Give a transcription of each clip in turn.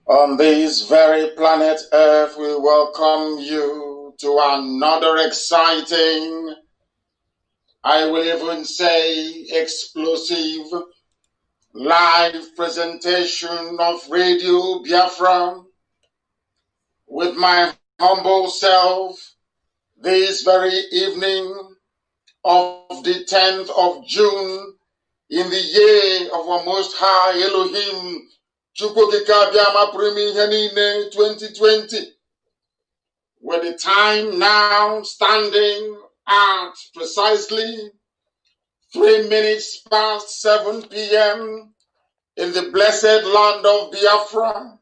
On this very planet Earth, we welcome you to another exciting, I will even say explosive, live presentation of Radio Biafra with my humble self this very evening of the 10th of June in the year of our Most High Elohim, 2020, with the time now standing at precisely 3 minutes past 7 p.m. in the blessed land of Biafra,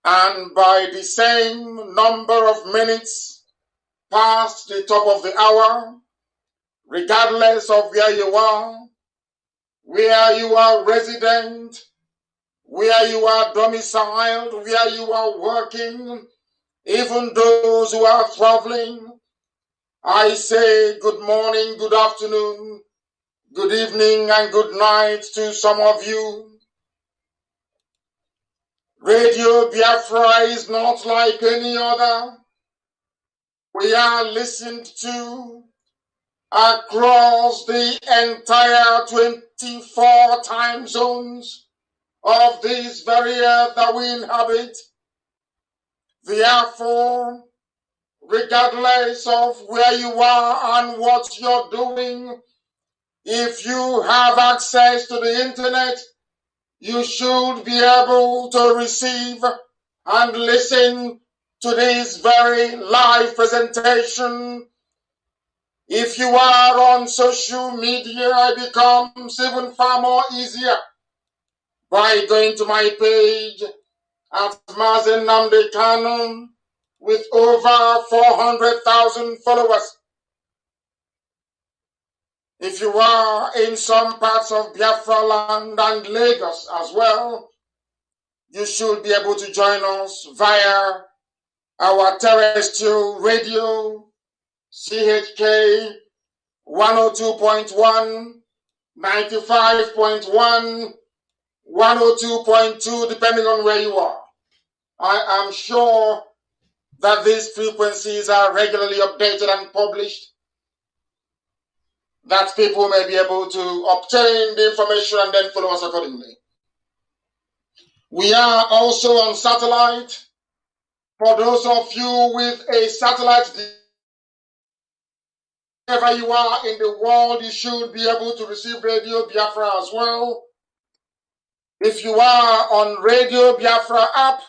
and by the same number of minutes past the top of the hour, regardless of where you are resident, where you are domiciled, where you are working, even those who are traveling, I say good morning, good afternoon, good evening, and good night to some of you. Radio Biafra is not like any other. We are listened to across the entire 24 time zones of this very earth that we inhabit. Therefore, regardless of where you are and what you're doing, if you have access to the internet, you should be able to receive and listen to this very live presentation. If you are on social media, it becomes even far more easier by going to my page at Nnamdi Kanu with over 400,000 followers. If you are in some parts of Biafra land and Lagos as well, you should be able to join us via our terrestrial radio, CHK 102.1, 95.1, 102.2, depending on where you are. I am sure that these frequencies are regularly updated and published, that people may be able to obtain the information and then follow us accordingly. We are also on satellite. For those of you with a satellite, wherever you are in the world, you should be able to receive Radio Biafra as well. If you are on Radio Biafra app,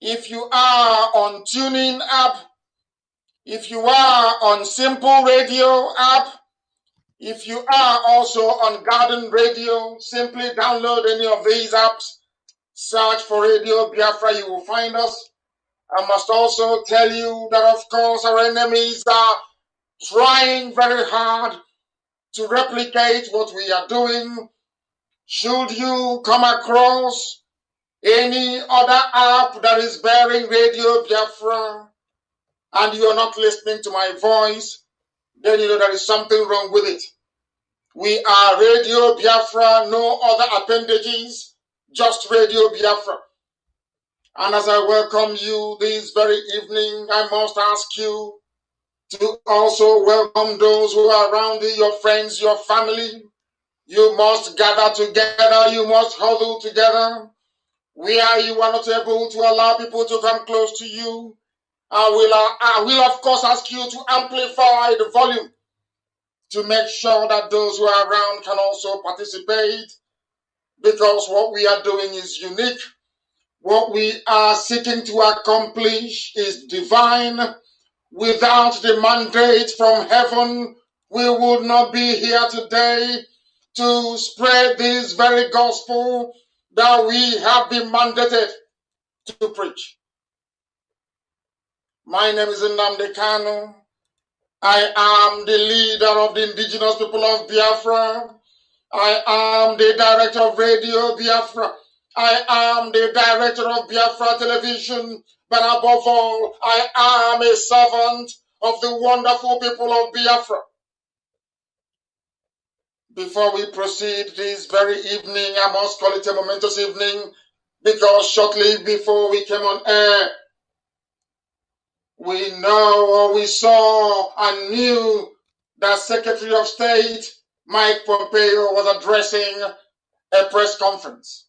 if you are on TuneIn app, if you are on Simple Radio app, if you are also on Garden Radio, simply download any of these apps, search for Radio Biafra, you will find us. I must also tell you that, of course, our enemies are trying very hard to replicate what we are doing. Should you come across any other app that is bearing Radio Biafra and you are not listening to my voice, then you know there is something wrong with it. We are Radio Biafra, no other appendages, just Radio Biafra. And as I welcome you this very evening, I must ask you to also welcome those who are around you, your friends, your family. You must gather together, you must huddle together. Where you are not able to allow people to come close to you, I will of course ask you to amplify the volume to make sure that those who are around can also participate, because what we are doing is unique. What we are seeking to accomplish is divine. Without the mandate from heaven, we would not be here today to spread this very gospel that we have been mandated to preach. My name is Nnamdi Kanu. I am the leader of the indigenous people of Biafra. I am the director of Radio Biafra. I am the director of Biafra Television. But above all, I am a servant of the wonderful people of Biafra. Before we proceed this very evening, I must call it a momentous evening. because shortly before we came on air, we know or we saw and knew that Secretary of State Mike Pompeo was addressing a press conference.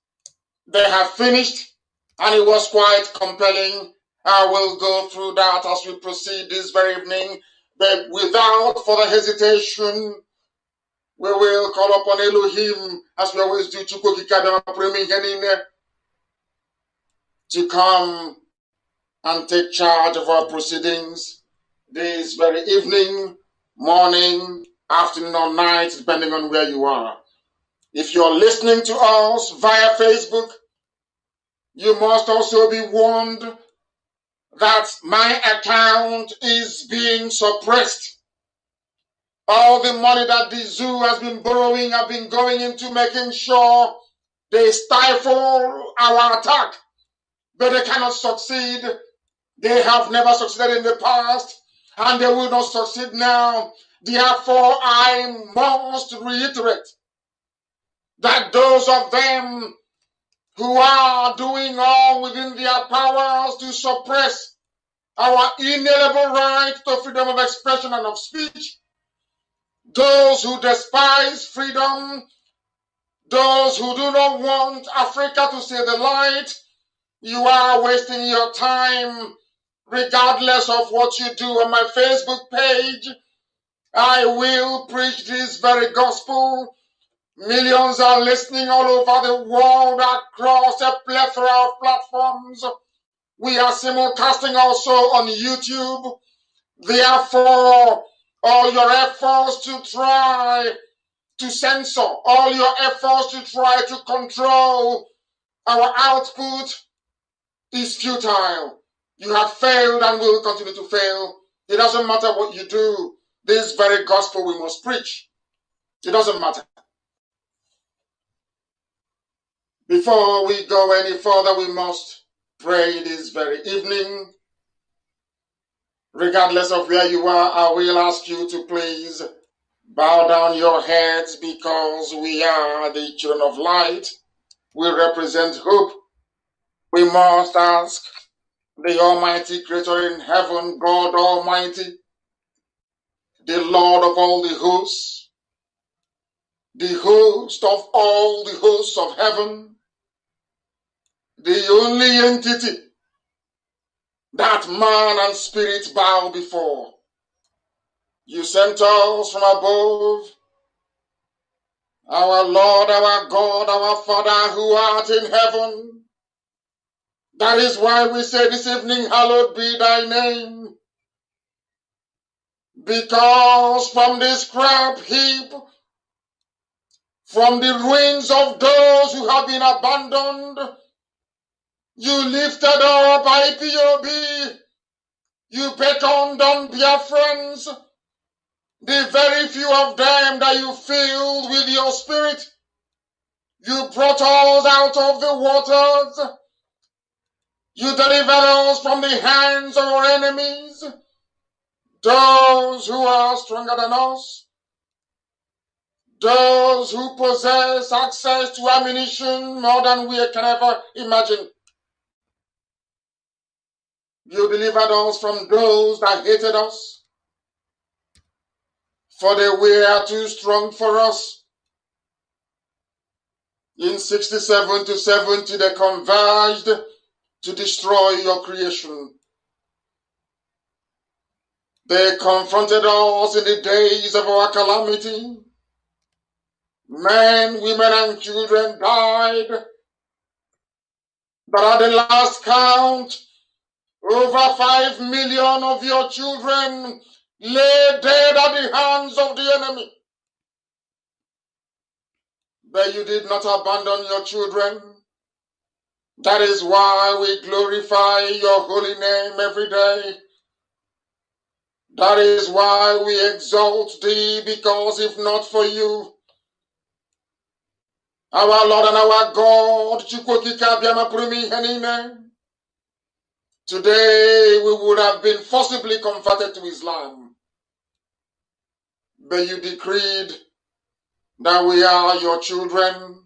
They have finished, and it was quite compelling. I will go through that as we proceed this very evening, but without further hesitation, we will call upon Elohim, as we always do, to come and take charge of our proceedings this very evening, morning, afternoon, or night, depending on where you are. If you're listening to us via Facebook, you must also be warned that my account is being suppressed. All the money that the zoo has been borrowing have been going into making sure they stifle our attack, but they cannot succeed. They have never succeeded in the past, and they will not succeed now. Therefore, I must reiterate that those of them who are doing all within their powers to suppress our inalienable right to freedom of expression and of speech, those who despise freedom, those who do not want Africa to see the light, you are wasting your time regardless of what you do on my Facebook page. I will preach this very gospel. Millions are listening all over the world across a plethora of platforms. We are simulcasting also on YouTube. Therefore, all your efforts to try to censor, all your efforts to try to control our output is futile. You have failed and will continue to fail. It doesn't matter what you do. This very gospel we must preach. It doesn't matter. Before we go any further, we must pray this very evening. Regardless of where you are, I will ask you to please bow down your heads, because we are the children of light. We represent hope. We must ask the Almighty Creator in heaven, God Almighty, the Lord of all the hosts, the host of all the hosts of heaven, the only entity that man and spirit bow before. You sent us from above, our Lord, our God, our Father who art in heaven. That is why we say this evening, hallowed be thy name. Because from this scrap heap, from the ruins of those who have been abandoned, you lifted up IPOB, you beckoned on Biafrans, the very few of them that you filled with your spirit. You brought us out of the waters. You delivered us from the hands of our enemies, those who are stronger than us, those who possess access to ammunition more than we can ever imagine. You delivered us from those that hated us, for they were too strong for us. In 67 to 70, they converged to destroy your creation. They confronted us in the days of our calamity. Men, women, and children died. But at the last count, over 5 million of your children lay dead at the hands of the enemy. But you did not abandon your children. That is why we glorify your holy name every day. That is why we exalt thee, because if not for you, our Lord and our God, today we would have been forcibly converted to Islam. But you decreed that we are your children,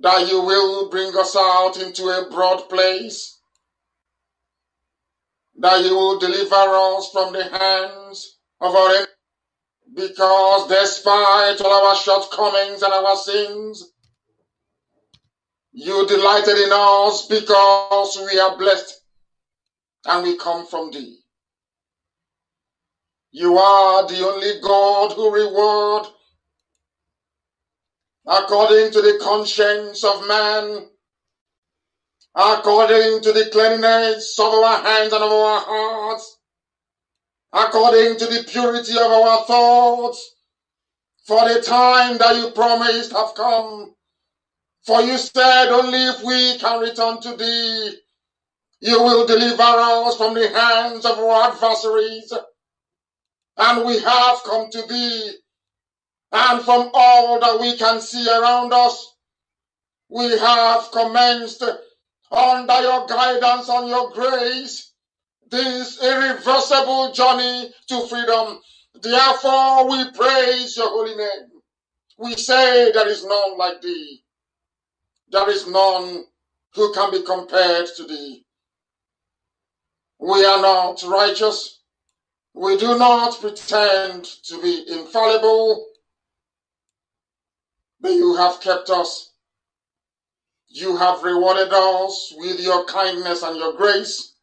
that you will bring us out into a broad place, that you will deliver us from the hands of our enemies, because despite all our shortcomings and our sins, you delighted in us because we are blessed and we come from thee. You are the only God who reward according to the conscience of man, according to the cleanliness of our hands and of our hearts, according to the purity of our thoughts. For the time that you promised have come. For you said only if we can return to thee, you will deliver us from the hands of our adversaries. And we have come to thee, and from all that we can see around us, we have commenced under your guidance and your grace this irreversible journey to freedom. Therefore, we praise your holy name. We say there is none like thee. There is none who can be compared to thee. We are not righteous. We do not pretend to be infallible, but you have kept us. You have rewarded us with your kindness and your grace.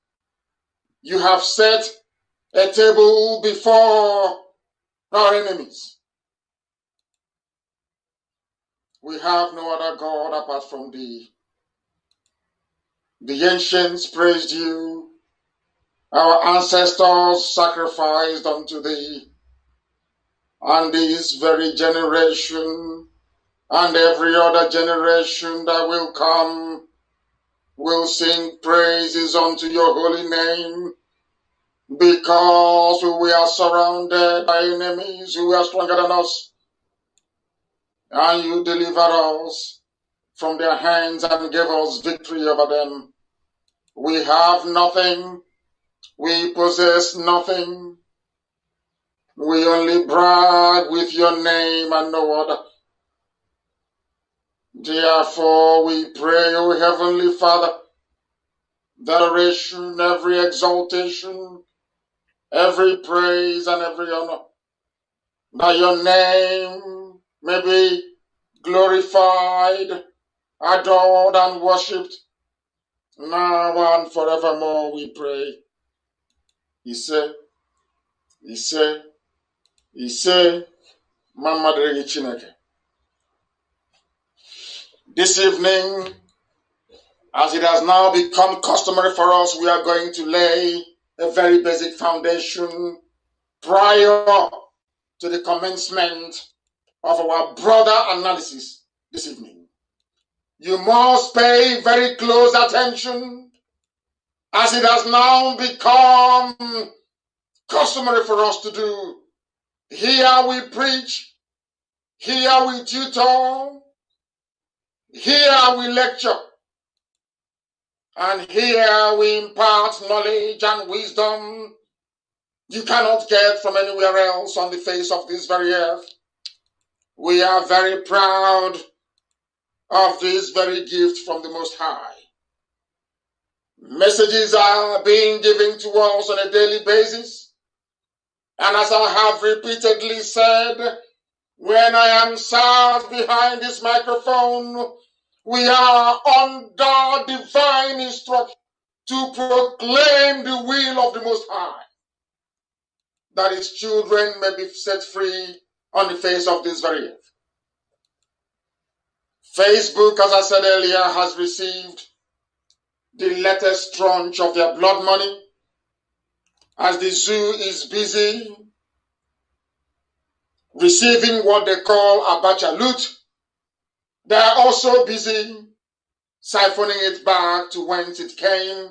You have set a table before our enemies. We have no other God apart from thee. The ancients praised you. Our ancestors sacrificed unto thee. And this very generation and every other generation that will come will sing praises unto your holy name, because we are surrounded by enemies who are stronger than us, and you deliver us from their hands and give us victory over them. We have nothing, we possess nothing, we only brag with your name and no other. Therefore we pray, O Heavenly Father, that adoration, every exaltation, every praise and every honor, that your name may be glorified, adored and worshipped, now and forevermore we pray. Ise, Mama Dere Chineke. This evening, as it has now become customary for us, we are going to lay a very basic foundation prior to the commencement of our broader analysis this evening. You must pay very close attention, as it has now become customary for us to do. Here we preach, here we tutor, here we lecture, and here we impart knowledge and wisdom you cannot get from anywhere else on the face of this very earth. We are very proud of this very gift from the Most High. Messages are being given to us on a daily basis. And as I have repeatedly said, when I am sat behind this microphone, we are under divine instruction to proclaim the will of the Most High, that his children may be set free on the face of this very earth. Facebook, as I said earlier, has received the latest tranche of their blood money, as the zoo is busy receiving what they call Abacha loot. They are also busy siphoning it back to whence it came,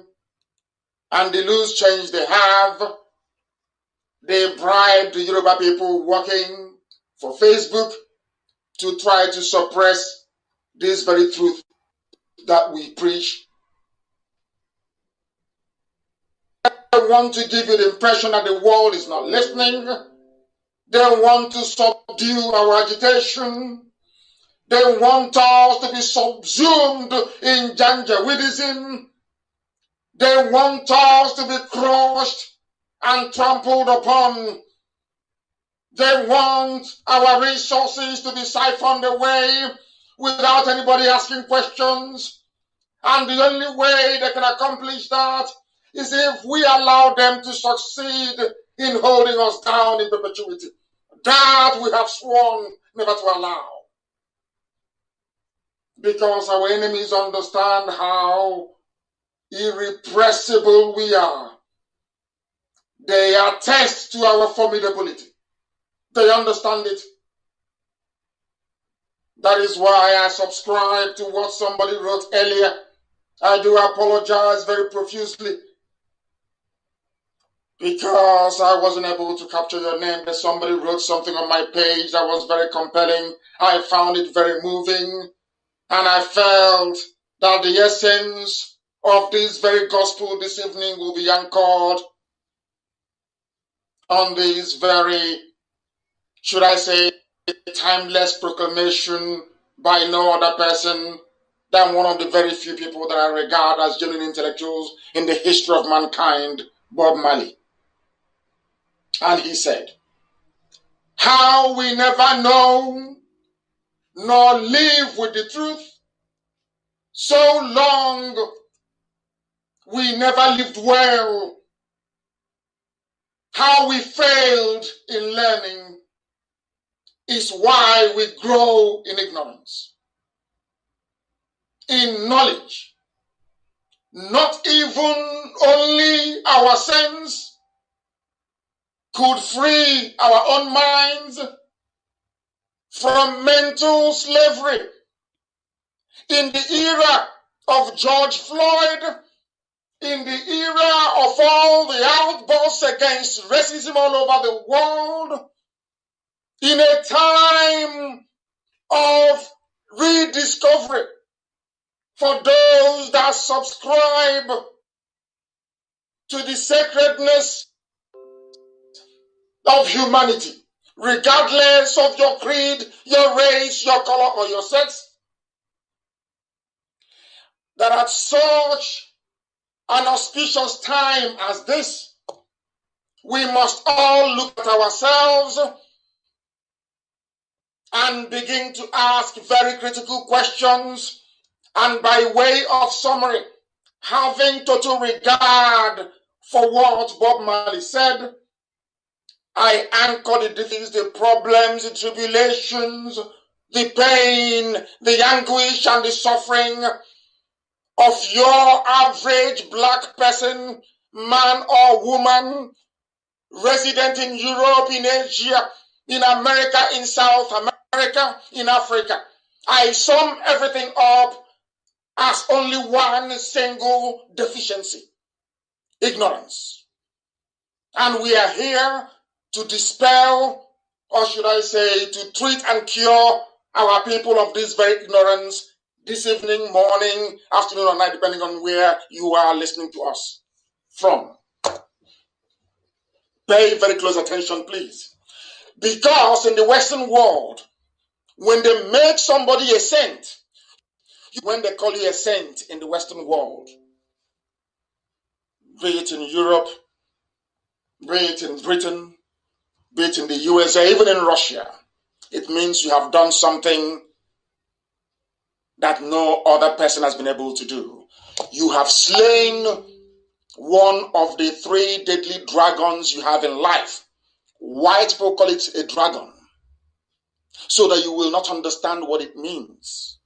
and the loose change they have, they bribe the Yoruba people working for Facebook to try to suppress this very truth that we preach. They want to give you the impression that the world is not listening. They want to subdue our agitation. They want us to be subsumed in Janjaweedism. They want us to be crushed and trampled upon. They want our resources to be siphoned away without anybody asking questions. And the only way they can accomplish that is if we allow them to succeed in holding us down in perpetuity. That we have sworn never to allow. Because our enemies understand how irrepressible we are. They attest to our formidability. They understand it. That is why I subscribe to what somebody wrote earlier. I do apologize very profusely because I wasn't able to capture your name, but somebody wrote something on my page that was very compelling. I found it very moving, and I felt that the essence of this very gospel this evening will be anchored on this very, should I say, timeless proclamation by no other person than one of the very few people that I regard as genuine intellectuals in the history of mankind, Bob Marley. And he said, "How we never know nor live with the truth, so long we never lived well. How we failed in learning is why we grow in ignorance. In knowledge, not even only our sense could free our own minds from mental slavery. In the era of George Floyd, in the era of all the outbursts against racism all over the world, in a time of rediscovery for those that subscribe to the sacredness of humanity, regardless of your creed, your race, your color, or your sex, that at such an auspicious time as this, we must all look at ourselves and begin to ask very critical questions, and by way of summary, having total regard for what Bob Marley said, I anchor the defeats, the problems, the tribulations, the pain, the anguish, and the suffering of your average black person, man or woman, resident in Europe, in Asia, in America, in South America, in Africa. I sum everything up as only one single deficiency: ignorance. And we are here to dispel, or should I say, to treat and cure our people of this very ignorance this evening, morning, afternoon, or night, depending on where you are listening to us from. Pay very close attention, please. Because in the Western world, when they make somebody a saint, when they call you a saint in the Western world, be it in Europe, be it in Britain, be it in the USA, even in Russia, it means you have done something that no other person has been able to do. You have slain one of the three deadly dragons you have in life. White people call it a dragon, so that you will not understand what it means.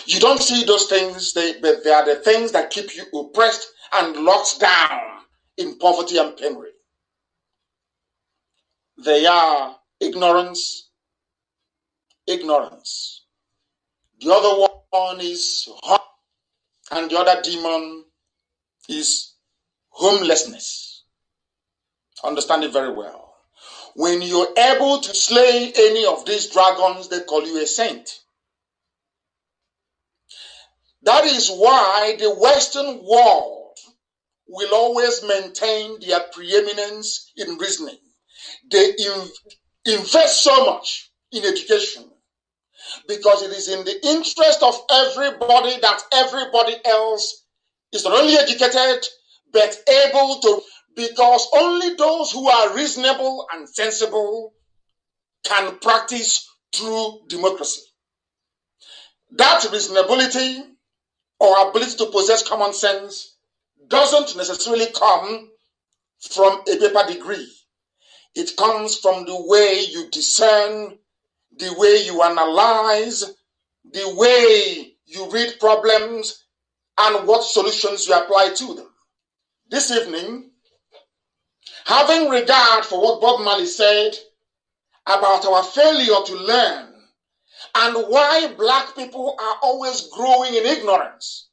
You don't see those things, but they are the things that keep you oppressed and locked down in poverty and penury. They are ignorance. The other one is hunger, and the other demon is homelessness. Understand it very well. When you're able to slay any of these dragons, they call you a saint. That is why the Western world will always maintain their preeminence in reasoning. They invest so much in education. because it is in the interest of everybody that everybody else is not only educated, but able to, because only those who are reasonable and sensible can practice true democracy. That reasonability or ability to possess common sense doesn't necessarily come from a paper degree. It comes from the way you discern, the way you analyze, the way you read problems, and what solutions you apply to them. This evening, having regard for what Bob Marley said about our failure to learn and why black people are always growing in ignorance.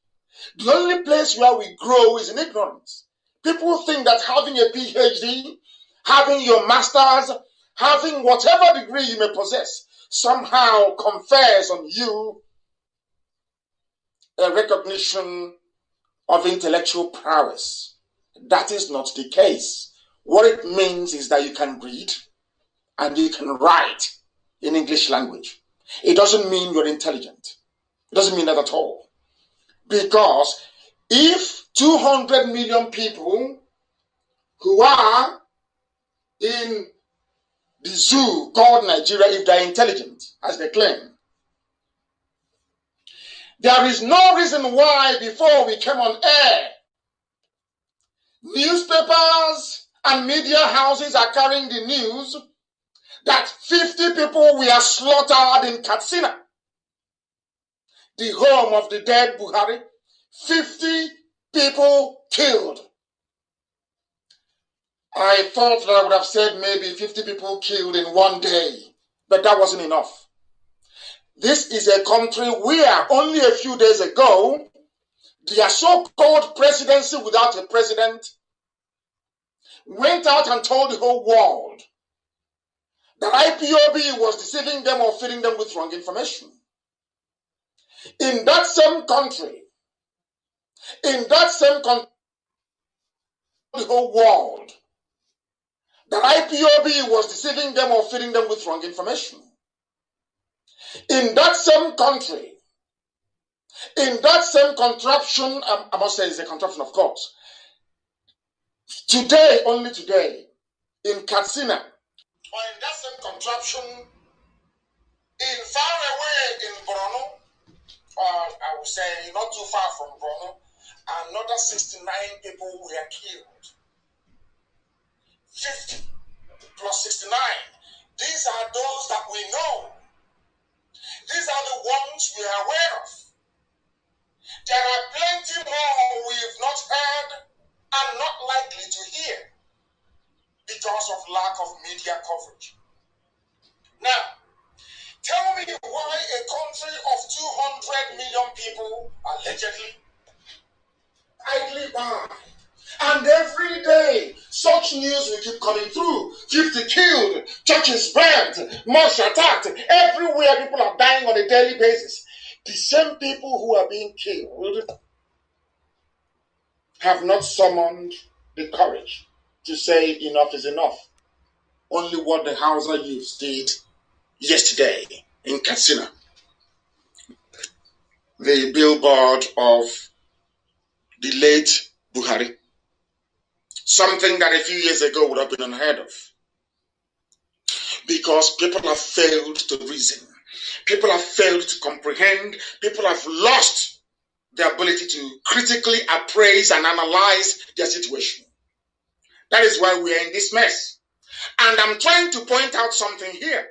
The only place where we grow is in ignorance. People think that having a PhD, having your master's, having whatever degree you may possess, somehow confers on you a recognition of intellectual prowess. That is not the case. What it means is that you can read and you can write in English language. It doesn't mean you're intelligent. It doesn't mean that at all. Because if 200 million people who are in the zoo called Nigeria, if they're intelligent, as they claim, there is no reason why before we came on air, newspapers and media houses are carrying the news that 50 people were slaughtered in Katsina, the home of the dead Buhari. 50 people killed. I thought that I would have said maybe 50 people killed in one day, but that wasn't enough. This is a country where only a few days ago, their so-called presidency without a president went out and told the whole world that IPOB was deceiving them or feeding them with wrong information. In that same country, the whole world, that IPOB was deceiving them or feeding them with wrong information. In that same country, in that same contraption, I must say it's a contraption, of course. Today, only today, in Katsina, or in that same contraption, in far away in Borno, or I would say not too far from Borno, another 69 people were killed. 50 plus 69. These are those that we know. These are the ones we are aware of. There are plenty more we've not heard and not likely to hear because of lack of media coverage. Now, tell me why a country of 200 million people, allegedly, idly by. And every day, such news will keep coming through. 50 killed, churches burned, mosques attacked. Everywhere people are dying on a daily basis. The same people who are being killed have not summoned the courage to say enough is enough. Only what the Hausa youths did yesterday in Katsina. The billboard of the late Buhari. Something that a few years ago would have been unheard of. Because people have failed to reason. People have failed to comprehend. People have lost the ability to critically appraise and analyze their situation. That is why we are in this mess. And I'm trying to point out something here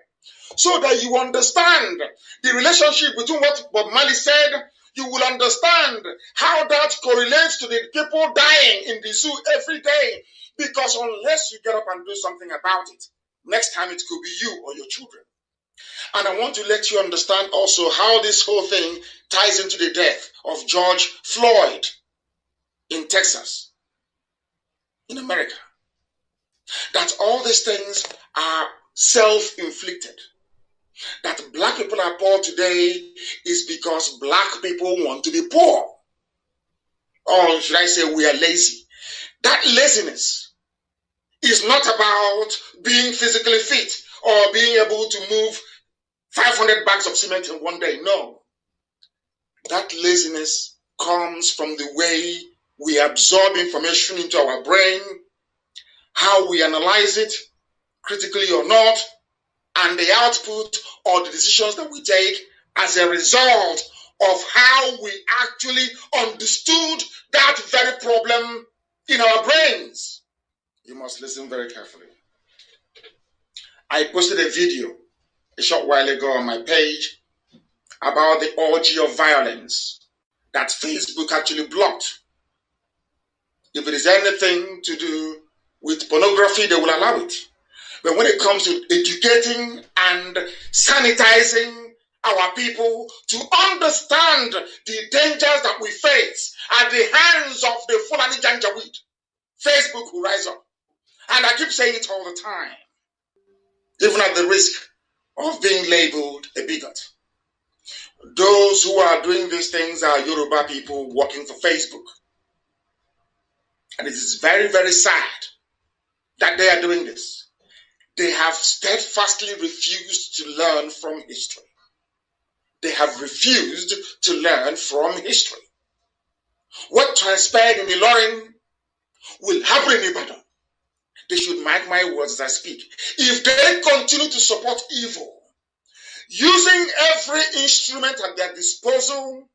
so that you understand the relationship between what Bob Marley said. You will understand how that correlates to the people dying in the zoo every day. Because unless you get up and do something about it, next time it could be you or your children. And I want to let you understand also how this whole thing ties into the death of George Floyd in Texas, in America. That all these things are self-inflicted. That black people are poor today is because black people want to be poor. Or should I say we are lazy. That laziness is not about being physically fit or being able to move 500 bags of cement in one day. No. That laziness comes from the way we absorb information into our brain, how we analyze it, critically or not, and the output or the decisions that we take as a result of how we actually understood that very problem in our brains. You must listen very carefully. I posted a video a short while ago on my page about the orgy of violence that Facebook actually blocked. If it is anything to do with pornography, they will allow it. But when it comes to educating and sanitizing our people to understand the dangers that we face at the hands of the Fulani Janjaweed, Facebook will rise up. And I keep saying it all the time, even at the risk of being labeled a bigot. Those who are doing these things are Yoruba people working for Facebook. And it is very, very sad that they are doing this. They have steadfastly refused to learn from history. They have refused to learn from history. What transpired in Ilorin will happen in Ibadan. They should mark my words as I speak. If they continue to support evil, using every instrument at their disposal,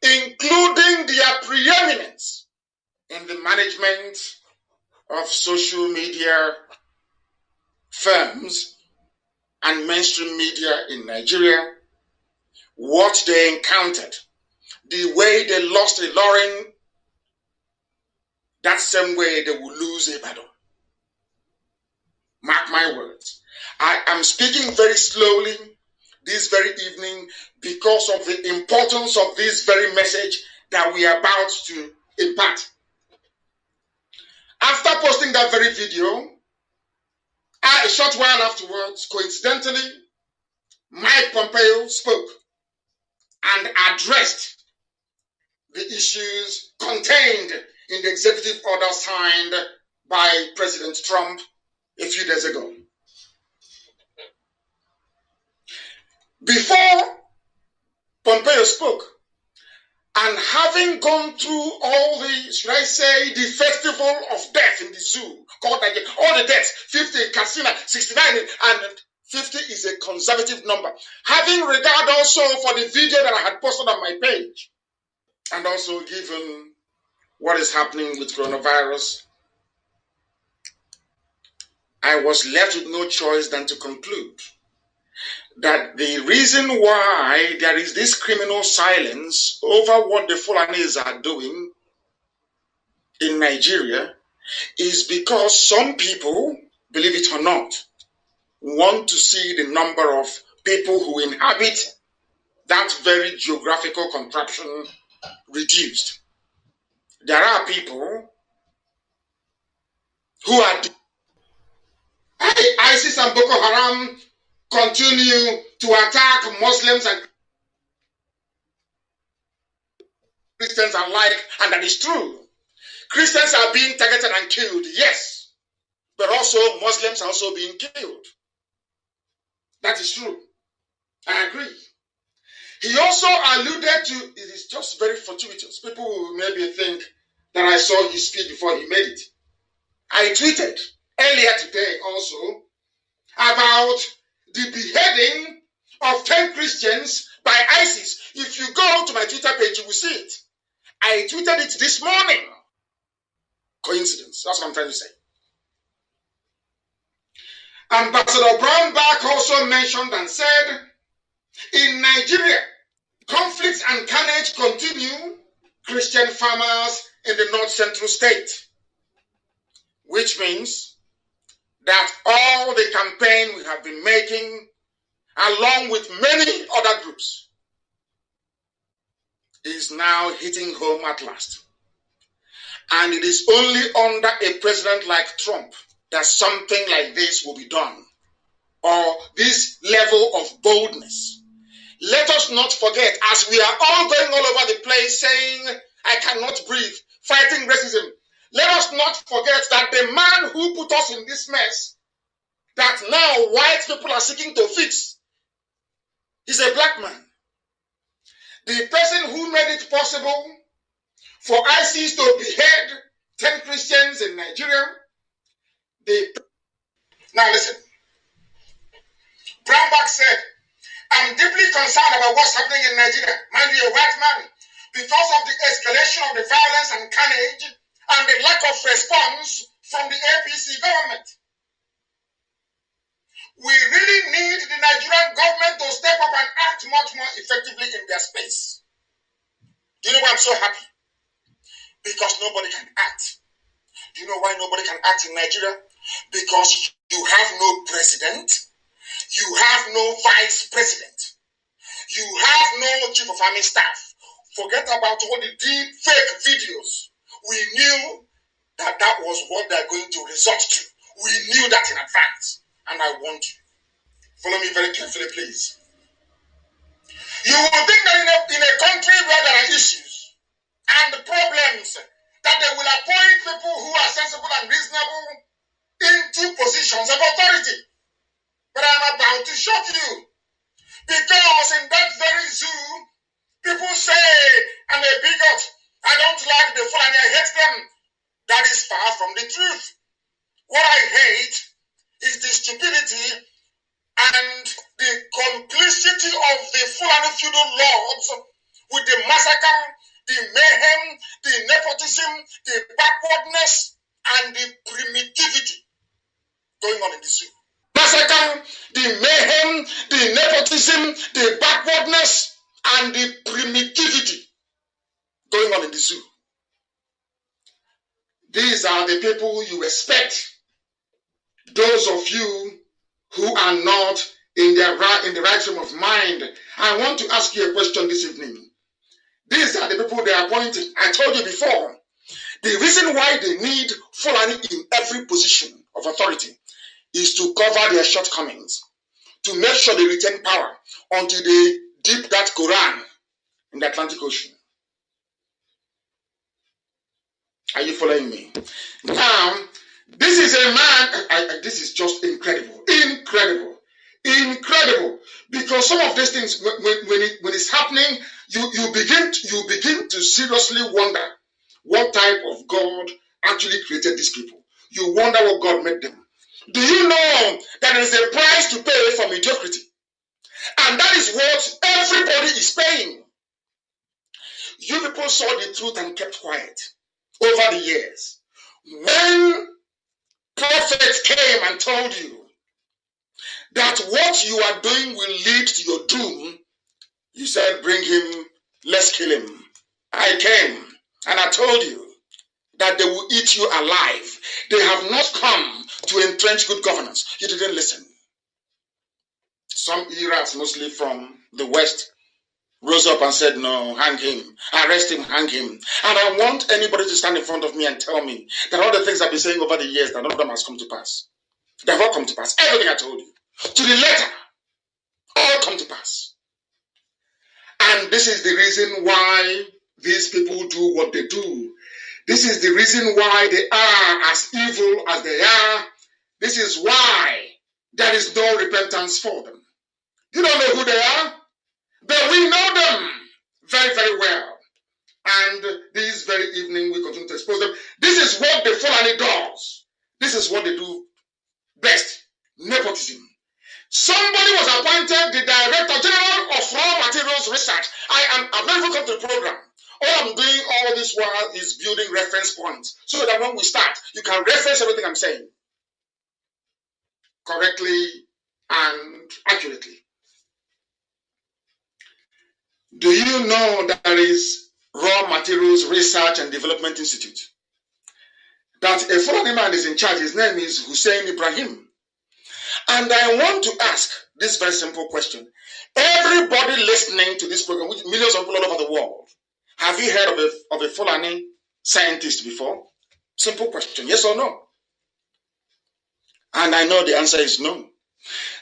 including their preeminence in the management of social media firms and mainstream media in Nigeria, what they encountered, the way they lost Ilorin, that same way they will lose Ibadan. Mark my words. I am speaking very slowly this very evening because of the importance of this very message that we are about to impart. After posting that very video, a short while afterwards, coincidentally, Mike Pompeo spoke and addressed the issues contained in the executive order signed by President Trump a few days ago. Before Pompeo spoke, and having gone through all the, should I say, the festival of death in the zoo, called again, all the deaths, 50 in Katsina, 69, and 50 is a conservative number. Having regard also for the video that I had posted on my page, and also given what is happening with coronavirus, I was left with no choice than to conclude that the reason why there is this criminal silence over what the Fulanis are doing in Nigeria is because some people, believe it or not, want to see the number of people who inhabit that very geographical contraption reduced. There are people who are ISIS and Boko Haram continue to attack Muslims and Christians alike, and that is true. Christians are being targeted and killed, yes, but also Muslims are also being killed. That is true. I agree. He also alluded to, it is just very fortuitous. People will maybe think that I saw his speech before he made it. I tweeted earlier today also about the beheading of 10 Christians by ISIS. If you go to my Twitter page, you will see it. I tweeted it this morning. Coincidence. That's what I'm trying to say. Ambassador Brownback also mentioned and said, in Nigeria, conflicts and carnage continue. Christian farmers in the north central state, which means that all the campaign we have been making, along with many other groups, is now hitting home at last. And it is only under a president like Trump that something like this will be done, or this level of boldness. Let us not forget, as we are all going all over the place saying, I cannot breathe, fighting racism, let us not forget that the man who put us in this mess, that now white people are seeking to fix, He's a black man. The person who made it possible for ISIS to behead 10 Christians in Nigeria. Now listen. Brownback said, I'm deeply concerned about what's happening in Nigeria. Mind you, a white man. Because of the escalation of the violence and carnage and the lack of response from the APC government. We really need the Nigerian government to step up and act much more effectively in their space. Do you know why I'm so happy? Because nobody can act. Do you know why nobody can act in Nigeria? Because you have no president, you have no vice president, you have no chief of army staff. Forget about all the deep fake videos. We knew that that was what they're going to resort to. We knew that in advance. And I want you. Follow me very carefully, please. You will think that in a country where there are issues and problems, that they will appoint people who are sensible and reasonable into positions of authority. But I'm about to shock you. Because in that very zoo, people say, I'm a bigot, I don't like the Fulani, I hate them. That is far from the truth. What I hate is the stupidity and the complicity of the Fulani feudal lords with the massacre, the mayhem, the nepotism, the backwardness, and the primitivity going on in the zoo. Massacre, the mayhem, the nepotism, the backwardness, and the primitivity going on in the zoo. These are the people you expect. Those of you who are not in the right frame of mind. I want to ask you a question this evening. These are the people they are appointing. I told you before, the reason why they need Fulani in every position of authority is to cover their shortcomings, to make sure they retain power until they dip that Quran in the Atlantic Ocean. Are you following me? Now, this is a man, this is just incredible, incredible. Because some of these things, when it's happening, you begin to seriously wonder what type of God actually created these people. You wonder what God made them. Do you know that there is a price to pay for mediocrity? And that is what everybody is paying. You people saw the truth and kept quiet over the years. When prophets came and told you that what you are doing will lead to your doom, you said, bring him, let's kill him. I came and I told you that they will eat you alive. They have not come to entrench good governance. You didn't listen. Some Iraqs, mostly from the West, rose up and said, no, hang him, arrest him, hang him. And I want anybody to stand in front of me and tell me that all the things I've been saying over the years, that none of them has come to pass. They've all come to pass. Everything I told you, to the letter, all come to pass. And this is the reason why these people do what they do. This is the reason why they are as evil as they are. This is why there is no repentance for them. You don't know who they are, but we know them very, very well. And this very evening, we continue to expose them. This is what the Fulani does. This is what they do best. Nepotism. Somebody was appointed the Director General of Raw Materials Research. I've never come to the program. All I'm doing all this while is building reference points so that when we start, you can reference everything I'm saying correctly and accurately. Do you know that there is Raw Materials Research and Development Institute? That a Fulani man is in charge. His name is Hussein Ibrahim. And I want to ask this very simple question. Everybody listening to this program, with millions of people all over the world, have you heard of a Fulani scientist before? Simple question, yes or no? And I know the answer is no.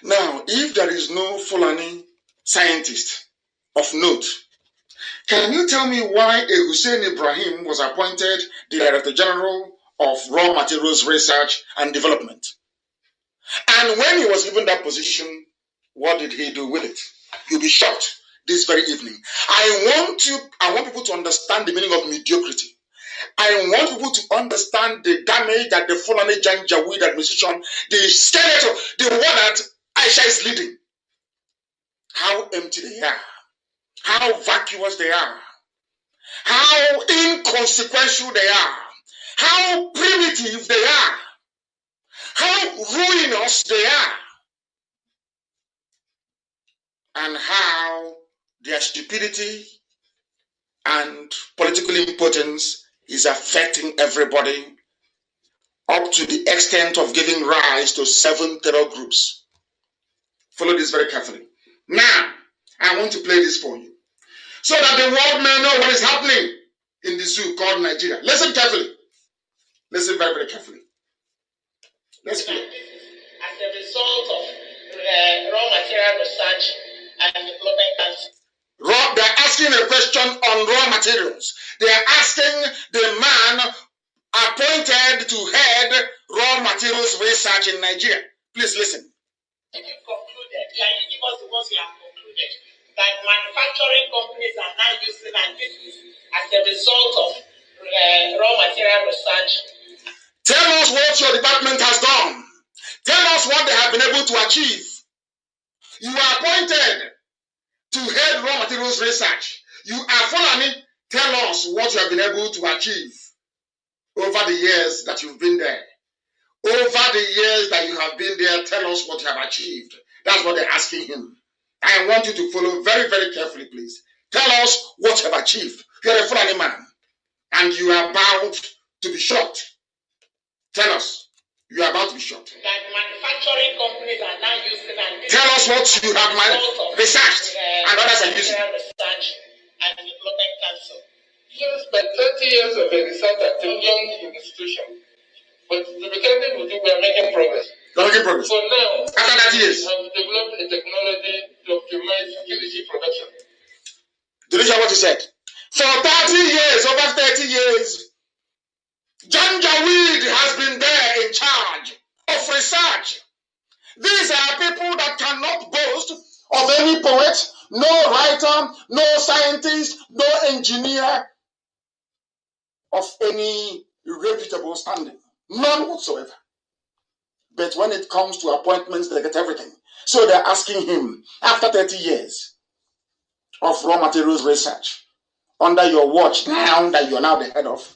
Now, if there is no Fulani scientist of note, can you tell me why a Hussein Ibrahim was appointed the Director General of Raw Materials Research and Development? And when he was given that position, what did he do with it? You'll be shocked this very evening. I want people to understand the meaning of mediocrity. I want people to understand the damage that the Fulani Janjaweed administration, the skeleton, the one that Aisha is leading, how empty they are, how vacuous they are, how inconsequential they are, how primitive they are, how ruinous they are, and how their stupidity and political impotence is affecting everybody up to the extent of giving rise to 7 terror groups. Follow this very carefully. Now, I want to play this for you so that the world may know what is happening in the zoo called Nigeria. Listen carefully. Listen very, very carefully. Let's play. As a result of raw material research and development council. They're asking a question on raw materials. They are asking the man appointed to head raw materials research in Nigeria. Please listen. If you concluded, can you give us the ones you have concluded, that manufacturing companies are now using, and this is as a result of raw material research? Tell us what your department has done. Tell us what they have been able to achieve. You are appointed to head raw materials research. You are Fulani. Tell us what you have been able to achieve over the years that you've been there. Over the years that you have been there, tell us what you have achieved. That's what they're asking him. I want you to follow very, very carefully, please. Tell us what you have achieved. You're a Fulani man, and you are about to be shot. Tell us. You are about to be shot. That manufacturing companies are now using, and tell us what you have researched and others are using. Research and Development Council. Yes, but 30 years of a research at a young institution. But the beginning we are making progress. We're making progress. For now, after 30 years, we have developed a technology to optimize kilishi production. Did you hear what he said? For 30 years, over 30 years, Janjaweed has been there in charge of research. These are people that cannot boast of any poet, no writer, no scientist, no engineer of any reputable standing. None whatsoever. But when it comes to appointments, they get everything. So they're asking him, after 30 years of raw materials research, under your watch now that you're now the head of,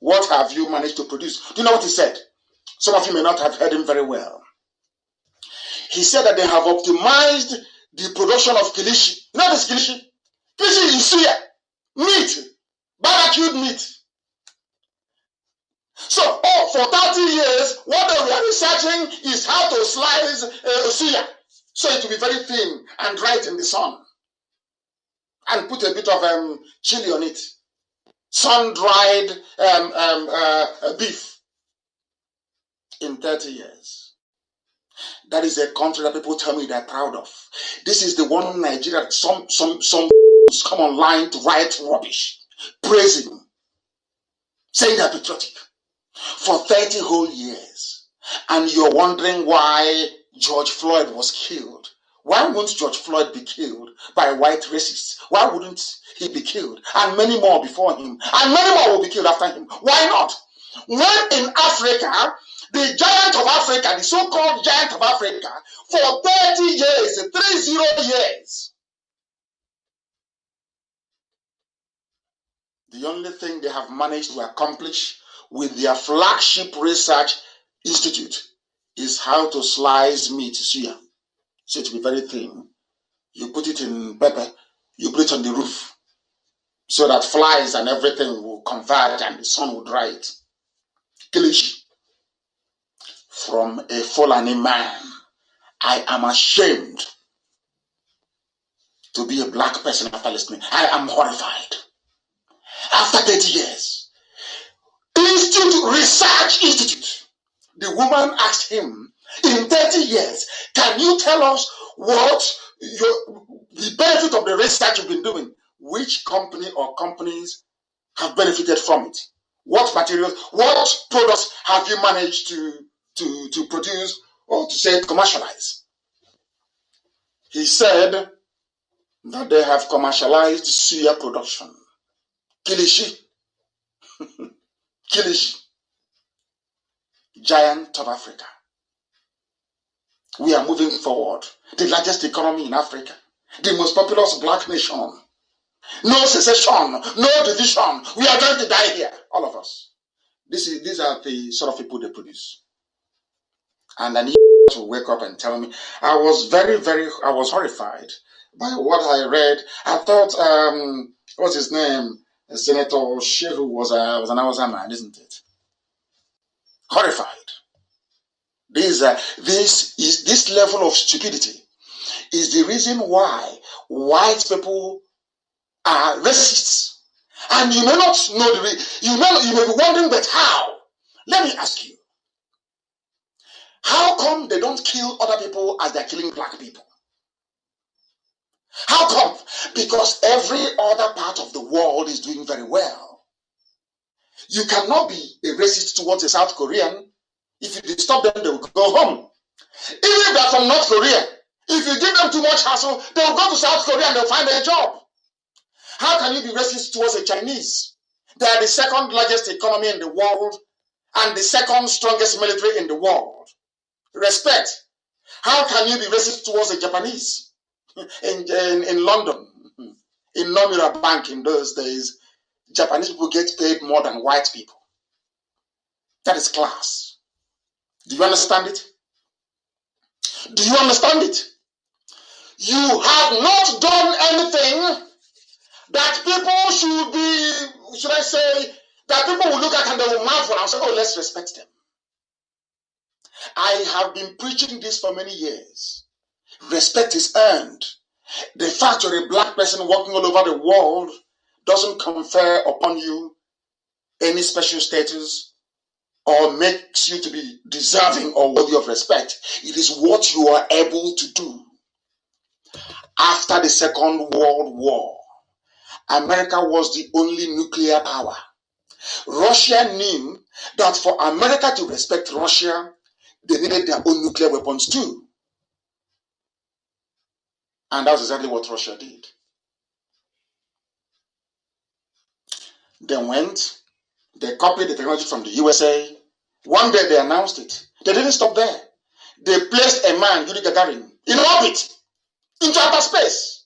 what have you managed to produce? Do you know what he said? Some of you may not have heard him very well. He said that they have optimized the production of kilishi. Not this kilishi. Kilishi is suya, meat, barbecued meat. So, for 30 years, what they were researching is how to slice suya, so it will be very thin and dried in the sun, and put a bit of chili on it. Sun-dried beef in 30 years. That is a country that people tell me they're proud of. This is the one Nigeria, some come online to write rubbish, praising, saying they're patriotic. For 30 whole years. And you're wondering why George Floyd was killed. Why wouldn't George Floyd be killed by white racists? Why wouldn't he be killed? And many more before him. And many more will be killed after him. Why not? When in Africa, the giant of Africa, the so-called giant of Africa, for 30 years, 30 years, the only thing they have managed to accomplish with their flagship research institute is how to slice meat, suya. So it will be very thin. You put it in pepper, you put it on the roof, so that flies and everything will converge and the sun will dry it. Kilishi. From a Fulani man, I am ashamed to be a black person after listening. I am horrified. After 30 years, Research Institute. The woman asked him, in 30 years, can you tell us what the benefit of the research you've been doing? Which company or companies have benefited from it? What materials, what products have you managed to produce or to say commercialize? He said that they have commercialized suya production. Kilishi, Kilishi, giant of Africa. We are moving forward. The largest economy in Africa. The most populous black nation. No secession, no division. We are going to die here, all of us. These are the sort of people they produce. And I need to wake up and tell me. I was I was horrified by what I read. I thought, what's his name? Senator Shehu was an Hausa man, isn't it? Horrified. This level of stupidity is the reason why white people are racists. And you may not know the reason. You may be wondering, but how? Let me ask you. How come they don't kill other people as they're killing black people? How come? Because every other part of the world is doing very well. You cannot be a racist towards a South Korean. If you stop them, they will go home. Even if they're from North Korea, if you give them too much hassle, they will go to South Korea and they'll find a job. How can you be racist towards a Chinese? They are the second largest economy in the world and the second strongest military in the world. Respect. How can you be racist towards a Japanese? In London, in Nomura Bank in those days, Japanese people get paid more than white people. That is class. Do you understand it? Do you understand it? You have not done anything that people should be, should I say, that people will look at and they will marvel and say, oh, let's respect them. I have been preaching this for many years. Respect is earned. The fact you're a black person walking all over the world doesn't confer upon you any special status or makes you to be deserving or worthy of respect. It is what you are able to do. After the Second World War, America was the only nuclear power. Russia knew that for America to respect Russia, they needed their own nuclear weapons too. And that's exactly what Russia did. They went, they copied the technology from the USA. One day they announced it. They didn't stop there. They placed a man, Yuri Gagarin, in orbit, into outer space.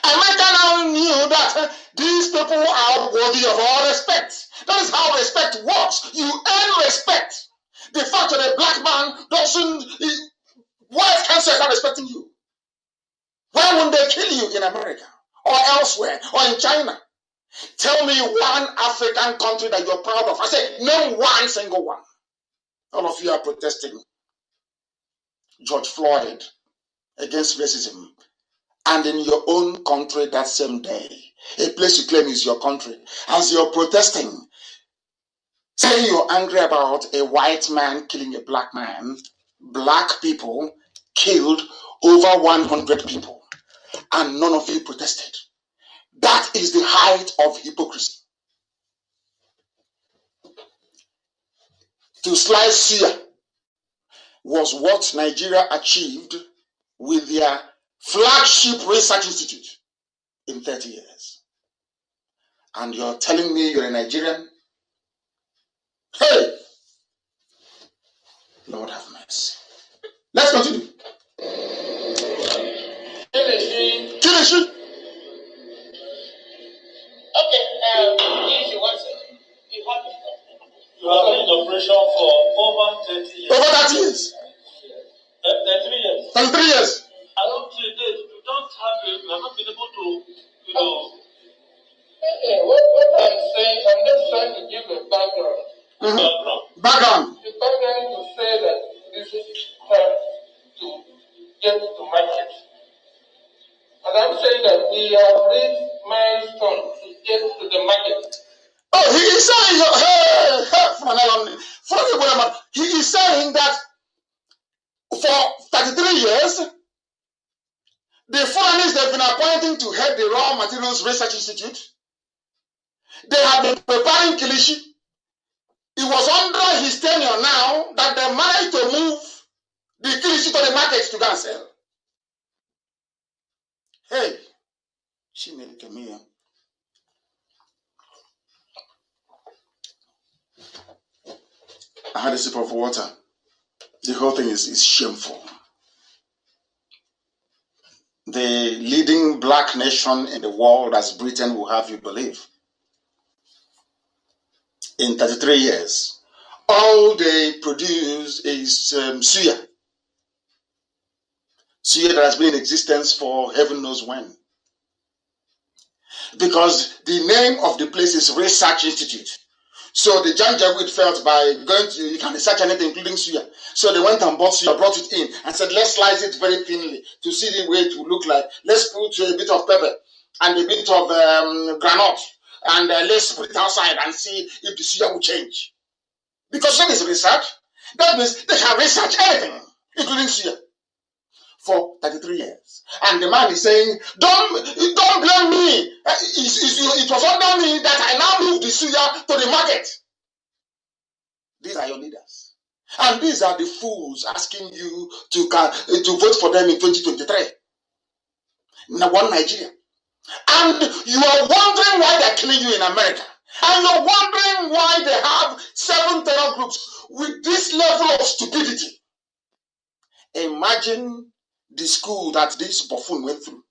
America now knew that these people are worthy of all respect. That is how respect works. You earn respect. The fact that a black man doesn't, white can't say I'm respecting you. Why wouldn't they kill you in America or elsewhere or in China? Tell me one African country that you're proud of. I say, name one single one. All of you are protesting George Floyd against racism. And in your own country that same day, a place you claim is your country, as you're protesting, saying you're angry about a white man killing a black man, black people killed over 100 people, and none of you protested. That is the height of hypocrisy. To slice suya was what Nigeria achieved with their flagship research institute in 30 years. And you're telling me you're a Nigerian? Hey! Lord have mercy. Let's continue. Kilishi. Okay, easy one second. You have been in operation for over 30 years. Over 30 years. 33 years. 33 years. I don't see this. You don't have you have not been able to, What I'm saying, I'm just trying to give a background. Background. The background to say that this is time to get to market. And I'm saying that we have reached milestone to get to the market. Oh, he is saying, he is saying that for 33 years, the foreigners they've been appointing to head the Raw Materials Research Institute, they have been preparing Kilishi. It was under his tenure now that they managed to move the Kilishi to the market to go and sell. Hey, I had a sip of water. The whole thing is shameful. The leading black nation in the world, as Britain will have you believe, in 33 years, all they produce is suya. Suya that has been in existence for heaven knows when. Because the name of the place is Research Institute. So the Janjaweed felt by going to, you can research anything, including suya. So they went and bought suya, brought it in, and said, let's slice it very thinly to see the way it will look like. Let's put a bit of pepper and a bit of granite, and let's put it outside and see if the suya will change. Because that is research. That means they can research anything, including suya, for 33 years. And the man is saying, don't blame me. It was under me that I now moved the suya to the market. These are your leaders. And these are the fools asking you to vote for them in 2023. One Nigeria. And you are wondering why they're killing you in America. And you're wondering why they have 7 terror groups with this level of stupidity. Imagine the school that this buffoon went through.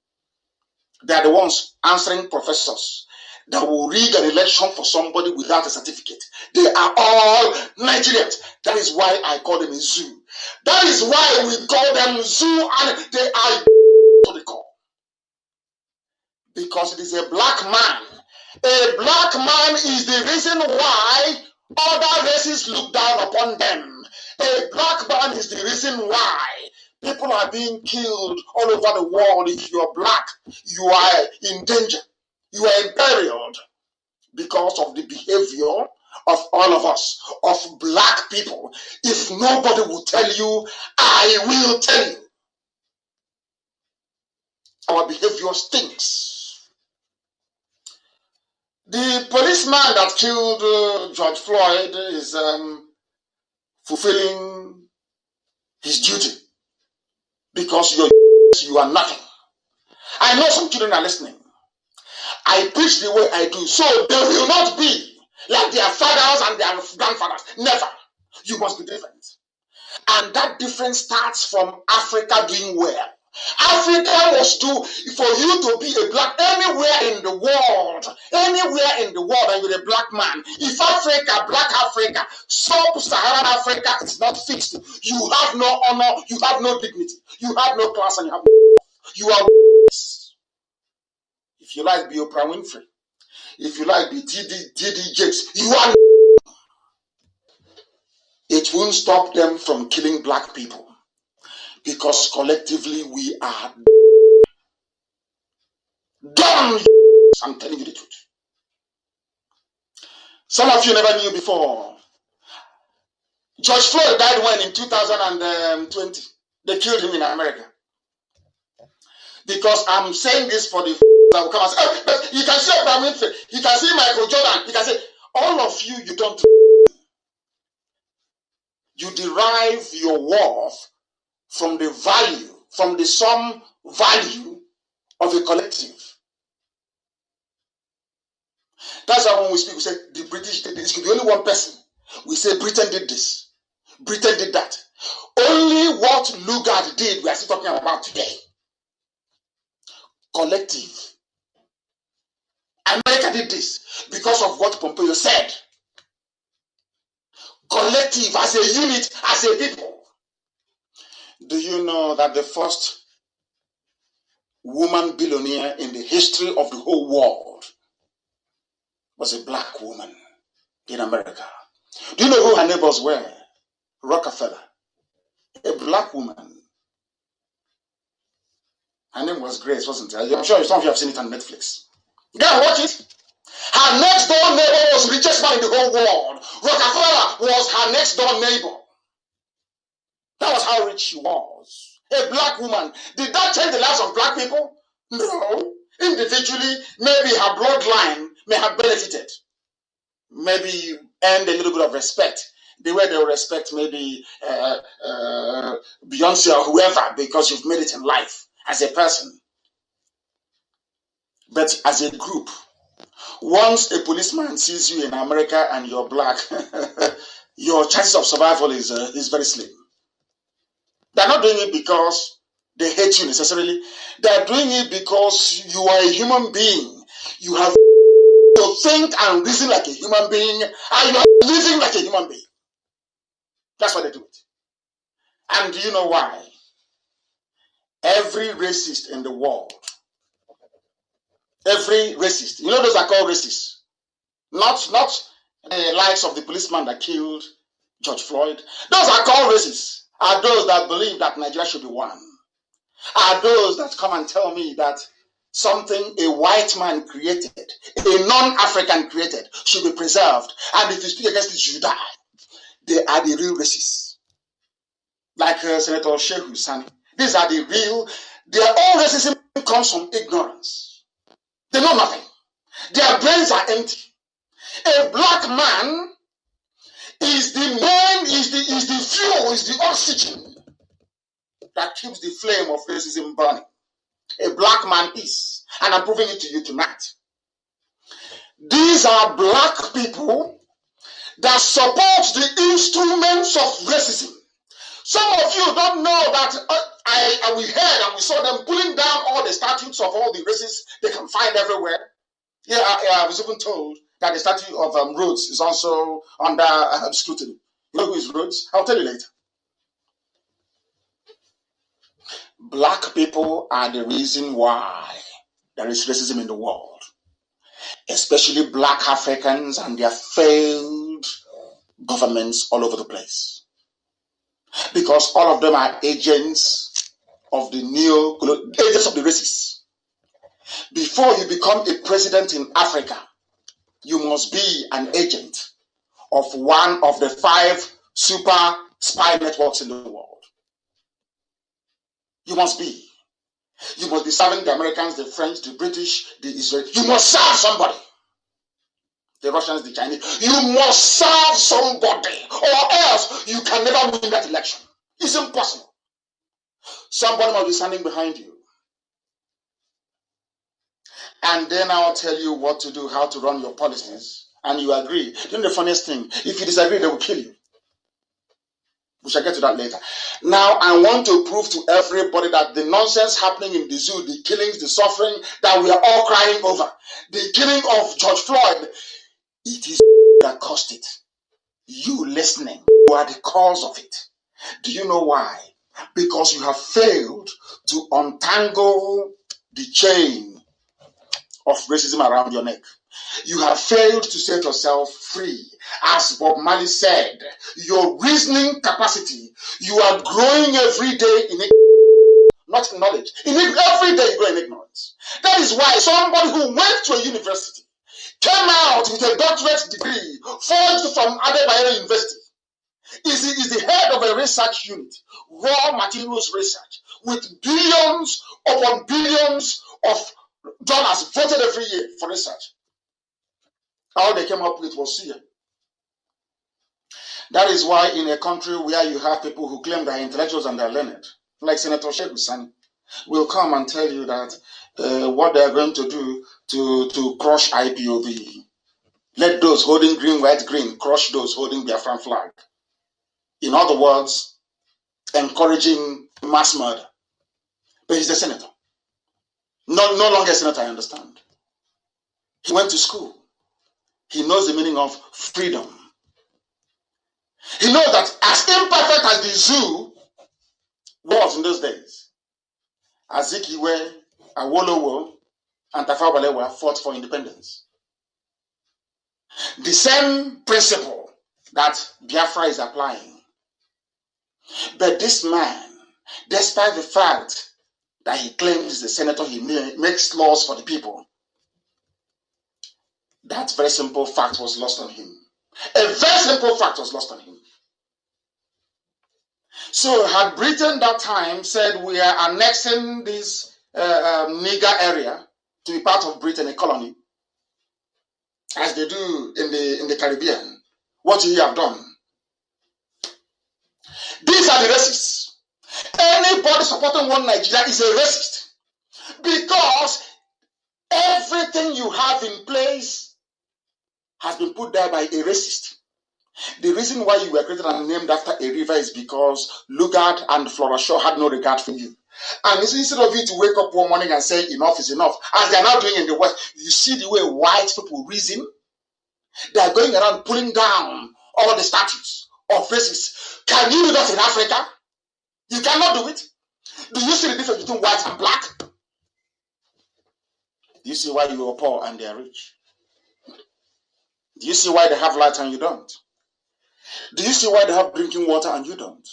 They are the ones answering professors that will rig an election for somebody without a certificate. They are all Nigerians. That is why I call them a zoo. That is why we call them zoo, and they are to the core. Because it is a black man. A black man is the reason why other races look down upon them. A black man is the reason why people are being killed all over the world. If you are black, you are in danger. You are imperiled because of the behavior of all of us, of black people. If nobody will tell you, I will tell you. Our behavior stinks. The policeman that killed George Floyd is fulfilling his duty because you are nothing. I know some children are listening. I preach the way I do, so they will not be like their fathers and their grandfathers. Never. You must be different. And that difference starts from Africa doing well. Africa must do, for you to be a black, anywhere in the world, and you're a black man. If Africa, black Africa, sub-Saharan Africa is not fixed, you have no honor, you have no dignity, you have no class, and you are if you like, be Oprah Winfrey. If you like, be D.D. Jakes. You are. It won't stop them from killing black people. Because collectively we are done. I'm telling you the truth. Some of you never knew before. George Floyd died when in 2020. They killed him in America. Because I'm saying this for the that will come and say, oh, but you can see Oprah Winfrey, you can see Michael Jordan, you can say, all of you, you don't. You derive your worth from the value, from the sum value of a collective. That's why when we speak, we say the British did this. It could be only one person. We say Britain did this. Britain did that. Only what Lugard did, we are still talking about today. Collective. America did this because of what Pompeo said. Collective, as a unit, as a people. Do you know that the first woman billionaire in the history of the whole world was a black woman in America? Do you know who her neighbors were? Rockefeller, a black woman. Her name was Grace, wasn't it? I'm sure some of you have seen it on Netflix. Go and watch it. Her next door neighbor was the richest man in the whole world. Rockefeller was her next door neighbor. That was how rich she was. A black woman. Did that change the lives of black people? No. Individually, maybe her bloodline may have benefited. Maybe earned a little bit of respect. The way they will respect maybe Beyonce or whoever, because you've made it in life as a person. But as a group, once a policeman sees you in America and you're black, your chances of survival is very slim. They're not doing it because they hate you necessarily. They're doing it because you are a human being. You have to think and reason like a human being, and you are living like a human being. That's why they do it. And do you know why? Every racist in the world, every racist, you know those are called racists. Not the likes of the policeman that killed George Floyd. Those are called racists. Are those that believe that Nigeria should be one. Are those that come and tell me that something a white man created, a non-African created, should be preserved. And if you speak against it, you die. They are the real racists. Like Senator Sheikh Hussein. These are the real, their own racism comes from ignorance. They know nothing. Their brains are empty. A black man is the main, is the fuel, is the oxygen that keeps the flame of racism burning. A black man is, and I'm proving it to you tonight. These are black people that support the instruments of racism. Some of you don't know that we heard and we saw them pulling down all the statues of all the races they can find everywhere. Yeah, I was even told that the statue of Rhodes is also under scrutiny. You know who is Rhodes? I'll tell you later. Black people are the reason why there is racism in the world, especially black Africans and their failed governments all over the place. Because all of them are agents of the agents of the racists. Before you become a president in Africa, you must be an agent of one of the 5 super spy networks in the world. You must be. You must be serving the Americans, the French, the British, the Israelis. You must serve somebody. The Russians, the Chinese. You must serve somebody, or else you can never win that election. It's impossible. Somebody must be standing behind you. And then I'll tell you what to do, how to run your policies, and you agree. You know the funniest thing, if you disagree, they will kill you. We shall get to that later. Now, I want to prove to everybody that the nonsense happening in the zoo, the killings, the suffering that we are all crying over, the killing of George Floyd, it is that caused it. You listening, you are the cause of it. Do you know why? Because you have failed to untangle the chain of racism around your neck. You have failed to set yourself free. As Bob Marley said, your reasoning capacity, you are growing every day in ignorance, not in knowledge. Every day you grow in ignorance. That is why somebody who went to a university, came out with a doctorate degree, forged from Adebayo University, is the head of a research unit, raw materials research, with billions upon billions of dollars voted every year for research. All they came up with was fear. That is why in a country where you have people who claim they're intellectuals and they're learned, like Senator Sheikh Hussein, will come and tell you that what they're going to do to crush IPOB. Let those holding green, white, green crush those holding Biafran flag. In other words, encouraging mass murder. But he's the senator. No longer a senator, I understand. He went to school. He knows the meaning of freedom. He knows that as imperfect as the zoo was in those days, Azikiwe, Awolowo, and Tafawa Balewa fought for independence. The same principle that Biafra is applying. But this man, despite the fact that he claims he's the senator, he makes laws for the people, that very simple fact was lost on him. A very simple fact was lost on him. So had Britain that time said we are annexing this Niger area to be part of Britain, a colony, as they do in the Caribbean, what would he have done? These are the racists. Anybody supporting one Nigeria is a racist, because Everything you have in place has been put there by a racist. The reason why you were created and named after a river is because Lugard and Flora Shaw had no regard for you. And instead of you to wake up one morning and say enough is enough, as they are now doing in the West, you see the way white people reason. They are going around pulling down all the statues of races. Can you do that in Africa? You cannot do it. Do you see the difference between white and black? Do you see why you are poor and they are rich? Do you see why they have light and you don't? Do you see why they have drinking water and you don't?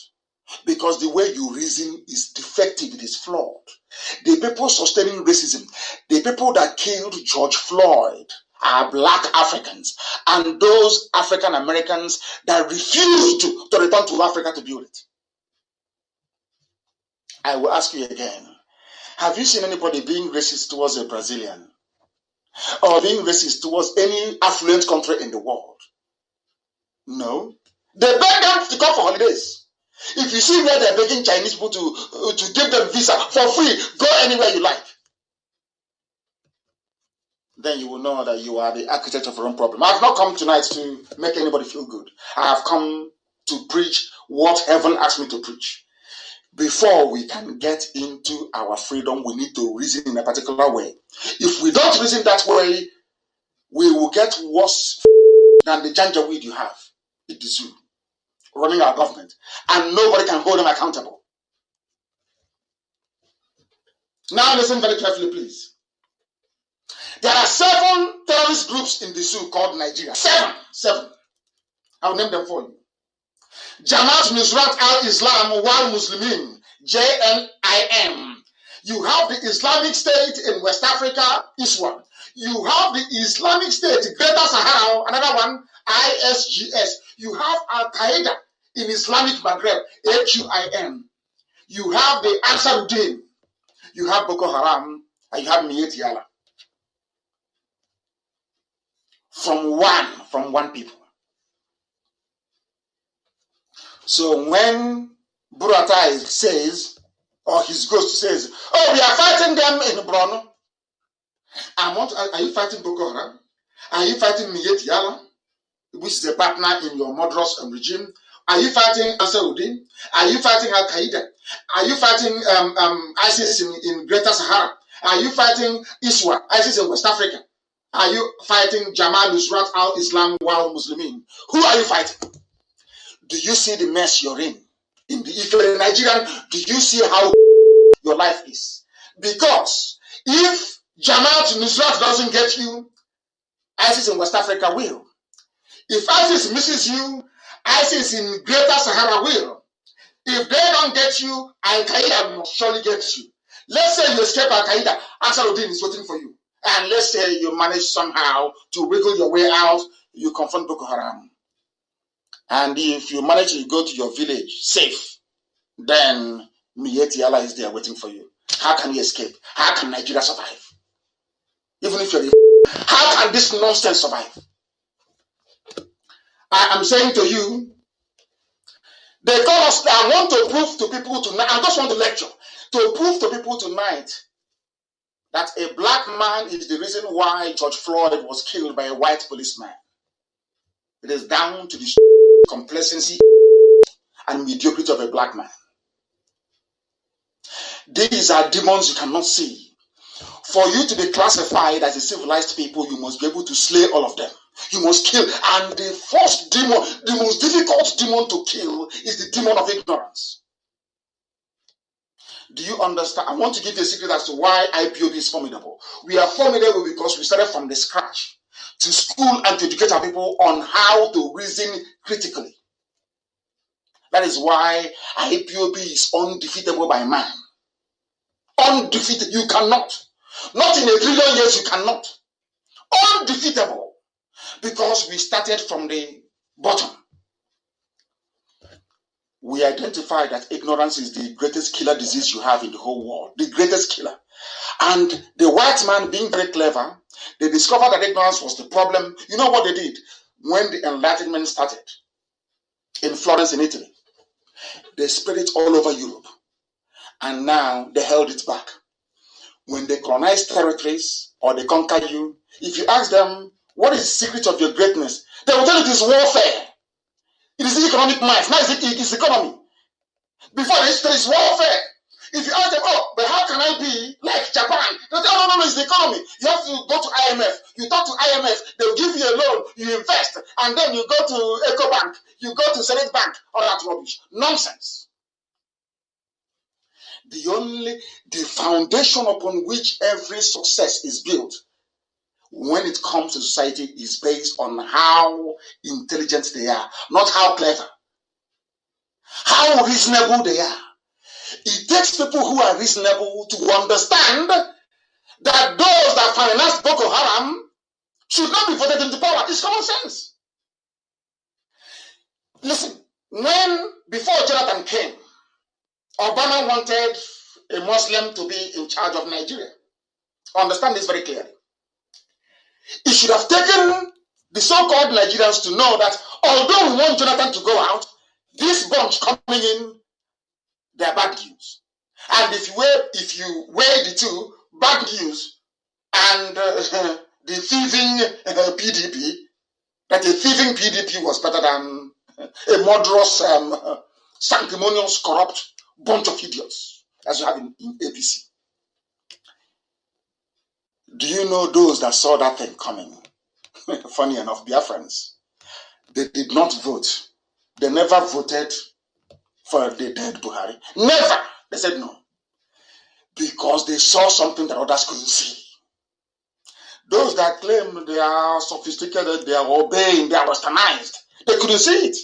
Because the way you reason is defective, it is flawed. The people sustaining racism, the people that killed George Floyd are black Africans and those African Americans that refused to return to Africa to build it. I will ask you again, have you seen anybody being racist towards a Brazilian or being racist towards any affluent country in the world? No. They beg them to come for holidays. If you see where they're begging Chinese people to give them visa for free, go anywhere you like. Then you will know that you are the architect of your own problem. I have not come tonight to make anybody feel good. I have come to preach what heaven asked me to preach. Before we can get into our freedom, we need to reason in a particular way. If we don't reason that way, we will get worse than the janjaweed you have in the zoo running our government, and nobody can hold them accountable. Now listen very carefully, please. There are 7 terrorist groups in the zoo called Nigeria. 7. I'll name them for you. Jamaat Nusrat al-Islam wal Muslimin, JNIM. You have the Islamic State in West Africa, ISWAP. You have the Islamic State, Greater Sahara, another one, ISGS. You have Al-Qaeda in Islamic Maghreb, AQIM. You have the Ansarudin. You have Boko Haram, and you have Miet Yala. From one people. So when Buratai says, or his ghost says, oh, we are fighting them in Borno. Are you fighting Boko Haram? Are you fighting Miet Yala, which is a partner in your murderous regime? Are you fighting Ansarudin? Are you fighting Al-Qaeda? Are you fighting ISIS in Greater Sahara? Are you fighting ISWA, ISIS in West Africa? Are you fighting Jamaat Nusrat al-Islam wal Muslimin? Who are you fighting? Do you see the mess you're in? If you're a Nigerian, do you see how your life is? Because if Jamaat Nusrat doesn't get you, ISIS in West Africa will. If ISIS misses you, ISIS in Greater Sahara will. If they don't get you, Al-Qaeda will surely get you. Let's say you escape Al-Qaeda, Ansarudin is waiting for you. And let's say you manage somehow to wiggle your way out, you confront Boko Haram. And if you manage to go to your village safe, then Miet Yala is there waiting for you. How can you escape? How can Nigeria survive? Even if you're how can this nonsense survive? I am saying to you, they call us, I want to prove to people tonight, I just want to lecture, to prove to people tonight that a black man is the reason why George Floyd was killed by a white policeman. It is down to the complacency and mediocrity of a black man. These are demons you cannot see. For you to be classified as a civilized people, you must be able to slay all of them. You must kill. And the first demon, the most difficult demon to kill is the demon of ignorance. Do you understand? I want to give you a secret as to why IPOB is formidable. We are formidable because we started from the scratch to school and to educate our people on how to reason critically. That is why IPOB is undefeatable by man. Undefeated. You cannot. Not in a trillion years, you cannot. Undefeatable. Because we started from the bottom. We identified that ignorance is the greatest killer disease you have in the whole world. The greatest killer. And the white man, being very clever, they discovered that ignorance was the problem. You know what they did? When the Enlightenment started in Florence, in Italy, they spread it all over Europe. And now they held it back. When they colonized territories, or they conquer you, if you ask them, what is the secret of your greatness? They will tell you it is warfare. It is economic might. Now it is economy. Before this, there is warfare. If you ask them, oh, but how can I be like Japan? They'll say, oh, no, it's the economy. You have to go to IMF. You talk to IMF. They'll give you a loan. You invest. And then you go to EcoBank. You go to Senate Bank. All that rubbish. Nonsense. The foundation upon which every success is built when it comes to society is based on how intelligent they are, not how clever, how reasonable they are. It takes people who are reasonable to understand that those that finance Boko Haram should not be voted into power. It's common sense. Listen, before Jonathan came, Obama wanted a Muslim to be in charge of Nigeria. Understand this very clearly. It should have taken the so-called Nigerians to know that although we want Jonathan to go out, this bunch coming in, they're bad news. And if you weigh the two, bad news and the thieving PDP, that a thieving PDP was better than a murderous, sanctimonious, corrupt bunch of idiots, as you have in APC. Do you know those that saw that thing coming? Funny enough, Biafrans, they did not vote. They never voted for the dead Buhari. Never. They said no. Because they saw something that others couldn't see. Those that claim they are sophisticated, they are obeying, they are westernized, they couldn't see it.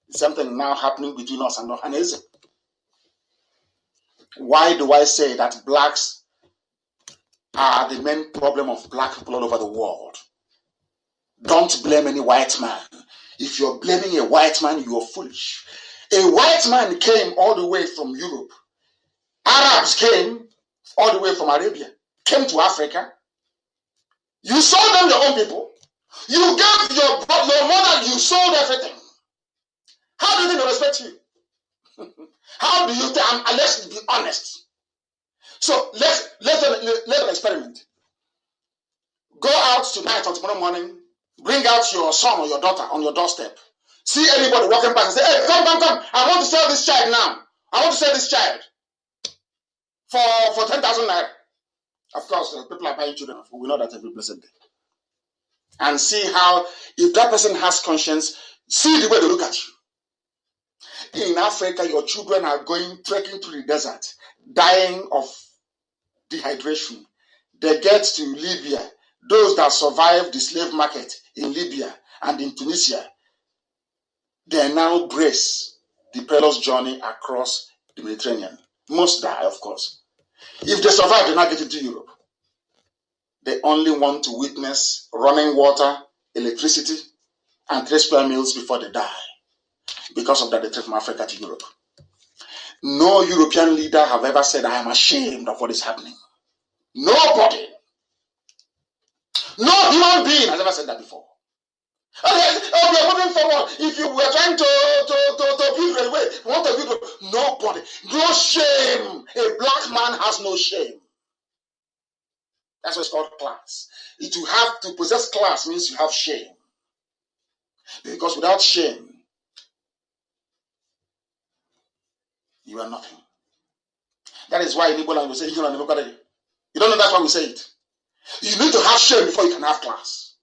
It's something now happening between us and Ohanesem. Why do I say that blacks are the main problem of black people all over the world? Don't blame any white man. If you're blaming a white man, you're foolish. A white man came all the way from Europe. Arabs came all the way from Arabia, came to Africa. You sold them your own people. You gave your mother, you sold everything. How do you think they respect you? How do you think? Let's be honest. So let's an experiment. Go out tonight or tomorrow morning, bring out your son or your daughter on your doorstep. See anybody walking past and say, hey, come. I want to sell this child now. I want to sell this child for 10,000 naira. Of course, people are buying children. We know that every blessed day. And see how, if that person has conscience, see the way they look at you. In Africa, your children are trekking through the desert, dying of dehydration. They get to Libya. Those that survived the slave market in Libya and in Tunisia, they now brace the perilous journey across the Mediterranean. Most die, of course. If they survive, they now get into Europe. They only want to witness running water, electricity, and 3 square meals before they die. Because of that, they trek from Africa to Europe. No European leader have ever said, I am ashamed of what is happening. Nobody. No human being has ever said that before. Okay, we are moving forward. If you were trying to build railway, we want to build nobody. No shame. A black man has no shame. That's what's called class. To have to possess class means you have shame. Because without shame, you are nothing. That is why in Igbo language we say, you don't know that's why we say it. You need to have shame before you can have class.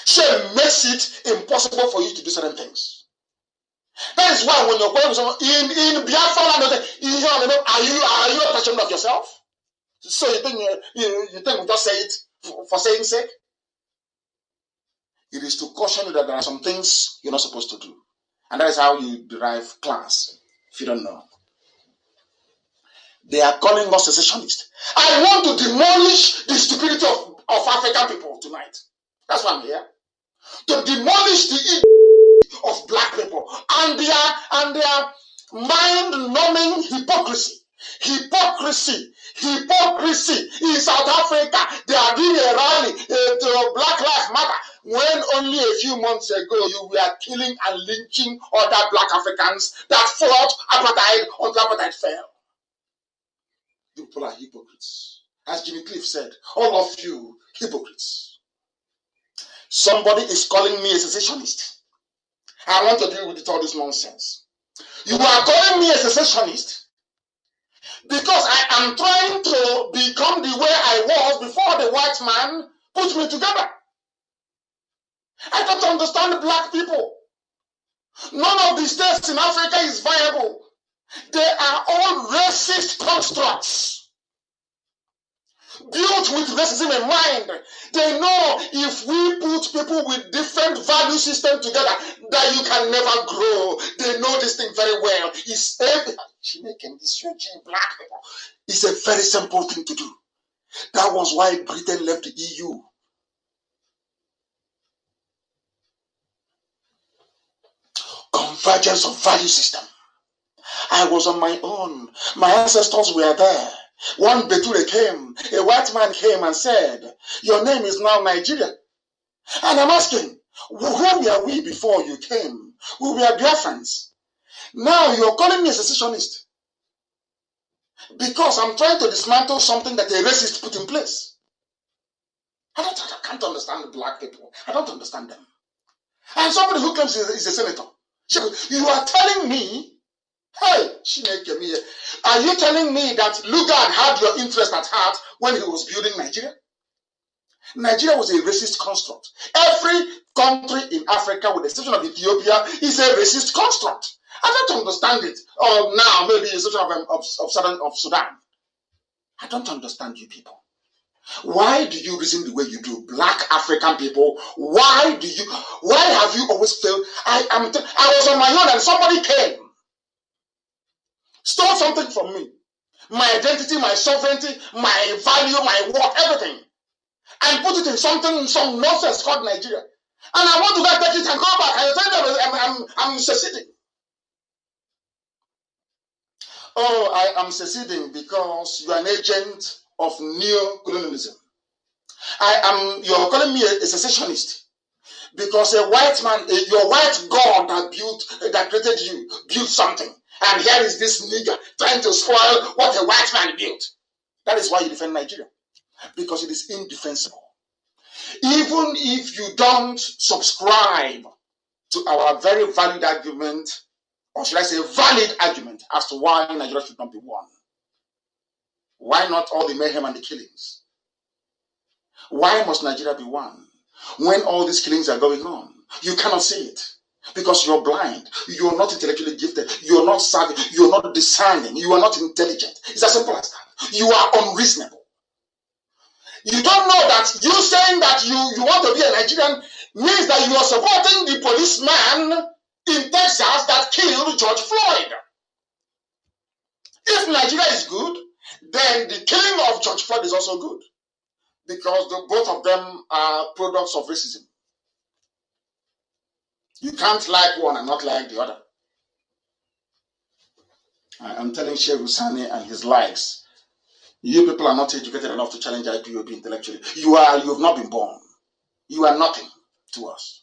Shame makes it impossible for you to do certain things. That is why when you're going with someone in Biafra land, are you not ashamed of yourself? So you think we just say it for saying sake? It is to caution you that there are some things you're not supposed to do. And that is how you derive class, if you don't know. They are calling us secessionists. I want to demolish the stupidity of African people tonight. That's why I'm here. To demolish the ego of black people and their mind-numbing hypocrisy. Hypocrisy in South Africa. They are doing a rally to Black Lives Matter when only a few months ago you were killing and lynching other black Africans that fought apartheid until apartheid fell. You people are hypocrites. As Jimmy Cliff said, all of you hypocrites. Somebody is calling me a secessionist. I want to deal with all this nonsense. You are calling me a secessionist because I am trying to become the way I was before the white man put me together. I don't understand the black people. None of the states in Africa is viable. They are all racist constructs built with racism in mind. They know if we put people with different value systems together, that you can never grow. They know this thing very well. It's black people. It's a very simple thing to do. That was why Britain left the EU. Convergence of value system. I was on my own. My ancestors were there. One Beture came, a white man came and said, your name is now Nigeria. And I'm asking, who were we before you came? We were Biafrans. Now you're calling me a secessionist because I'm trying to dismantle something that a racist put in place. I can't understand the black people. I don't understand them. And somebody who claims is a senator. You are telling me, hey, are you telling me that Lugard had your interest at heart when he was building Nigeria? Nigeria was a racist construct. Every country in Africa, with the exception of Ethiopia, is a racist construct. I don't understand it. Or now, maybe a exception of Sudan. I don't understand you people. Why do you reason the way you do? Black African people, why have you always failed? I was on my own and somebody came, stole something from me. My identity, my sovereignty, my value, my worth, everything. And put it in some nonsense called Nigeria. And I want to go take it and go back. And tell them I'm seceding. Oh, I am seceding because you are an agent of neo-colonialism. You're calling me a secessionist because a white man, your white God that created you, built something. And here is this nigger trying to spoil what a white man built. That is why you defend Nigeria. Because it is indefensible. Even if you don't subscribe to our very valid argument, or should I say valid argument, as to why Nigeria should not be won. Why not all the mayhem and the killings? Why must Nigeria be won when all these killings are going on? You cannot see it because you're blind. You're not intellectually gifted. You're not savvy. You're not discerning. You are not intelligent. It's as simple as that. You are unreasonable. You don't know that you saying that you want to be a Nigerian means that you are supporting the policeman in Texas that killed George Floyd. If Nigeria is good, then the killing of George Floyd is also good because both of them are products of racism. You can't like one and not like the other. I'm telling Sheikh Husani and his likes, you people are not educated enough to challenge IPOB intellectually. You have not been born. You are nothing to us.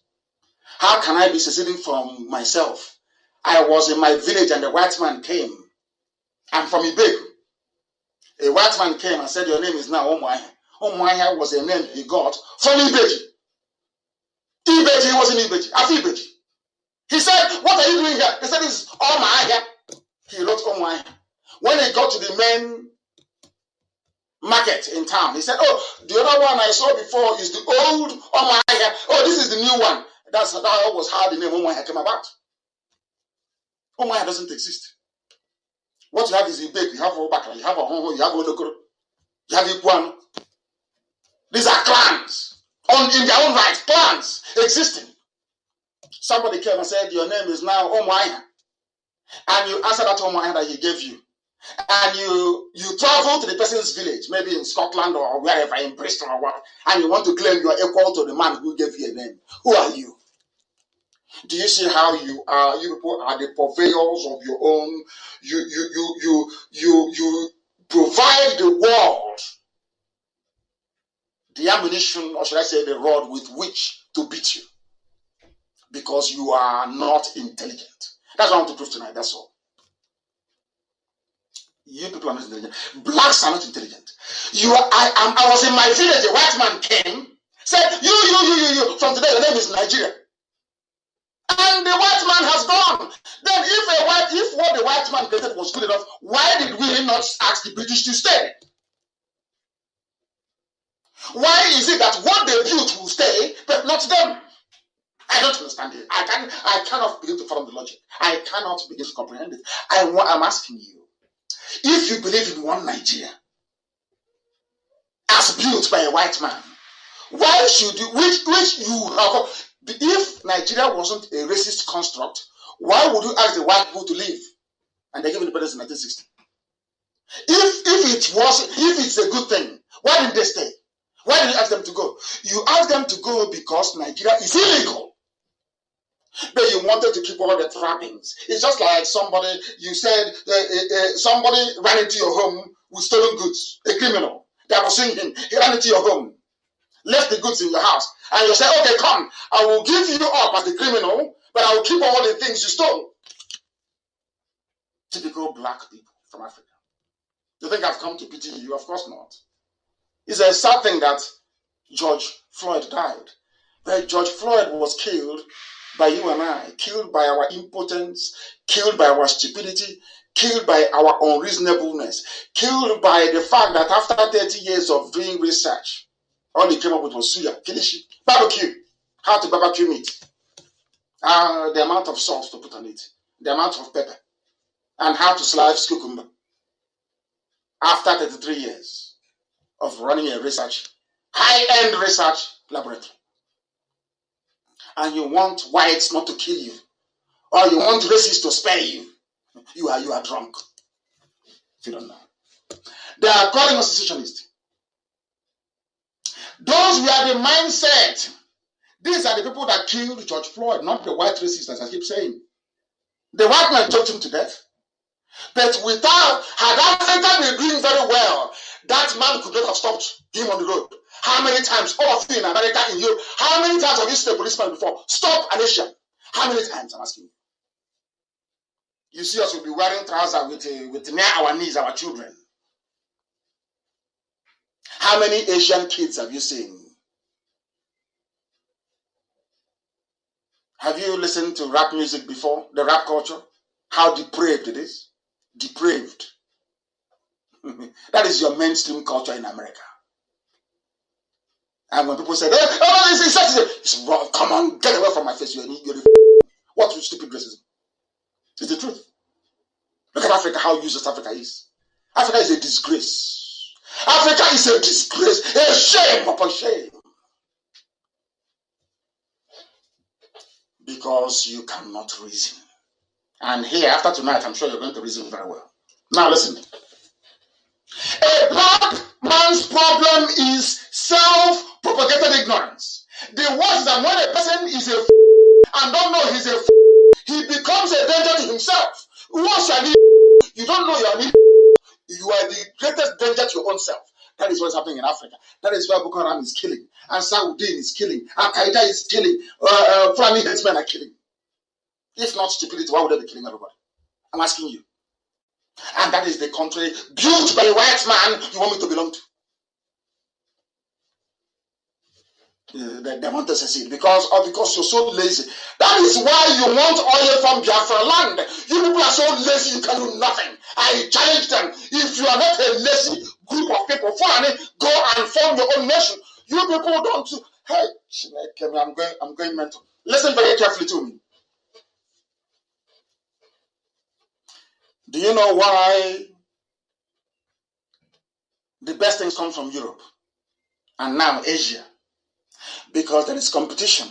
How can I be seceding from myself? I was in my village and a white man came. I'm from Ibegu. A white man came and said, your name is now Omuahia. Omuahia was a name he got from Ibeji. Ibeji was in Ibeji. After Ibeji. He said, what are you doing here? He said, it's Omuahia. He wrote Omuahia. When he got to the main market in town, he said, oh, the other one I saw before is the old Omuahia. Oh, this is the new one. That was how the name Omuahia came about. Omuahia doesn't exist. What you have is Ibek, you have Obaka, you have Ohonho, you have Olokoro, you have Iguano. These are clans, in their own right, clans existing. Somebody came and said, your name is now Omuahia. And you answer that Omuahia that he gave you. And you travel to the person's village, maybe in Scotland or wherever, in Bristol or what, and you want to claim you are equal to the man who gave you a name. Who are you? Do you see how you are? You people are the purveyors of your own. You provide the world the ammunition, or should I say the rod with which to beat you. Because you are not intelligent. That's what I want to prove tonight, that's all. You people are not intelligent. Blacks are not intelligent. I was in my village. A white man came, said, you. From today, your name is Nigeria. And the white man has gone. Then if what the white man created was good enough, why did we not ask the British to stay? Why is it that what they built will stay, but not them? I don't understand it. I cannot begin to follow the logic. I cannot begin to comprehend it. I'm asking you, if you believe in one Nigeria as built by a white man, why should you, which you have, if Nigeria wasn't a racist construct, why would you ask the white people to leave? And they gave independence in 1960. If it's a good thing, why didn't they stay? Why did you ask them to go? You asked them to go because Nigeria is illegal. But you wanted to keep all the trappings. It's just like somebody, you said, somebody ran into your home with stolen goods, a criminal. They were seeing him. He ran into your home, left the goods in your house, and you said, okay, come, I will give you up as the criminal, but I will keep all the things you stole. Typical black people from Africa. You think I've come to pity you? Of course not. It's a sad thing that George Floyd died. But George Floyd was killed by you and I, killed by our impotence, killed by our stupidity, killed by our unreasonableness, killed by the fact that after 30 years of doing research, all he came up with was suya, kilishi, barbecue, how to barbecue meat, the amount of salt to put on it, the amount of pepper, and how to slice cucumber. After 33 years of running a research, high-end research laboratory, and you want whites not to kill you, or you want racists to spare you, you are drunk. If you don't know. They are calling us secessionists. Those were the mindset. These are the people that killed George Floyd, not the white racists, as I keep saying. The white man choked him to death. But had Africa been doing very well, that man could not have stopped him on the road. How many times, all of you in America, in Europe, how many times have you seen a policeman before? Stop an Asian. How many times, I'm asking you? You see us will be wearing trousers with near our knees, our children. How many Asian kids have you seen? Have you listened to rap music before? The rap culture? How depraved it is? Depraved. That is your mainstream culture in America. And when people say, it's wrong, come on, get away from my face. What stupid racism? It's the truth. Look at Africa, how useless Africa is. Africa is a disgrace. Africa is a disgrace. A shame upon shame. Because you cannot reason. And here, after tonight, I'm sure you're going to reason very well. Now listen. A black man's problem is self-propagated ignorance. The worst is that when a person is a and don't know he's a he becomes a danger to himself. Once you don't know you're an you are the greatest danger to your own self. That is what's happening in Africa. That is why Boko Haram is killing, and Saudin is killing, Al Qaeda is killing, Fulani headsmen are killing. If not stupidity, why would they be killing everybody? I'm asking you. And that is the country built by a white man you want me to belong to. They want to succeed because you're so lazy. That is why you want oil from Biafra land. You people are so lazy you can do nothing. I challenge them. If you are not a lazy group of people, go and form your own nation. You people don't. Hey, I'm going mental. Listen very carefully to me. Do you know why the best things come from Europe and now Asia? Because there is competition.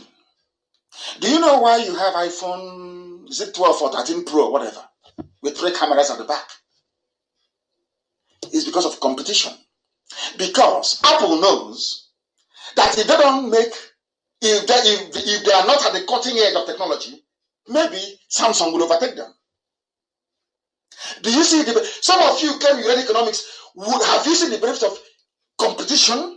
Do you know why you have iPhone, is it 12 or 13 Pro or whatever, with 3 cameras at the back? It's because of competition. Because Apple knows that if they don't make, if they are not at the cutting edge of technology, maybe Samsung will overtake them. Do you see some of you came in economics? Have you seen the benefits of competition?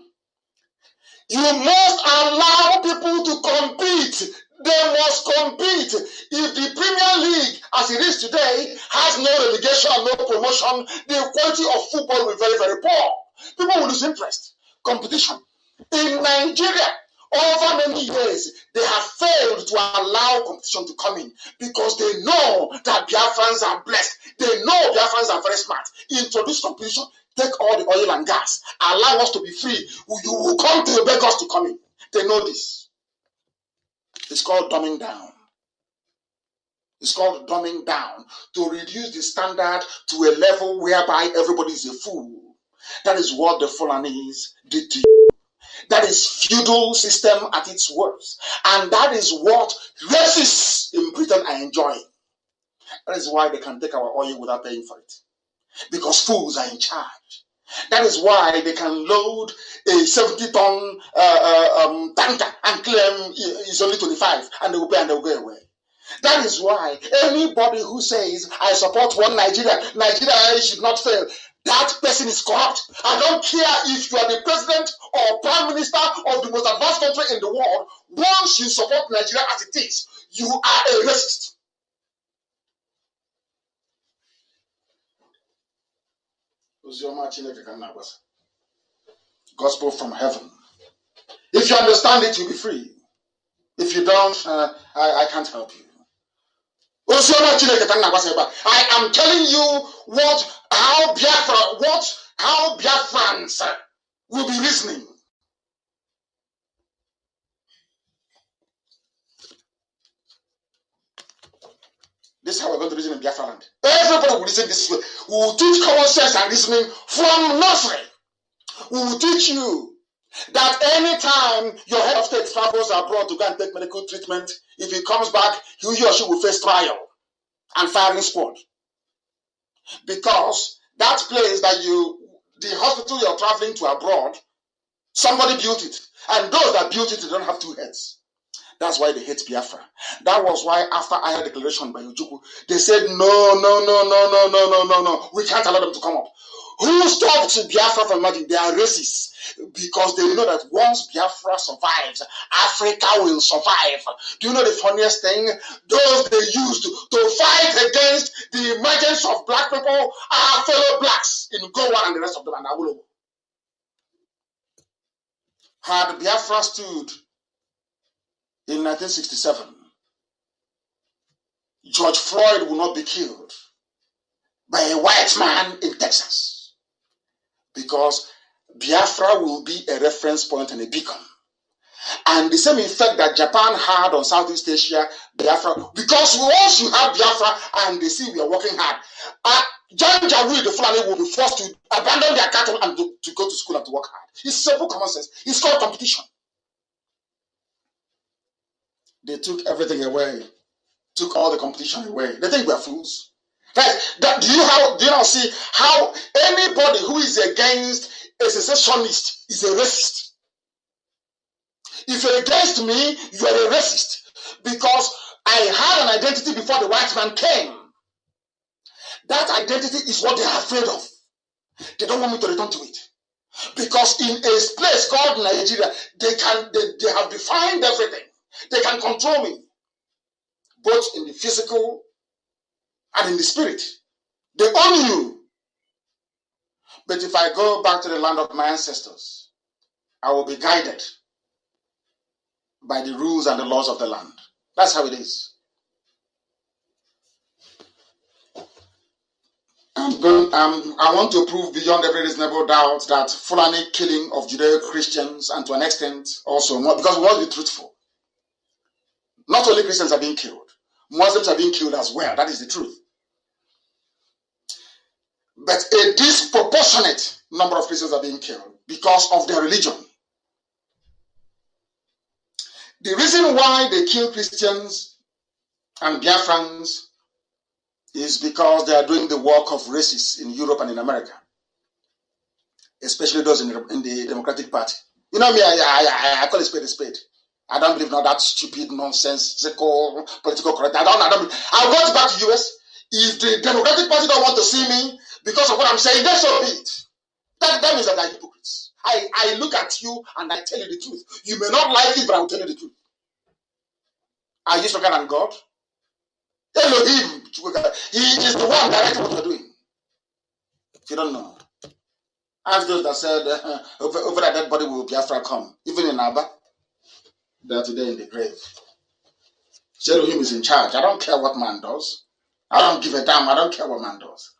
You must allow people to compete. They must compete. If the Premier League as it is today, has no relegation and no promotion, the quality of football will be very, very poor. People will lose interest. Competition. In Nigeria, over many years, they have failed to allow competition to come in because they know that Biafrans are blessed. They know Biafrans are very smart. Introduce competition, take all the oil and gas, allow us to be free. You will come to beg us to come in. They know this. It's called dumbing down. It's called dumbing down to reduce the standard to a level whereby everybody is a fool. That is what the Fulanese did to you. That is feudal system at its worst. And that is what racists in Britain are enjoying. That is why they can take our oil without paying for it. Because fools are in charge. That is why they can load a 70-ton tanker and claim it's only 25 and they will pay and they will go away. That is why anybody who says, I support one Nigeria, Nigeria should not fail, that person is corrupt. I don't care if you are the president or prime minister of the most advanced country in the world. Once you support Nigeria as it is, you are a racist. Gospel from heaven. If you understand it, you'll be free. If you don't, I can't help you. I am telling you how Biafrans will be listening. This is how we're going to reason in Biafra land. Everybody will reason this way. We will teach common sense and reasoning from nursery. We will teach you that anytime your head of state travels abroad to go and take medical treatment, if he comes back, he or she will face trial and firing squad. Because that place the hospital you're traveling to abroad, somebody built it. And those that built it, they don't have two heads. That's why they hate Biafra. That was why after I had a declaration by Ojukwu, they said, no. We can't allow them to come up. Who stopped Biafra from emerging? They are racists. Because they know that once Biafra survives, Africa will survive. Do you know the funniest thing? Those they used to fight against the emergence of black people are fellow blacks in Goa and the rest of them and Awolowo. Had Biafra stood in 1967, George Floyd would not be killed by a white man in Texas, because Biafra will be a reference point and a beacon. And the same effect that Japan had on Southeast Asia, Biafra, because once you have Biafra and they see we are working hard, Janjaweed, the Fulani, will be forced to abandon their cattle and to go to school and to work hard. It's simple common sense. It's called competition. They took everything away, took all the competition away. They think we are fools. Guys, do you now see how anybody who is against a secessionist is a racist? If you're against me, you are a racist. Because I had an identity before the white man came. That identity is what they are afraid of. They don't want me to return to it. Because in a place called Nigeria, they have defined everything. They can control me, both in the physical and in the spirit. They own you. But if I go back to the land of my ancestors, I will be guided by the rules and the laws of the land. That's how it is. I want to prove beyond every reasonable doubt that Fulani killing of Judeo-Christians, and to an extent also, because we want to be truthful. Not only Christians are being killed, Muslims are being killed as well. That is the truth. But a disproportionate number of Christians are being killed because of their religion. The reason why they kill Christians and Biafrans is because they are doing the work of racists in Europe and in America, especially those in the Democratic Party. You know me, I call a spade a spade. I don't believe in all that stupid, nonsensical, political correct. I go back to the US. If the Democratic Party don't want to see me because of what I'm saying, then so be it. That means that they're hypocrites. I look at you and I tell you the truth. You may not like it, but I will tell you the truth. Are you stronger than God? Elohim, he is the one directing what we're doing. If you don't know, ask those that said over that dead body will Biafra come. Even in Abba, they are today in the grave. Elohim is in charge. I don't care what man does. I don't give a damn. I don't care what man does.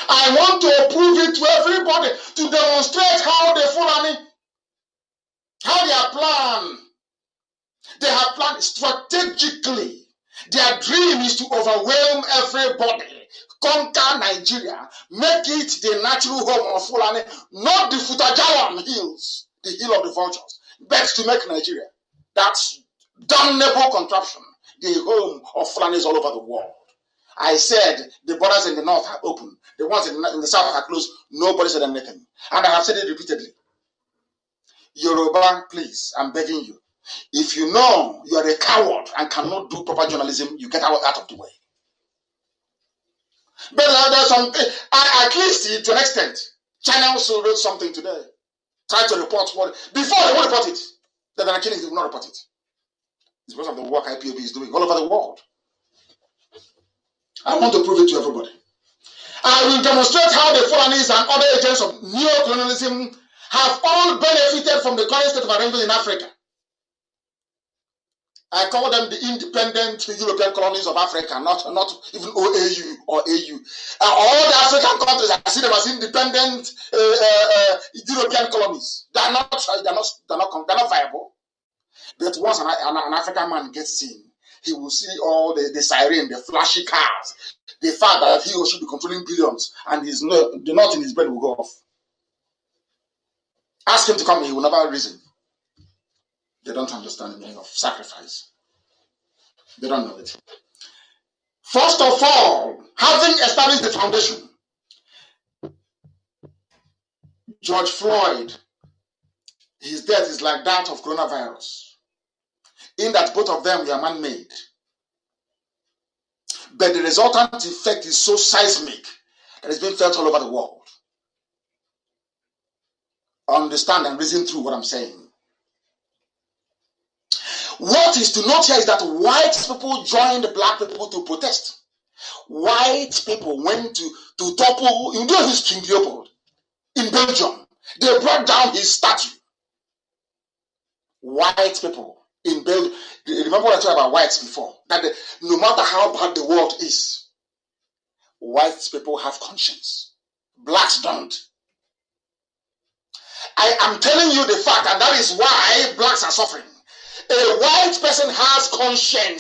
I want to prove it to everybody to demonstrate how they Fulani, how they are planned. They have planned strategically. Their dream is to overwhelm everybody, conquer Nigeria, make it the natural home of Fulani, not the Futajawan hills, the hill of the vultures, but to make Nigeria. That's damnable contraption, the home of Fulanis all over the world. I said the borders in the north are open. The ones in the south are closed. Nobody said anything. And I have said it repeatedly. Yoruba, please, I'm begging you. If you know you are a coward and cannot do proper journalism, you get out of the way. But there's something, at least to an extent, China also wrote something today. Try to report what, before they will report it. Then actually they will not report it. It's because of the work IPOB is doing all over the world. I want to prove it to everybody. I will demonstrate how the Fulanis and other agents of neo-colonialism have all benefited from the current state of arrangement in Africa. I call them the independent European colonies of Africa, not even OAU or AU. All the African countries, I see them as independent European colonies. They're not viable. But once an African man gets seen, he will see all the siren, the flashy cars, the fact that he or she will be controlling billions, and the knot in his brain will go off. Ask him to come, he will never reason. They don't understand the meaning of sacrifice. They don't know it. First of all, having established the foundation, George Floyd, his death is like that of coronavirus, in that both of them were man-made. But the resultant effect is so seismic that it's being felt all over the world. Understand and reason through what I'm saying. What is to note here is that white people joined black people to protest. White people went to topple, you know who's King Leopold in Belgium. They brought down his statue. White people in Belgium. Remember what I talked about whites before? That no matter how bad the world is, white people have conscience. Blacks don't. I am telling you the fact, and that is why blacks are suffering. A white person has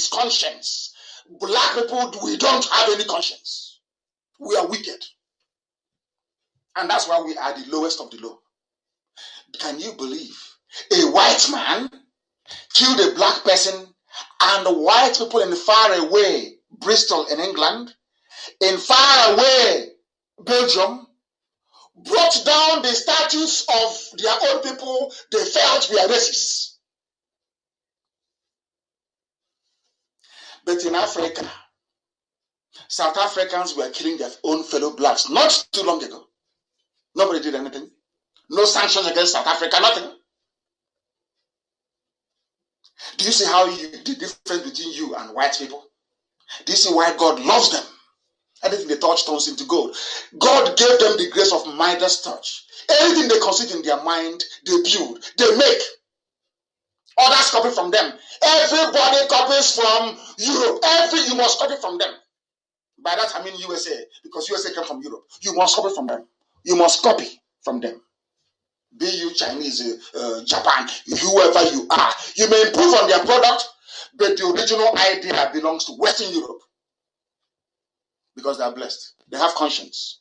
conscience. Black people, we don't have any conscience. We are wicked. And that's why we are the lowest of the low. Can you believe? A white man killed a black person, and the white people in far away Bristol in England, in far away Belgium, brought down the statues of their own people they felt were racist. But in Africa, South Africans were killing their own fellow blacks not too long ago. Nobody did anything. No sanctions against South Africa, nothing. Do you see how the difference between you and white people? Do you see why God loves them? Anything they touch turns into gold. God gave them the grace of Midas touch. Anything they conceive in their mind, they build, they make. Others copy from them. Everybody copies from Europe. You must copy from them. By that I mean USA, because USA came from Europe. You must copy from them. You must copy from them. Be you Chinese, Japan, whoever you are. You may improve on their product, but the original idea belongs to Western Europe. Because they are blessed. They have conscience.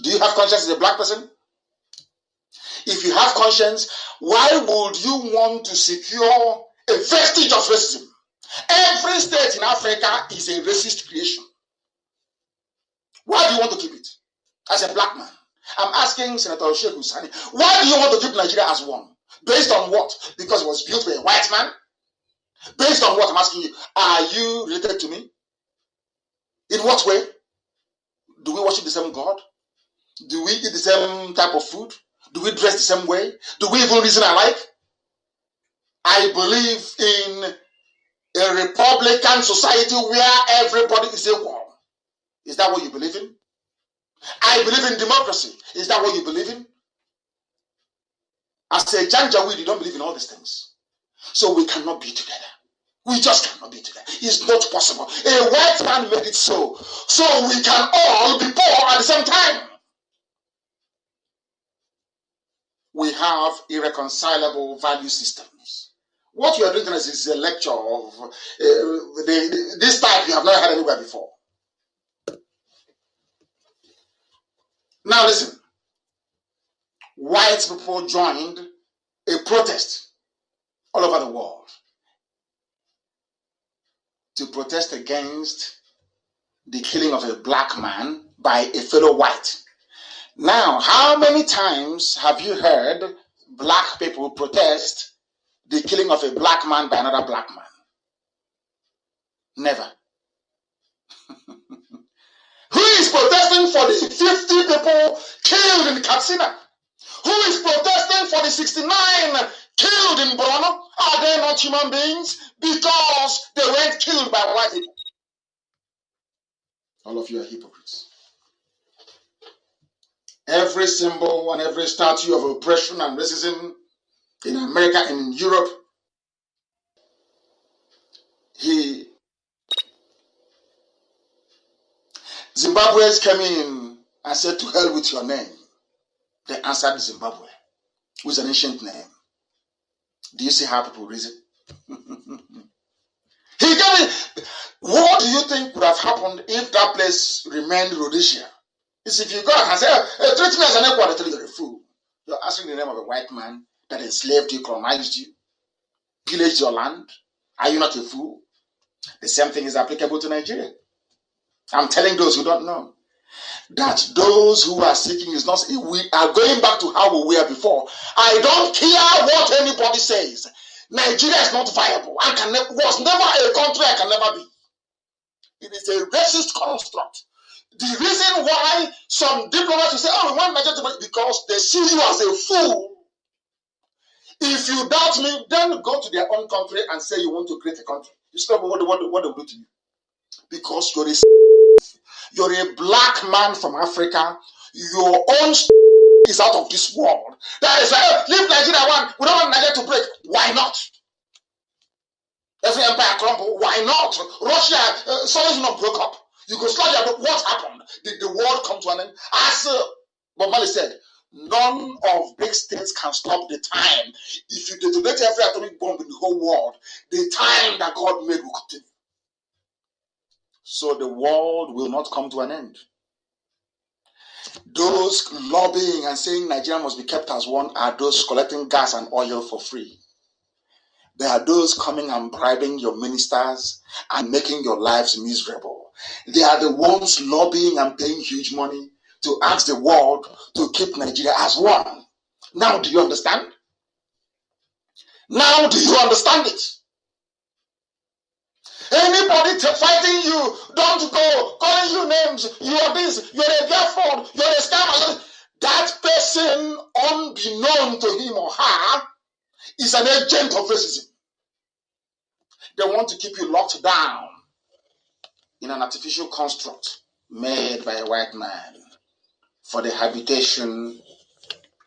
Do you have conscience as a black person? If you have conscience, why would you want to secure a vestige of racism? Every state in Africa is a racist creation. Why do you want to keep it? As a black man, I'm asking Senator Sheikh Husani, why do you want to keep Nigeria as one? Based on what? Because it was built by a white man? Based on what? I'm asking you. Are you related to me? In what way? Do we worship the same God? Do we eat the same type of food? Do we dress the same way? Do we even reason alike? I believe in a Republican society where everybody is equal. Is that what you believe in? I believe in democracy. Is that what you believe in? As a Janjaweed, you don't believe in all these things. So we cannot be together. We just cannot be together. It's not possible. A white man made it so. So we can all be poor at the same time. We have irreconcilable value systems. What you are doing is a lecture of this type you have not heard anywhere before. Now listen. White people joined a protest all over the world to protest against the killing of a black man by a fellow white. Now, how many times have you heard black people protest the killing of a black man by another black man? Never. Who is protesting for the 50 people killed in Katsina? Who is protesting for the 69 killed in Borno? Are they not human beings? Because they weren't killed by white people. All of you are hypocrites. Every symbol and every statue of oppression and racism in America and in Europe, Zimbabweans came in and said, to hell with your name. They answered Zimbabwe, with an ancient name. Do you see how people reason? He gave it. What do you think would have happened if that place remained Rhodesia? It's if you go and say, hey, treat me as an equal, they tell you you're a fool. You're asking the name of a white man that enslaved you, colonized you, pillaged your land. Are you not a fool? The same thing is applicable to Nigeria. I'm telling those who don't know that those who are seeking is not, we are going back to how we were before. I don't care what anybody says. Nigeria is not viable. Was never a country I can never be. It is a racist construct. The reason why some diplomats will say, oh, we want Nigeria to be, because they see you as a fool. If you doubt me, then go to their own country and say you want to create a country. You stop what they will do to you. Because you're a black man from Africa. Your own is out of this world. That is like, leave Nigeria one. We don't want Nigeria to break. Why not? Every empire crumble. Why not? Russia, Soviet Union broke up. Yugoslavia, what happened? Did the world come to an end? As Bob Marley said, none of big states can stop the time. If you detonate every atomic bomb in the whole world, the time that God made will continue. So the world will not come to an end. Those lobbying and saying Nigeria must be kept as one are those collecting gas and oil for free. There are those coming and bribing your ministers and making your lives miserable. They are the ones lobbying and paying huge money to ask the world to keep Nigeria as one. Now do you understand? Now do you understand it? Anybody fighting you, don't go calling you names. You are this, you're a Biafra, you're a scammer. That person, unbeknown to him or her, is an agent of racism. They want to keep you locked down in an artificial construct made by a white man for the habitation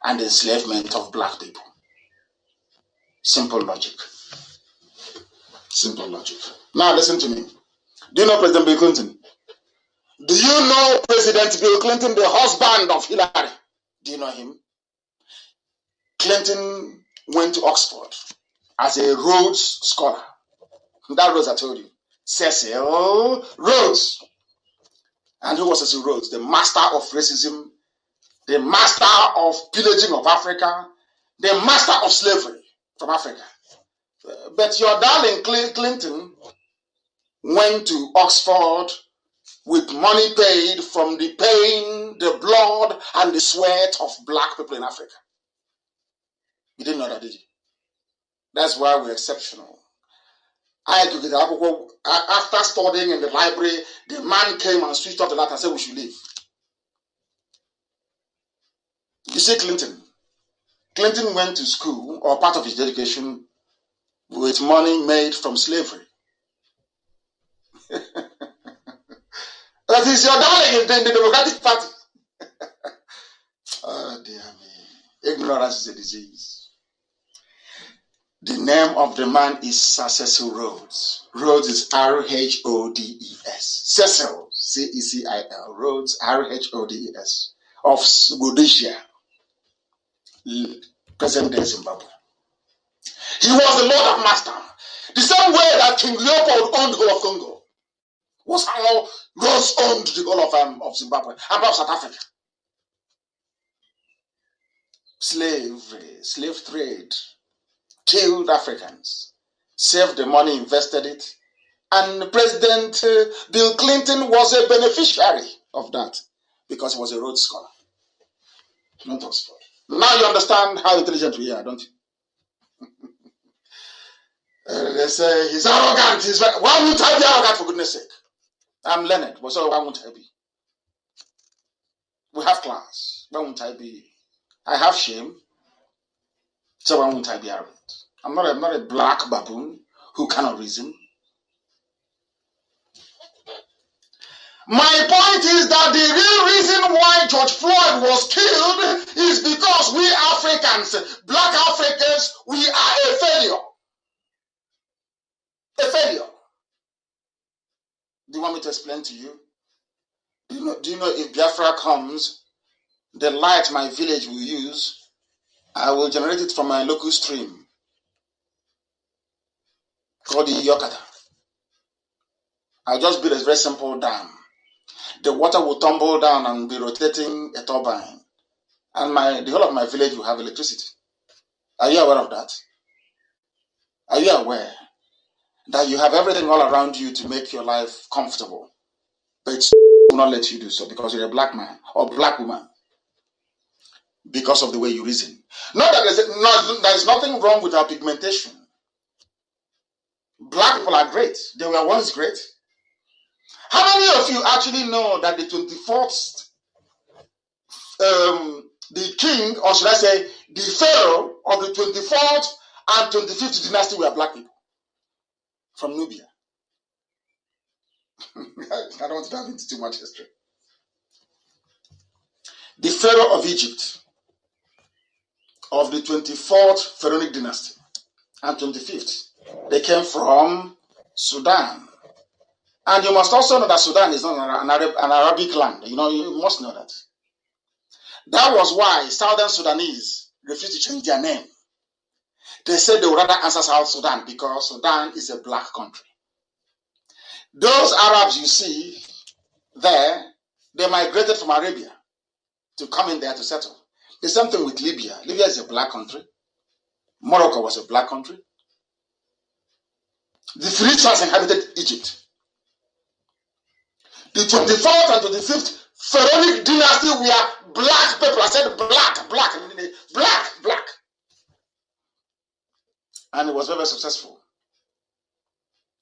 and enslavement of black people. Simple logic. Simple logic. Now listen to me. Do you know President Bill Clinton? Do you know President Bill Clinton, the husband of Hillary? Do you know him? Clinton went to Oxford as a Rhodes Scholar. That Rhodes I told you. Cecil Rhodes. And who was Cecil Rhodes? The master of racism, the master of pillaging of Africa, the master of slavery from Africa. But your darling Clinton went to Oxford with money paid from the pain, the blood, and the sweat of black people in Africa. You didn't know that, did you? That's why we're exceptional. After studying in the library, the man came and switched off the light and said we should leave. You see, Clinton went to school, or part of his education, with money made from slavery. That is your darling in the Democratic Party. Oh, dear me. Ignorance is a disease. The name of the man is Sir Cecil Rhodes. Rhodes is R-H-O-D-E-S. Cecil, C-E-C-I-L. Rhodes, R-H-O-D-E-S. Of Rhodesia, present-day Zimbabwe. He was the Lord of Master. The same way that King Leopold owned the whole of Congo was how Rhodes owned the whole of Zimbabwe and of South Africa. Slavery, slave trade, killed Africans, saved the money, invested it, and President Bill Clinton was a beneficiary of that because he was a Rhodes Scholar, not Oxford. Now you understand how intelligent we are, don't you? They say he's arrogant. Why won't I be arrogant, for goodness sake? I'm learned, but so why won't I be? We have class. Why won't I be? I have shame. So why won't I be arrogant? I'm not a black baboon who cannot reason. My point is that the real reason why George Floyd was killed is because we Africans, black Africans, we are a failure. A failure. Do you want me to explain to you? Do you know if Biafra comes, the light my village will use, I will generate it from my local stream called the Yokata. I'll just build a very simple dam. The water will tumble down and be rotating a turbine. And the whole of my village will have electricity. Are you aware of that? Are you aware that you have everything all around you to make your life comfortable, but it will not let you do so because you're a black man or black woman because of the way you reason? Not that there is nothing wrong with our pigmentation. Black people are great. They were once great. How many of you actually know that the 24th, the king, or should I say, the pharaoh of the 24th and 25th dynasty were black people from Nubia? I don't want to dive into too much history. The pharaoh of Egypt of the 24th pharaonic dynasty and 25th, they came from Sudan. And you must also know that Sudan is not an Arabic land. You must know that. That was why Southern Sudanese refused to change their name. They said they would rather answer South Sudan because Sudan is a black country. Those Arabs you see there, they migrated from Arabia to come in there to settle. The same thing with Libya. Libya is a black country. Morocco was a black country. The Phoenicians inhabited Egypt. The 24th and 25th pharaonic dynasty were black people. I said black. And it was very, very successful.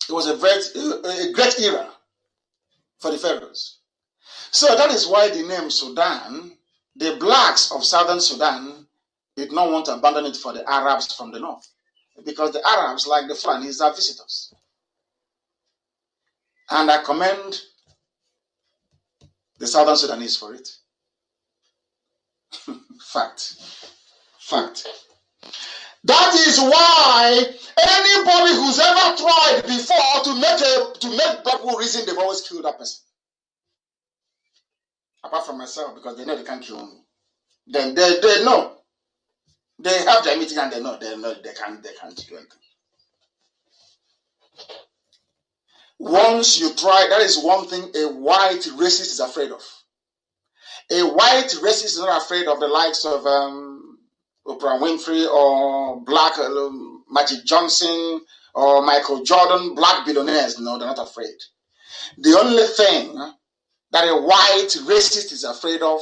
It was a great era for the pharaohs. So that is why the name Sudan, the blacks of southern Sudan did not want to abandon it for the Arabs from the north. Because the Arabs, like the Fulanis, are visitors. And I commend the Southern Sudanese for it. Fact. That is why anybody who's ever tried before to make people reason, they've always killed that person. Apart from myself, because they know they can't kill me. Then they know. They have their meeting and they know they can't do anything. Once you try, that is one thing a white racist is afraid of. A white racist is not afraid of the likes of Oprah Winfrey or Black Magic Johnson or Michael Jordan, black billionaires. No, they're not afraid. The only thing that a white racist is afraid of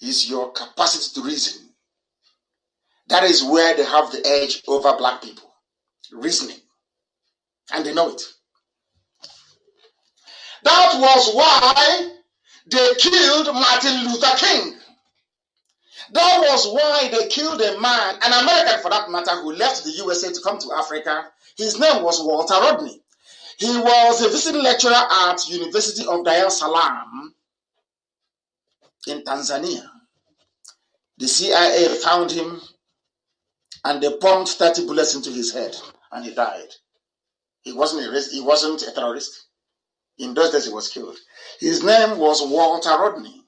is your capacity to reason. That is where they have the edge over black people. Reasoning. And they know it. That was why they killed Martin Luther King. That was why they killed a man, an American for that matter, who left the USA to come to Africa. His name was Walter Rodney. He was a visiting lecturer at University of Dar es Salaam in Tanzania. The CIA found him and they pumped 30 bullets into his head and he died. He wasn't a terrorist. In those days he was killed. His name was Walter Rodney.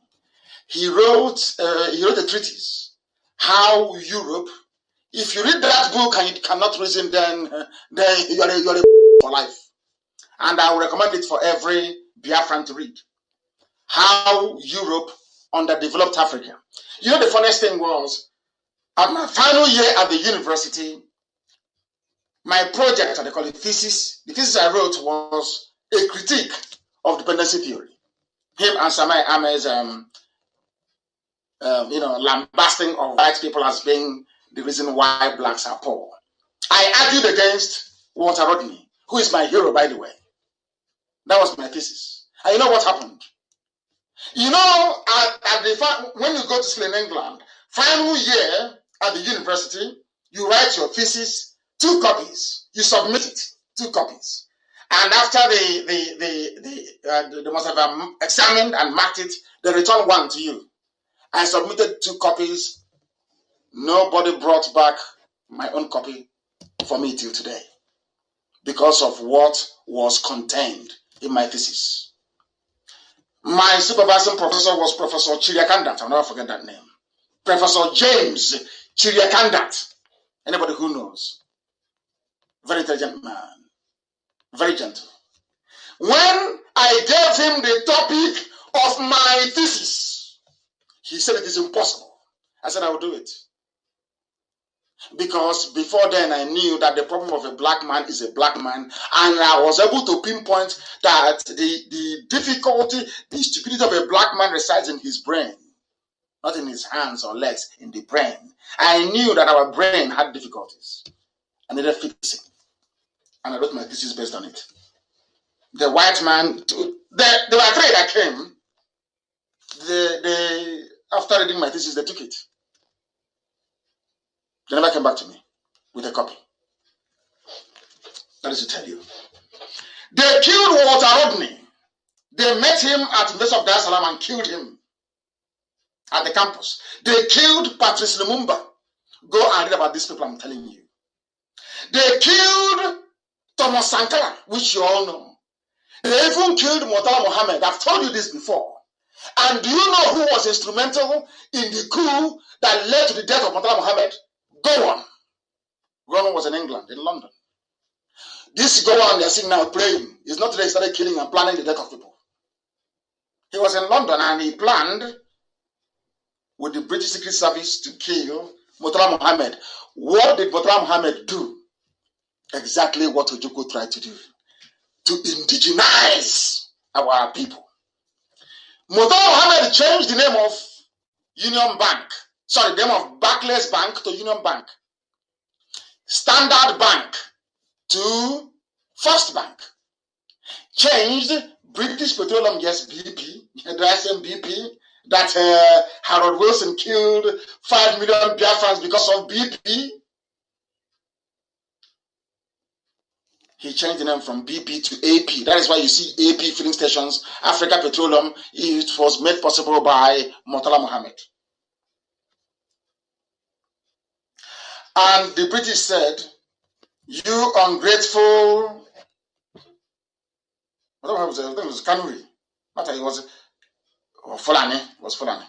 He wrote a treatise, How Europe. If you read that book and you cannot reason, then you are a for life. And I will recommend it for every Biafran to read. How Europe underdeveloped Africa. You know, the funniest thing was, at my final year at the university, my project, they call it thesis, the thesis I wrote was a critique of dependency theory. Him and Samai Ame's, lambasting of white people as being the reason why blacks are poor. I argued against Walter Rodney, who is my hero, by the way. That was my thesis. And you know what happened? You know, when you go to school in England, final year at the university, you write your thesis, 2 copies. You submit it, 2 copies. And after they must have examined and marked it, they return 1 to you. I submitted 2 copies. Nobody brought back my own copy for me till today because of what was contained in my thesis. My supervising professor was Professor Chiriakandat. I'll never forget that name. Professor James Chiriakandat. Anybody who knows. Very intelligent man. Very gentle. When I gave him the topic of my thesis, he said it is impossible. I said I will do it. Because before then I knew that the problem of a black man is a black man, and I was able to pinpoint that the difficulty, the stupidity of a black man resides in his brain, not in his hands or legs, in the brain. I knew that our brain had difficulties and needed fixing, and I wrote my thesis based on it. The white man, there were 3 that came. After reading my thesis, they took it. They never came back to me with a copy. That is to tell you. They killed Walter Rodney. They met him at the University of Dar es Salaam and killed him at the campus. They killed Patrice Lumumba. Go and read about these people I'm telling you. They killed Thomas Sankara, which you all know. They even killed Murtala Mohammed. I've told you this before. And do you know who was instrumental in the coup that led to the death of Murtala Mohammed? Gowon. Gowon was in England, in London. This Gowon they're seeing now praying. He's not today started killing and planning the death of people. He was in London and he planned with the British Secret Service to kill Murtala Mohammed. What did Murtala Mohammed do? Exactly what Ojukwu tried to do. To indigenize our people. Murtala Mohammed changed the name of Union Bank. Sorry, the name of Barclays Bank to Union Bank. Standard Bank to First Bank. Changed British Petroleum, yes, BP, the same BP that Harold Wilson killed 5 million Biafrans because of BP. He changed the name from BP to AP. That is why you see AP filling stations, Africa Petroleum. It was made possible by Murtala Mohammed. And the British said, you ungrateful, what was it? It was Kanuri. Not it was Fulani. It was Fulani.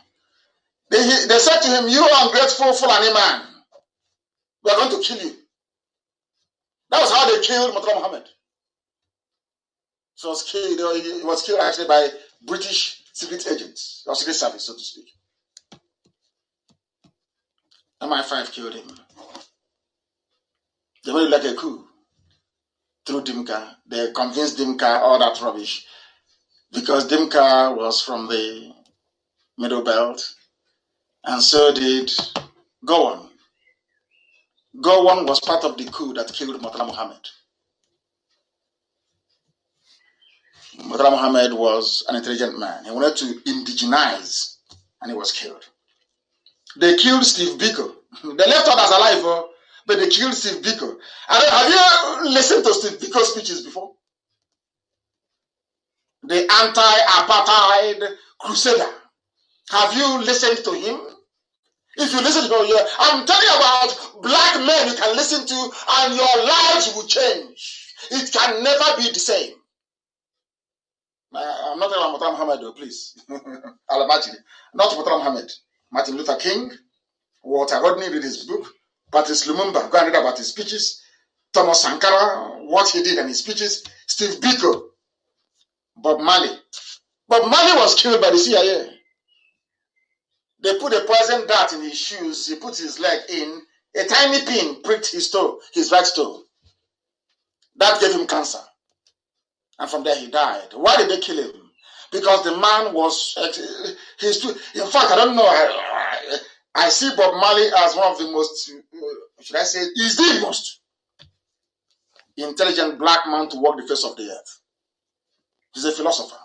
They said to him, you ungrateful Fulani man, we are going to kill you. That was how they killed Murtala Mohammed. So he was killed actually by British secret agents, or secret service, so to speak. MI5 killed him. They made it like a coup through Dimka. They convinced Dimka all that rubbish because Dimka was from the Middle Belt, and so did Gowon. Gowon was part of the coup that killed Murtala Mohammed. Murtala Mohammed was an intelligent man. He wanted to indigenize, and he was killed. They killed Steve Biko. They left others alive, but they killed Steve Biko. Have you listened to Steve Biko's speeches before? the anti-apartheid crusader. Have you listened to him? If you listen to him, I'm telling you about black men you can listen to and your lives will change. It can never be the same. I'm not talking about Muhammad, though, please. I'll imagine. Not Muhammad. Martin Luther King, Walter Rodney, read his book. Patrice Lumumba, go and read about his speeches. Thomas Sankara, what he did and his speeches. Steve Biko, Bob Marley. Bob Marley was killed by the CIA. They put a poison dart in his shoes. He put his leg in. A tiny pin pricked his toe, his right toe. That gave him cancer. And from there he died. Why did they kill him? Because the man was, in fact, I don't know, I see Bob Marley as one of the most, should I say, is the most intelligent black man to walk the face of the earth. He's a philosopher.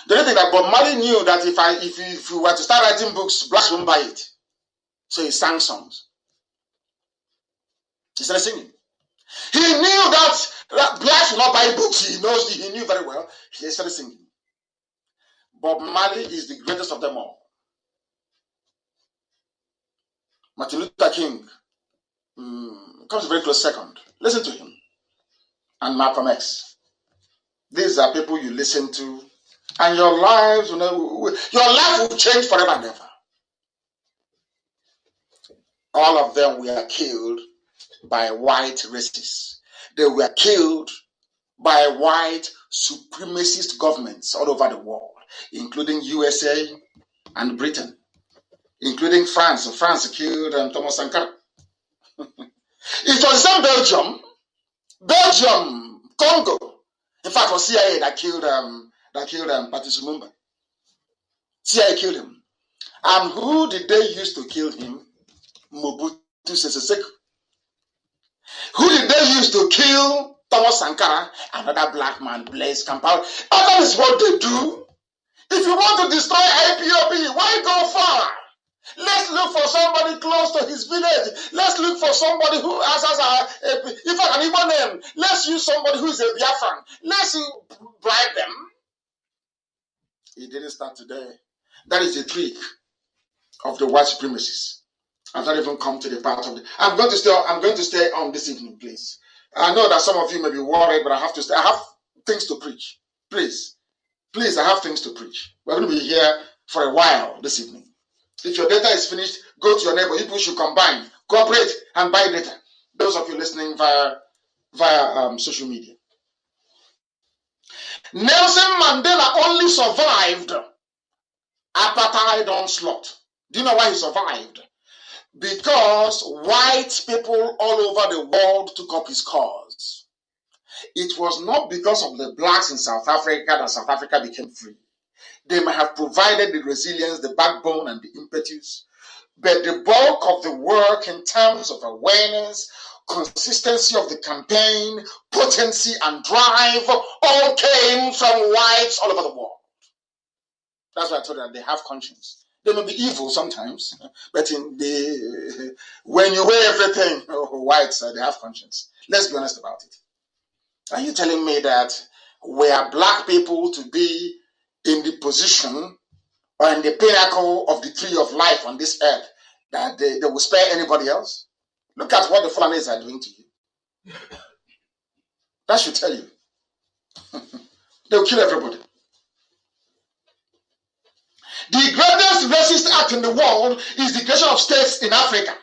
The only thing that Bob Marley knew that if you were to start writing books, blacks won't buy it. So he sang songs. He started singing. He knew that blacks will not buy books. He knew very well. He started singing. Bob Marley is the greatest of them all. Martin Luther King comes very close second. Listen to him. And Malcolm X. These are people you listen to, and your lives, your life will change forever and ever. All of them were killed by white racists. They were killed by white supremacist governments all over the world, including USA and Britain, including France. So France killed Thomas Sankara. It was in Belgium, Congo. In fact, it was CIA that killed Patrice Lumumba. CIA killed him. And who did they use to kill him? Mobutu Sese Seko. Who did they use to kill Thomas Sankara? Another black man, Blaise Compaoré. And that is what they do. If you want to destroy IPOB, why go far? Let's look for somebody close to his village. Let's look for somebody who has if I can even name, let's use somebody who is a Biafran. Let's bribe them. It didn't start today. That is the trick of the white supremacists. I've not even come to the part of it. I'm going to stay on this evening, please. I know that some of you may be worried, but I have to stay. I have things to preach. Please, I have things to preach. We're going to be here for a while this evening. If your data is finished, go to your neighbor. You people should combine, cooperate, and buy data. Those of you listening via social media. Nelson Mandela only survived apartheid onslaught. Do you know why he survived? Because white people all over the world took up his cause. It was not because of the blacks in South Africa that South Africa became free. They might have provided the resilience, the backbone, and the impetus, but the bulk of the work in terms of awareness, consistency of the campaign, potency, and drive all came from whites all over the world. That's why I told you that they have conscience. They may be evil sometimes, but when you weigh everything, whites, they have conscience. Let's be honest about it. Are you telling me that we are black people to be in the position or in the pinnacle of the tree of life on this earth that they will spare anybody else? Look at what the Fulanis are doing to you. That should tell you. They will kill everybody. The greatest racist act in the world is the creation of states in Africa.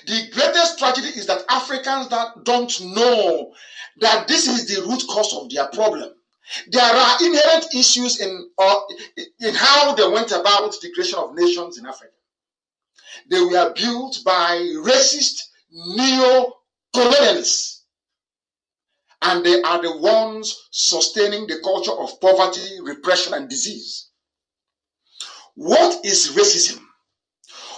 The greatest tragedy is that Africans that don't know that this is the root cause of their problem. There are inherent issues in how they went about the creation of nations in Africa. They were built by racist neo-colonialists. And they are the ones sustaining the culture of poverty, repression, and disease. What is racism?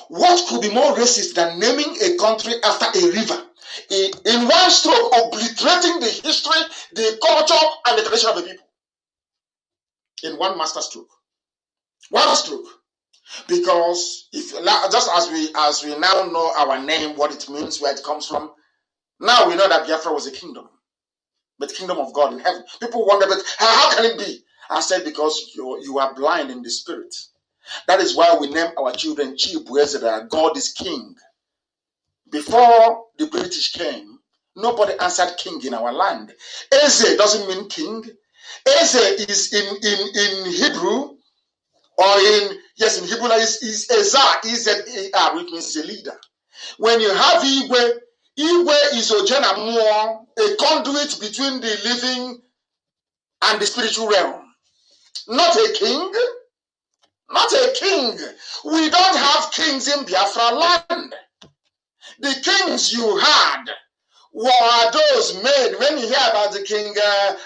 What could be more racist than naming a country after a river? In one stroke, obliterating the history, the culture, and the tradition of the people. In one master stroke. One stroke. Because just as we now know our name, what it means, where it comes from, now we know that Biafra was a kingdom. But kingdom of God in heaven. People wonder, but how can it be? I said, because you are blind in the spirit. That is why we name our children Chibuezera, God is king. Before the British came, nobody answered king in our land. Eze doesn't mean king. Eze is in Hebrew, or in Hebrew is Eza, E-Z-A-R, which means a leader. When you have Igwe, Igwe is Ojena Muo, a conduit between the living and the spiritual realm. Not a king. Not a king. We don't have kings in Biafra land. The kings you had were those made, when you hear about the king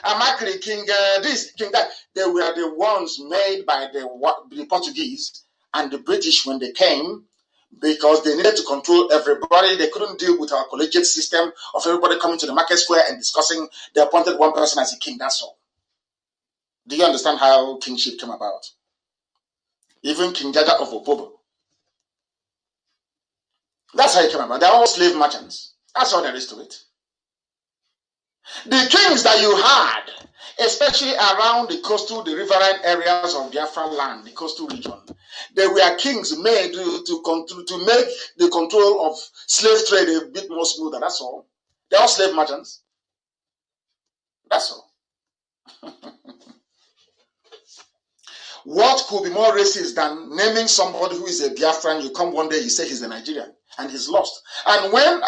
Amakri, king this, king that, they were the ones made by the Portuguese and the British when they came, because they needed to control everybody. They couldn't deal with our collegiate system of everybody coming to the market square and discussing. They appointed one person as a king, that's all. Do you understand how kingship came about? Even King Jaja of Opobo. That's how it came about. They're all slave merchants. That's all there is to it. The kings that you had, especially around the riverine areas of Biafra land, the coastal region, they were kings made to make the control of slave trade a bit more smoother. That's all. They're all slave merchants. That's all. What could be more racist than naming somebody who is a Biafran? You come one day, you say he's a Nigerian, and he's lost. And when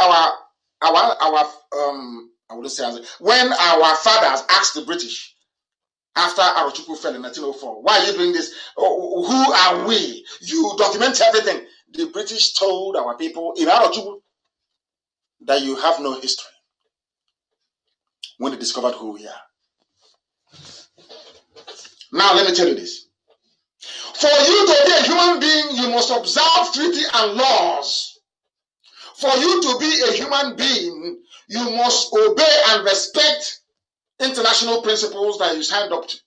when our fathers asked the British after Arochukwu fell in 1904, why are you doing this? Oh, who are we? You document everything. The British told our people in Arochukwu that you have no history when they discovered who we are. Now, let me tell you this. For you to be a human being, you must observe treaty and laws. For you to be a human being, you must obey and respect international principles that you signed up to.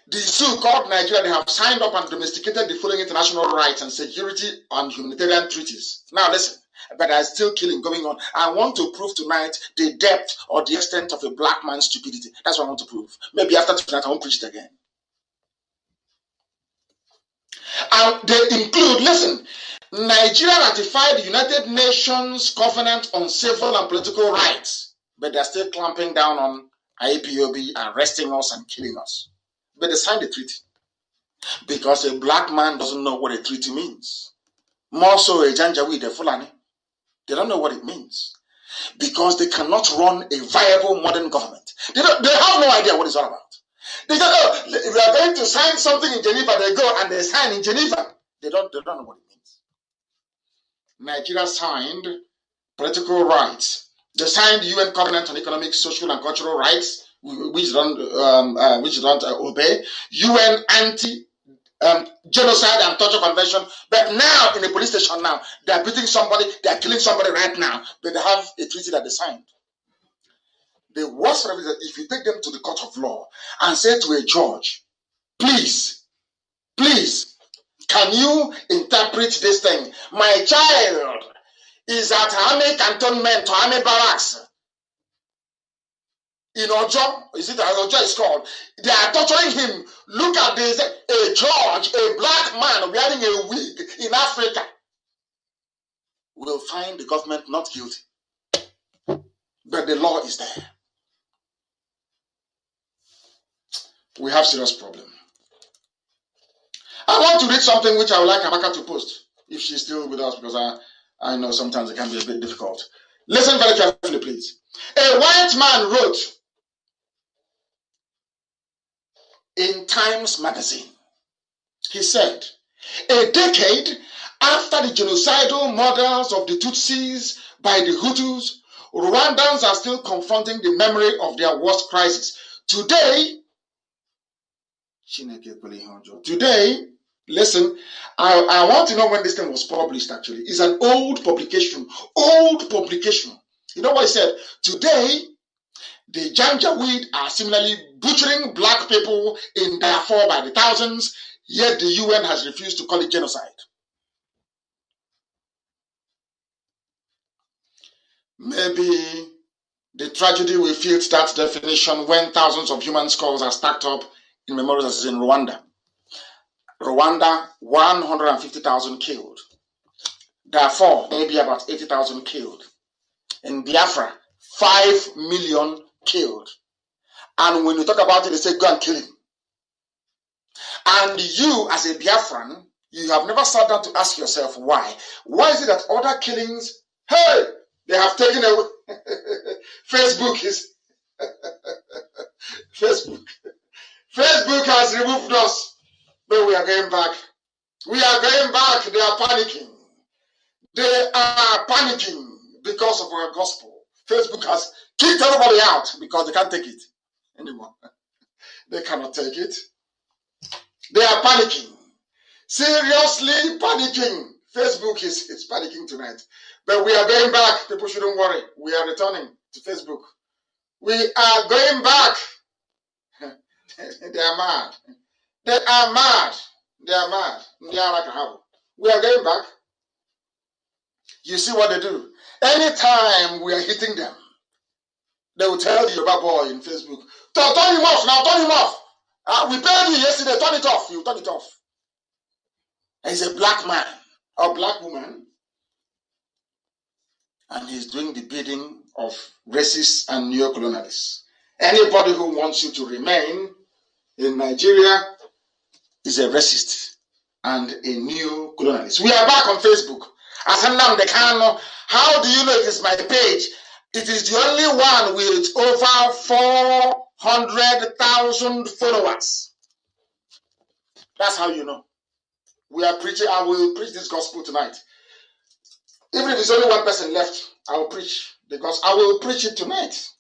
The so-called Nigeria, they have signed up and domesticated the following international rights and security and humanitarian treaties. Now listen, but there's still killing going on. I want to prove tonight the depth or the extent of a black man's stupidity. That's what I want to prove. Maybe after tonight I won't preach it again. And they include, listen, Nigeria ratified the United Nations Covenant on Civil and Political Rights, but they're still clamping down on IPOB, arresting us and killing us. But they signed the treaty because a black man doesn't know what a treaty means. More so a Janjaweed, a Fulani. They don't know what it means because they cannot run a viable modern government. They have no idea what it's all about. They go, oh, we are going to sign something in Geneva. They go and they sign in Geneva. They don't know what it means. Nigeria signed political rights. They signed the UN Covenant on Economic, Social, and Cultural Rights, which don't obey. UN Genocide and Torture Convention. But now, in a police station now, they are beating somebody, they are killing somebody right now. But they have a treaty that they signed. The worst of it is that if you take them to the court of law and say to a judge, please, can you interpret this thing? My child is at Army Cantonment or Army Barracks in Ojo. Is it as Ojo is called? They are torturing him. Look at this. A judge, a black man wearing a wig in Africa will find the government not guilty. But the law is there. We have serious problem. I want to read something which I would like Amaka to post, if she's still with us, because I know sometimes it can be a bit difficult. Listen very carefully, please. A white man wrote in Times Magazine, he said, a decade after the genocidal murders of the Tutsis by the Hutus, Rwandans are still confronting the memory of their worst crisis. Today, listen, I want to know when this thing was published actually. It's an old publication. You know what he said? Today, the Janjaweed are similarly butchering black people in Darfur by the thousands, yet the UN has refused to call it genocide. Maybe The tragedy will fit that definition when thousands of human skulls are stacked up in memorials in Rwanda. Rwanda, 150,000 killed. Darfur, maybe about 80,000 killed. In Biafra, 5 million killed. And when you talk about it, they say, go and kill him. And you, as a Biafran, you have never sat down to ask yourself why. Why is it that other killings, hey, they have taken away? Facebook is, Facebook has removed us, but we are going back. We are going back. They are panicking. They are panicking because of our gospel. Facebook has kicked everybody out because they can't take it anymore. They cannot take it. They are panicking. Seriously panicking. Facebook is panicking tonight. But we are going back. People shouldn't worry. We are returning to Facebook. We are going back. They are mad. They are mad. They are mad. They are like a habit. We are going back. You see what they do. Anytime we are hitting them, they will tell the Yoruba boy in Facebook, turn him off now, turn him off. We paid you yesterday, turn it off. You turn it off. He's a black man or black woman, and he's doing the bidding of racists and neo-colonialists. Anybody who wants you to remain in Nigeria is a racist and a neo-colonialist. We are back on Facebook. As Nnamdi Kanu, how do you know it is my page? It is the only one with over 400,000 followers. That's how you know. We are preaching. I will preach this gospel tonight. Even if there's only one person left, I will preach the gospel. I will preach it tonight.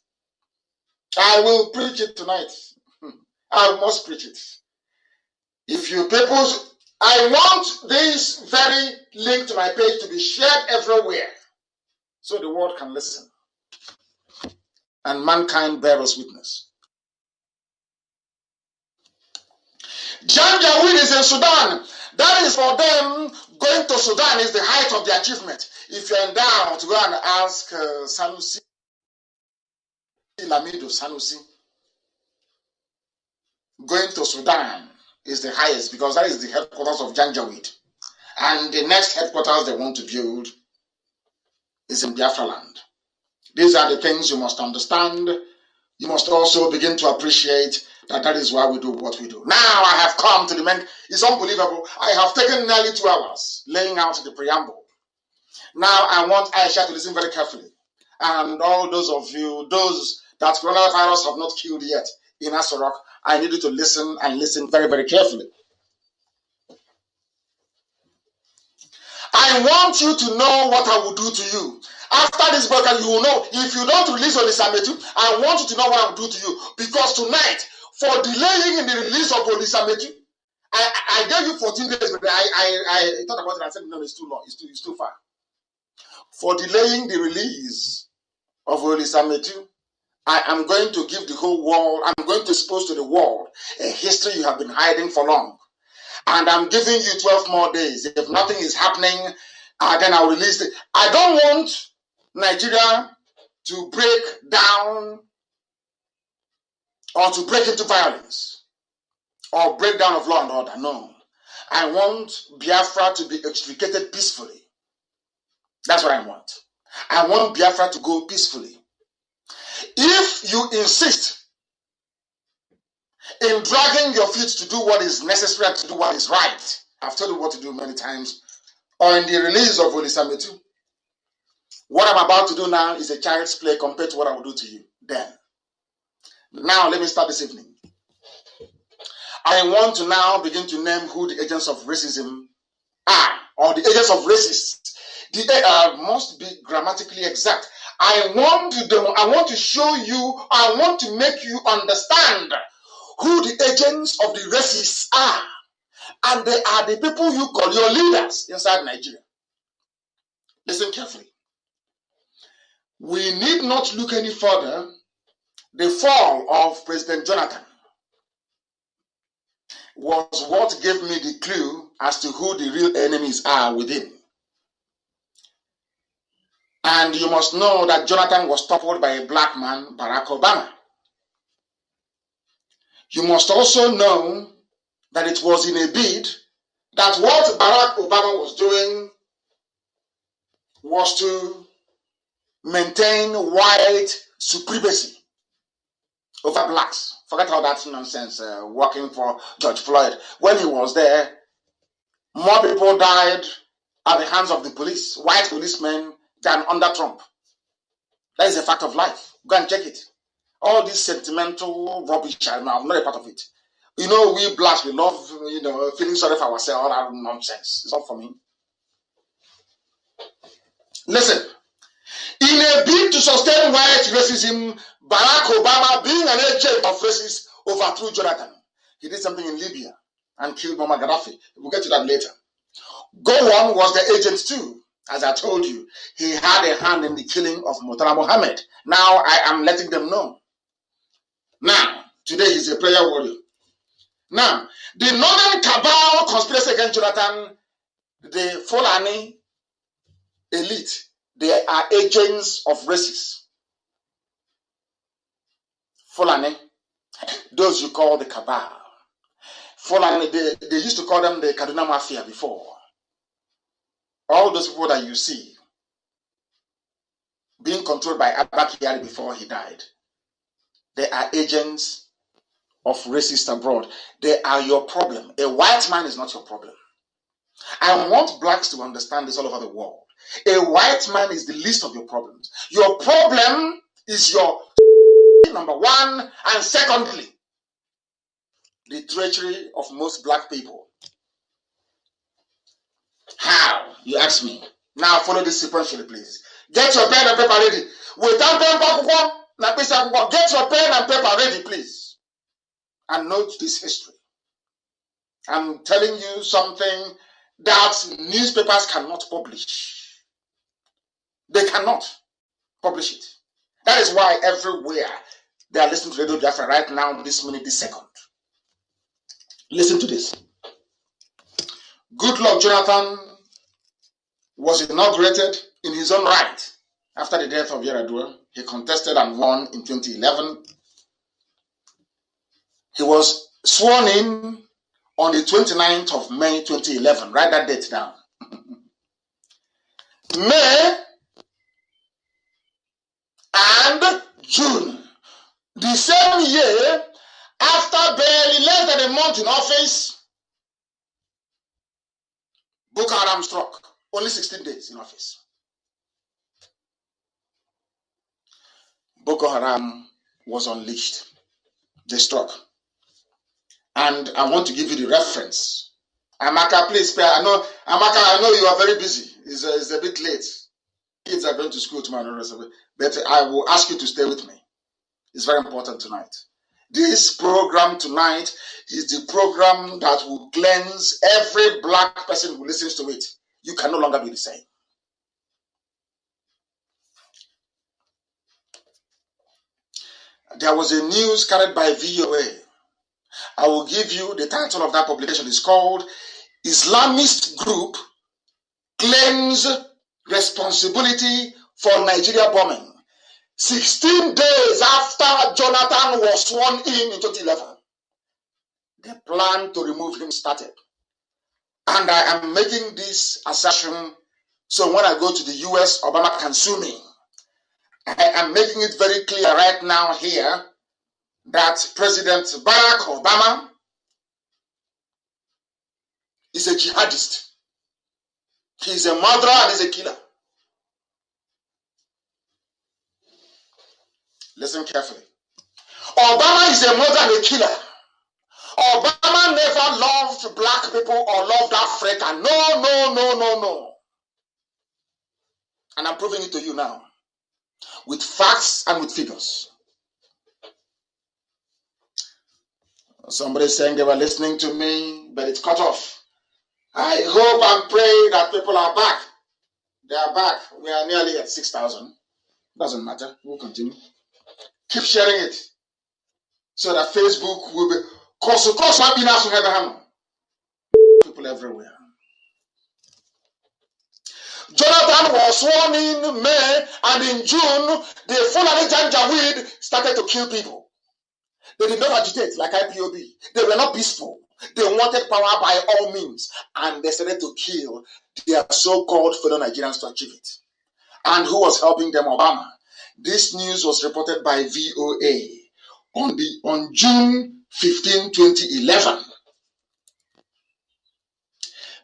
I will preach it tonight. I must preach it. If you people, I want this very link to my page to be shared everywhere so the world can listen and mankind bear us witness. Janjaweed is in Sudan. That is for them. Going to Sudan is the height of the achievement. If you're in doubt, to go and ask Sanusi, Lamido Sanusi. Going to Sudan is the highest because that is the headquarters of Janjaweed. And the next headquarters they want to build is in Biafra land. These are the things you must understand. You must also begin to appreciate that is why we do what we do. Now I have come to the main. It's unbelievable. I have taken nearly 2 hours laying out the preamble. Now I want Aisha to listen very carefully. And all those of you, those that coronavirus have not killed yet in Asorok, I need you to listen and listen very, very carefully. I want you to know what I will do to you. After this broadcast, you will know. If you don't release Olisametu, I want you to know what I will do to you. Because tonight, for delaying in the release of Olisametu, I gave you 14 days, but I thought about it and said, no, it's too long. It's too far. For delaying the release of Olisametu, I am going to give the whole world, I'm going to expose to the world a history you have been hiding for long. And I'm giving you 12 more days. If nothing is happening, then I'll release it. I don't want Nigeria to break down or to break into violence or breakdown of law and order. No. I want Biafra to be extricated peacefully. That's what I want. I want Biafra to go peacefully. If you insist in dragging your feet to do what is necessary, to do what is right, I've told you what to do many times, or in the release of Olisametu, what I'm about to do now is a child's play compared to what I will do to you then. Now, let me start this evening. I want to now begin to name who the agents of racism are, or the agents of racists. The must be grammatically exact. I want to show you, I want to make you understand who the agents of the racists are. And they are the people you call your leaders inside Nigeria. Listen carefully. We need not look any further. The fall of President Jonathan was what gave me the clue as to who the real enemies are within. And you must know that Jonathan was toppled by a black man, Barack Obama. You must also know that it was in a bid that what Barack Obama was doing was to maintain white supremacy over blacks. Forget all that nonsense working for George Floyd. When he was there, more people died at the hands of the police, white policemen, than under Trump. That is a fact of life. Go and check it. All this sentimental rubbish, I'm not a part of it. You know, we blacks, we love, feeling sorry for ourselves, all that nonsense. It's not for me. Listen, in a bid to sustain white racism, Barack Obama, being an agent of racists, overthrew Jonathan. He did something in Libya and killed Muammar Gaddafi. We'll get to that later. Gowon was the agent too. As I told you, he had a hand in the killing of Murtala Mohammed. Now I am letting them know. Now, today he's a prayer warrior. Now, the Northern Cabal conspiracy against Jonathan, the Fulani elite, they are agents of racists. Fulani, those you call the Cabal. Fulani, they used to call them the Kaduna Mafia before. All those people that you see being controlled by Abba Kyari before he died, they are agents of racists abroad. They are your problem. A white man is not your problem. I want blacks to understand this all over the world. A white man is the least of your problems. Your problem is your number one, and secondly, the treachery of most black people. How? You ask me. Now follow this sequentially, please. Get your pen and paper ready. Without get your pen and paper ready, please. And note this history. I'm telling you something that newspapers cannot publish. They cannot publish it. That is why everywhere they are listening to Radio Biafra right now, this minute, this second. Listen to this. Goodluck Jonathan was inaugurated in his own right after the death of Yar'Adua. He contested and won in 2011. He was sworn in on the 29th of May 2011. Write that date down. May and June. The same year, after barely less than a month in office, Boko Haram struck. Only 16 days in office. Boko Haram was unleashed. They struck. And I want to give you the reference. Amaka, please spare. Amaka, I know you are very busy. It's a bit late. Kids are going to school tomorrow, but I will ask you to stay with me. It's very important tonight. This program tonight is the program that will cleanse every black person who listens to it. You can no longer be the same. There was a news carried by VOA. I will give you the title of that publication. It's called Islamist Group Claims Responsibility for Nigeria Bombing. 16 days after Jonathan was sworn in 2011, the plan to remove him started. And I am making this assertion so when I go to the US, Obama can sue me. I am making it very clear right now here that President Barack Obama is a jihadist. He's a murderer and he's a killer. Listen carefully. Obama is a murderer and a killer. Obama never loved black people or loved Africa. No. And I'm proving it to you now. With facts and with figures. Somebody saying they were listening to me, but it's cut off. I hope and pray that people are back. They are back. We are nearly at 6,000. Doesn't matter. We'll continue. Keep sharing it so that Facebook will be people everywhere. Jonathan was sworn in May, and in June, the Fulani Janjaweed started to kill people. They did not agitate like IPOB. They were not peaceful. They wanted power by all means, and they started to kill their so-called fellow Nigerians to achieve it. And who was helping them? Obama. This news was reported by VOA on June 15, 2011.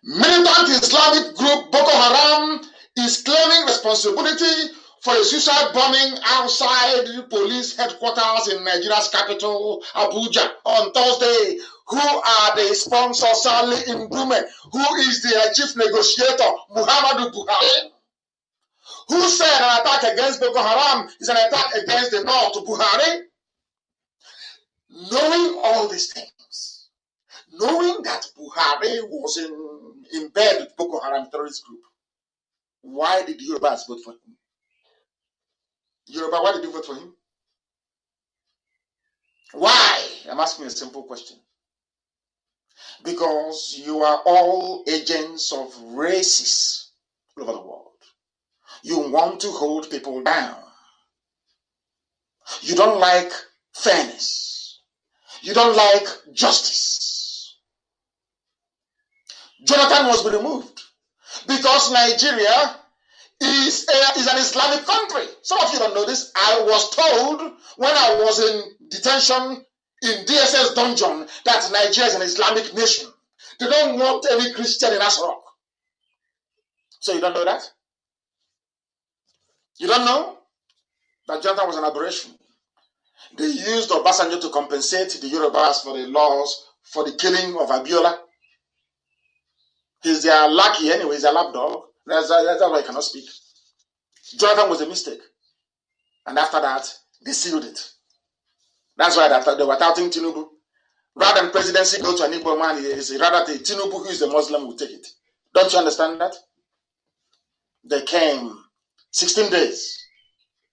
Militant Islamic group Boko Haram is claiming responsibility for a suicide bombing outside police headquarters in Nigeria's capital, Abuja, on Thursday. Who are the sponsors? Sali Ndume, who is the chief negotiator, Muhammadu Buhari, who said an attack against Boko Haram is an attack against the North. Buhari, knowing all these things, knowing that Buhari was in bed with Boko Haram terrorist group, why did Yorubas vote for him? Yoruba, why did you vote for him? Why? I'm asking a simple question. Because you are all agents of races all over the world. You want to hold people down. You don't like fairness. You don't like justice. Jonathan must be removed because Nigeria is an Islamic country. Some of you don't know this. I was told when I was in detention in DSS dungeon that Nigeria is an Islamic nation. They don't want any Christian in Asrock. So you don't know that? You don't know that Jonathan was an aberration? They used Obasanjo to compensate the Yorubas for the laws for the killing of Abiola. He's their lackey anyway, he's a lapdog. That's why he cannot speak. Jonathan was a mistake. And after that, they sealed it. That's why they were touting Tinubu. Rather than presidency go to an Igbo man, it's rather the Tinubu who is a Muslim will take it. Don't you understand that? They came 16 days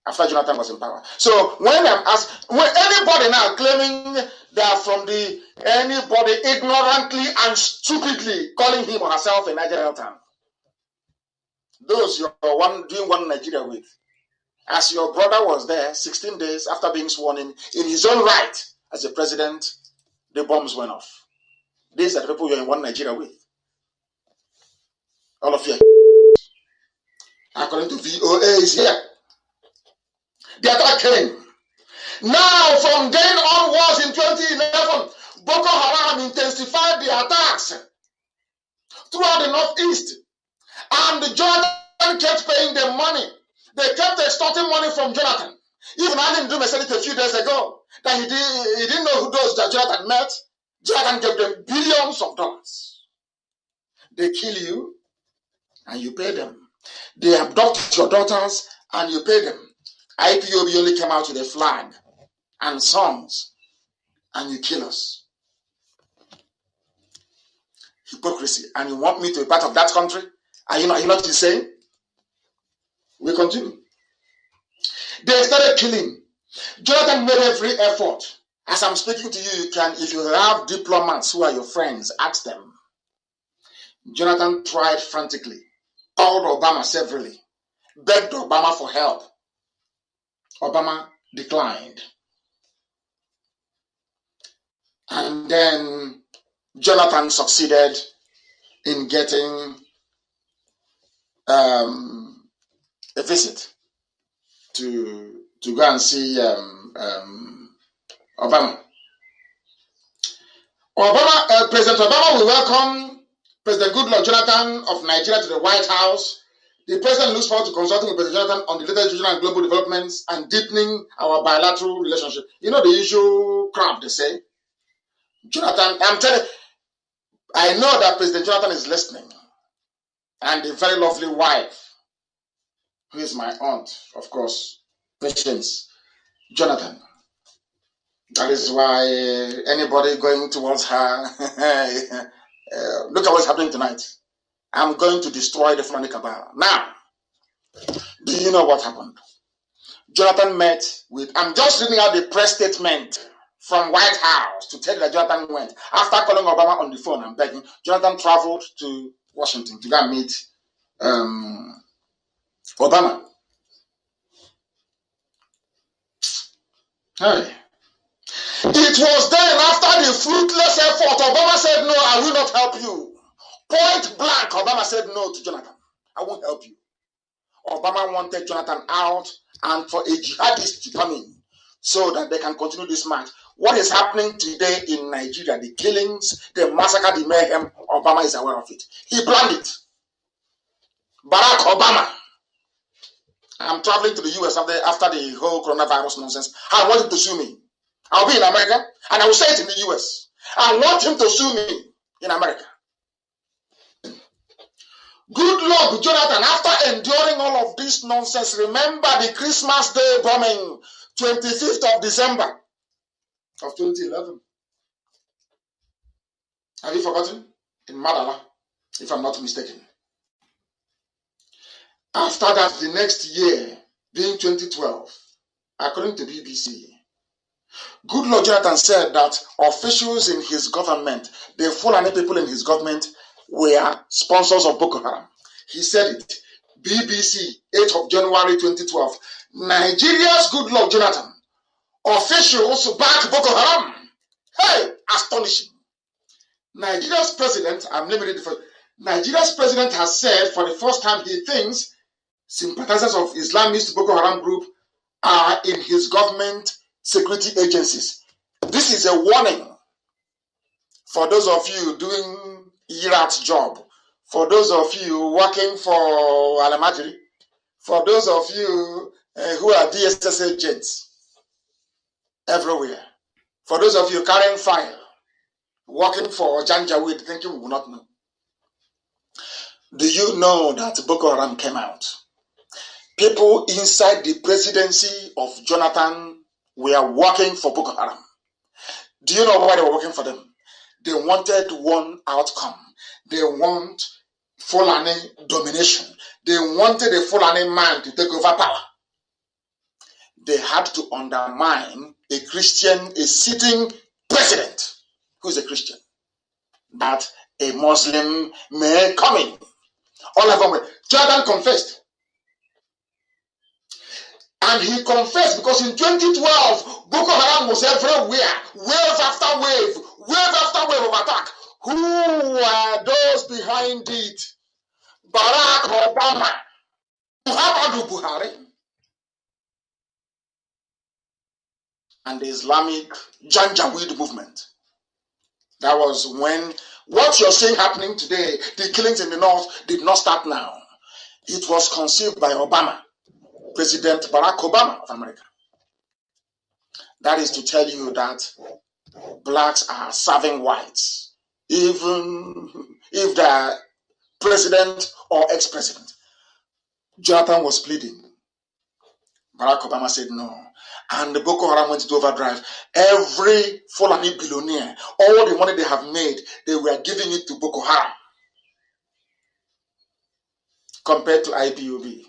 after Jonathan was in power. So when I'm asked, when anybody now claiming they are from anybody ignorantly and stupidly calling him or herself a Nigerian town, those you're doing one Nigeria with, as your brother was there 16 days after being sworn in his own right as a president, the bombs went off. These are the people you're in one Nigeria with. All of you, according to VOA, is here. The attack came. Now, from then onwards in 2011, Boko Haram intensified the attacks throughout the Northeast. And Jonathan kept paying them money. They kept extorting money from Jonathan. Even Nnamdi Kanu said it a few days ago that he didn't know who those that Jonathan met. Jonathan gave them billions of dollars. They kill you and you pay them. They abduct your daughters and you pay them. IPOB only came out with a flag and songs and you kill us. Hypocrisy. And you want me to be part of that country? Are you not insane? We continue. They started killing. Jonathan made every effort. As I'm speaking to you, you can, if you have diplomats who are your friends, ask them. Jonathan tried frantically, called Obama severally, begged Obama for help. Obama declined. And then Jonathan succeeded in getting a visit to go and see Obama. President Obama will welcome President Goodluck Jonathan of Nigeria to the White House. The president looks forward to consulting with President Jonathan on the latest regional and global developments and deepening our bilateral relationship. You know the usual crap they say. Jonathan, I'm telling you, I know that President Jonathan is listening. And a very lovely wife, who is my aunt, of course, Patience Jonathan. That is why anybody going towards her, look at what's happening tonight. I'm going to destroy the Fulani Cabal. Now, do you know what happened? Jonathan met with, I'm just reading out the press statement from White House to tell you that Jonathan went. After calling Obama on the phone and begging, Jonathan traveled to Washington to go and meet Obama. Hey. It was then after the fruitless effort, Obama said, no, I will not help you. Point blank, Obama said no to Jonathan. I won't help you. Obama wanted Jonathan out and for a jihadist to come in so that they can continue this march. What is happening today in Nigeria, the killings, the massacre, the mayhem, Obama is aware of it. He planned it. Barack Obama. I'm traveling to the US after the whole coronavirus nonsense. I want him to sue me. I'll be in America and I will say it in the US. I want him to sue me in America. Good luck, Jonathan. After enduring all of this nonsense, remember the Christmas Day bombing, 25th of December of 2011. Have you forgotten? In Madala, if I'm not mistaken. After that, the next year, being 2012, according to BBC, Goodluck Jonathan said that officials in his government, the Fulani people in his government, were sponsors of Boko Haram. He said it. BBC, 8th of January 2012. Nigeria's Goodluck Jonathan. Officials back Boko Haram. Hey, astonishing. Nigeria's president, Nigeria's president has said for the first time he thinks sympathizers of Islamist Boko Haram group are in his government security agencies. This is a warning for those of you doing IRAT job, for those of you working for Alamajiri, for those of you who are DSS agents everywhere, for those of you carrying file, working for Janjaweed, thinking we will not know. Do you know that Boko Haram came out? People inside the presidency of Jonathan were working for Boko Haram. Do you know why they were working for them? They wanted one outcome. They want Fulani domination. They wanted a Fulani man to take over power. They had to undermine a Christian, a sitting president who is a Christian, that a Muslim may come in. All of them. Jordan confessed. And he confessed because in 2012, Boko Haram was everywhere. Wave after wave of attack. Who were those behind it? Barack Obama, Muhammadu Buhari, and the Islamic Janjaweed movement. That was when what you're seeing happening today, the killings in the north, did not start now. It was conceived by Obama, President Barack Obama of America. That is to tell you that blacks are serving whites, even if they are president or ex-president. Jonathan was pleading. Barack Obama said no. And the Boko Haram went into overdrive. Every Fulani billionaire, all the money they have made, they were giving it to Boko Haram. Compared to IPOB.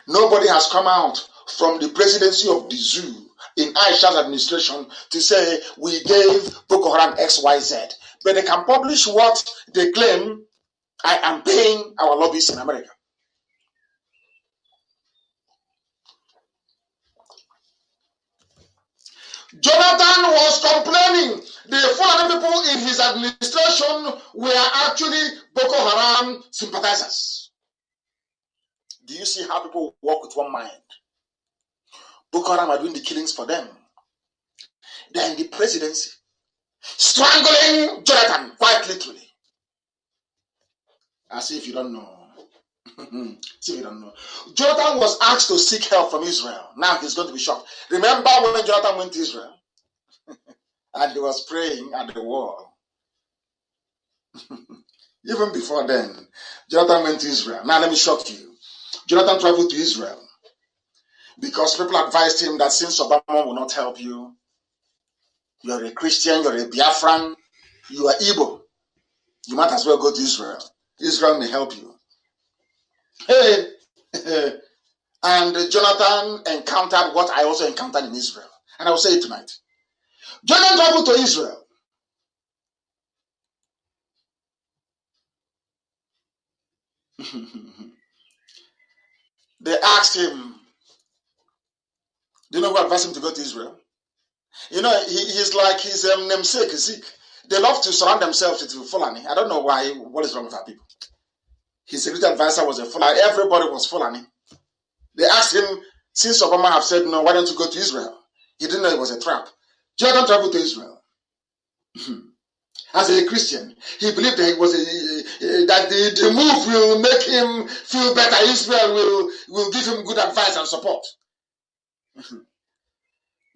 Nobody has come out from the presidency of the zoo in Aisha's administration to say we gave Boko Haram XYZ. But they can publish what they claim. I am paying our lobbyists in America. Jonathan was complaining the Fulani people in his administration were actually Boko Haram sympathizers. Do you see how people work with one mind? Boko Haram are doing the killings for them. They are in the presidency, strangling Jonathan, quite literally. As if you don't know. See if you don't know. Jonathan was asked to seek help from Israel. Now he's going to be shocked. Remember when Jonathan went to Israel? And he was praying at the wall. Even before then, Jonathan went to Israel. Now let me shock you. Jonathan traveled to Israel because people advised him that since Obama will not help you, you're a Christian, you're a Biafran, you are Igbo, you might as well go to Israel. Israel may help you. Hey, and Jonathan encountered what I also encountered in Israel. And I will say it tonight. Jonathan traveled to Israel. They asked him, do you know who advised him to go to Israel? You know, he's like his namesake, Zeke. They love to surround themselves with Fulani. I don't know why, what is wrong with our people. His security advisor was a Fulani. Everybody was Fulani. They asked him, since Obama have said no, why don't you go to Israel? He didn't know it was a trap. Jordan traveled to Israel. As a Christian, he believed that it was that the move will make him feel better. Israel will give him good advice and support.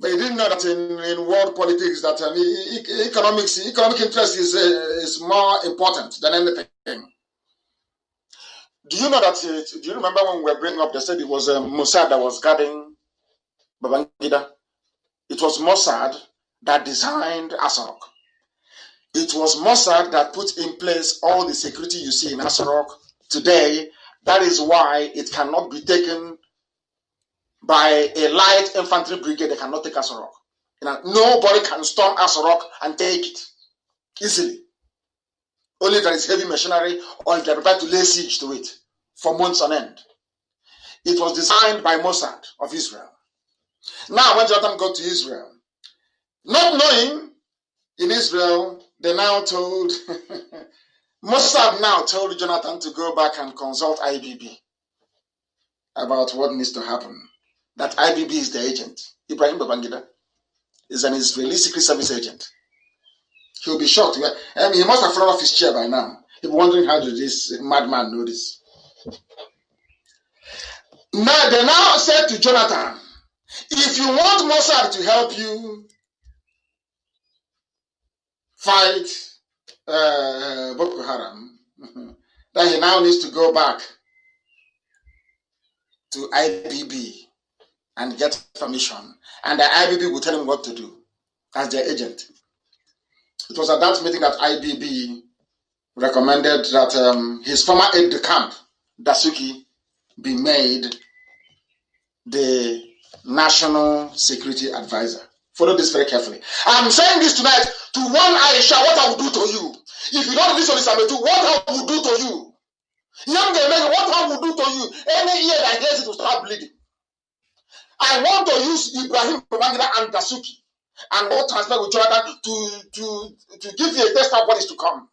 But he didn't know that in world politics that economic interest is more important than anything. Do you know that? Do you remember when we were bringing up? They said it was Mossad that was guarding Babangida. It was Mossad that designed Asarok. It was Mossad that put in place all the security you see in Asarok today. That is why it cannot be taken by a light infantry brigade. They cannot take Asarok. You know, nobody can storm Asarok and take it easily. Only if there is heavy machinery or if they are prepared to lay siege to it for months on end. It was designed by Mossad of Israel. Now, when Jonathan got to Israel, not knowing in Israel, they now told Mossad now told Jonathan to go back and consult IBB about what needs to happen. That IBB is the agent. Ibrahim Babangida is an Israeli Secret Service agent. He'll be shocked. He must have fallen off his chair by now. He'll be wondering, how did this madman know this? Now, they now said to Jonathan, if you want Mossad to help you fight Boko Haram, then he now needs to go back to IBB and get permission. And the IBB will tell him what to do as their agent. It was at that meeting that IBB recommended that his former aide-de-camp, Dasuki, be made the national security advisor. Follow this very carefully. I'm saying this tonight to warn Aisha what I will do to you. If you don't listen to this, what I will do to you. Young lady, what I will do to you. Any ear that hears it will start bleeding. I want to use Ibrahim Babangida and Dasuki and all transfer with Jonathan to give you a taste of what is to come.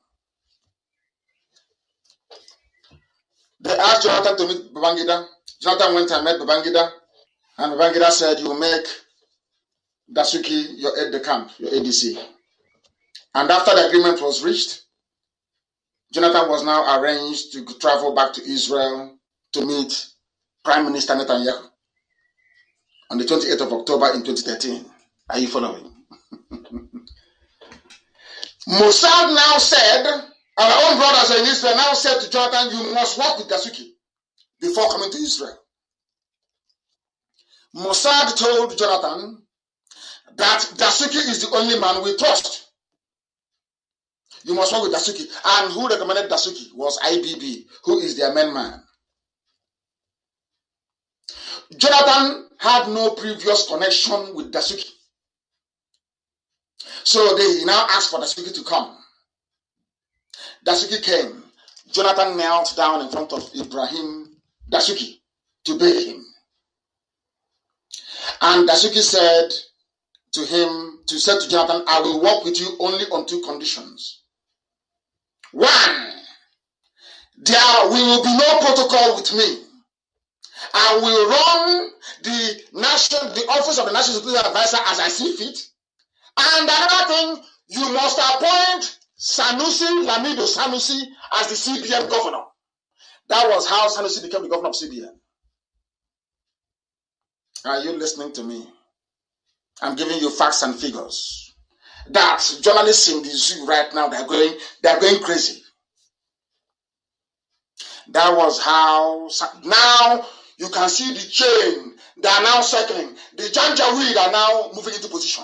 They asked Jonathan to meet Babangida. Jonathan went and met Babangida. And Babangida said, you make Dasuki your aide-de-camp, your ADC. And after the agreement was reached, Jonathan was now arranged to travel back to Israel to meet Prime Minister Netanyahu on the 28th of October in 2013. Are you following? Mossad now said, our own brothers in Israel now said to Jonathan, you must work with Dasuki before coming to Israel. Mossad told Jonathan that Dasuki is the only man we trust. You must work with Dasuki. And who recommended Dasuki was IBB, who is their main man. Jonathan had no previous connection with Dasuki. So they now asked for Dasuki to come. Dasuki came. Jonathan knelt down in front of Ibrahim Dasuki to beg him. And Dasuki said to Jonathan, I will work with you only on two conditions. One, there will be no protocol with me. I will run the office of the National Security Advisor as I see fit. And another thing, you must appoint Lamido Sanusi as the CBN governor. That was how Sanusi became the governor of CBN. Are you listening to me? I'm giving you facts and figures. That journalists in the zoo right now, they're going crazy. That was how. Now you can see the chain. They are now circling. The Janjaweed are now moving into position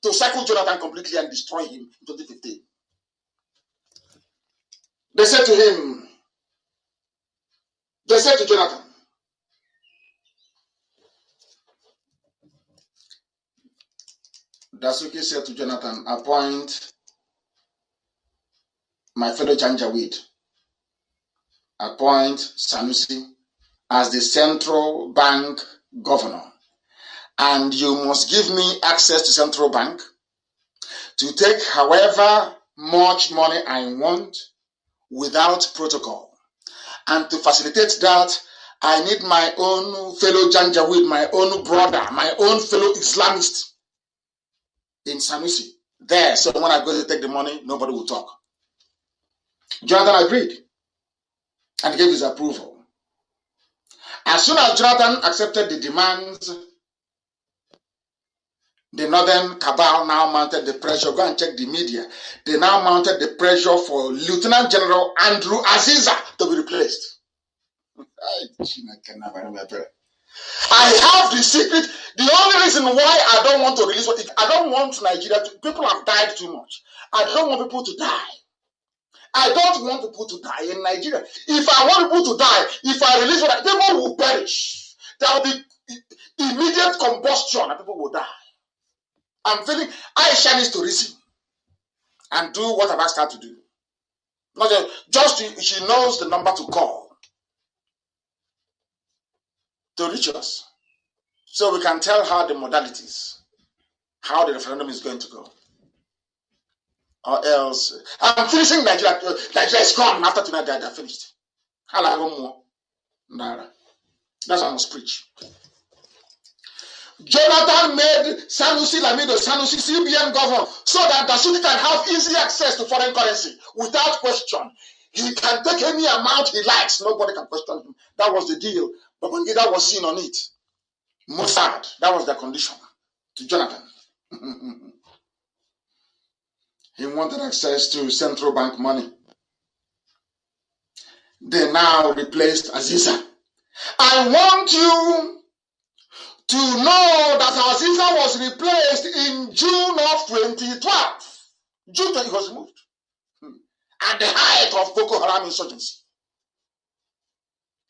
to circle Jonathan completely and destroy him in 2015. They said to Jonathan, Dasuki said to Jonathan, appoint my fellow Janjaweed, appoint Sanusi as the central bank governor. And you must give me access to central bank to take however much money I want without protocol. And to facilitate that, I need my own fellow Janjaweed, my own brother, my own fellow Islamist in Sanusi. There, so when I go to take the money, nobody will talk. Jonathan agreed and gave his approval. As soon as Jonathan accepted the demands, the northern cabal now mounted the pressure. Go and check the media. They now mounted the pressure for Lieutenant General Andrew Aziza to be replaced. I have the secret. The only reason why I don't want to release it, I don't want Nigeria to, people have died too much. I don't want people to die. I don't want people to die in Nigeria. If I want people to die, if I release it, people will perish. There will be immediate combustion and people will die. I'm feeling Aisha needs to listen and do what I've asked her to do. Not just she knows the number to call to reach us, so we can tell her the modalities, how the referendum is going to go. Or else, I'm finishing Nigeria. Nigeria is gone after tonight. They're finished. That's what I must preach. Jonathan made Sanusi Lamido Sanusi CBN governor so that Dasuki can have easy access to foreign currency without question. He can take any amount he likes. Nobody can question him. That was the deal. But Babangida was seen on it. Mossad, that was the condition to Jonathan. He wanted access to central bank money. They now replaced Aziza. I want you to know that Aziza was replaced in June of 2012. June 20 was removed. At the height of Boko Haram insurgency.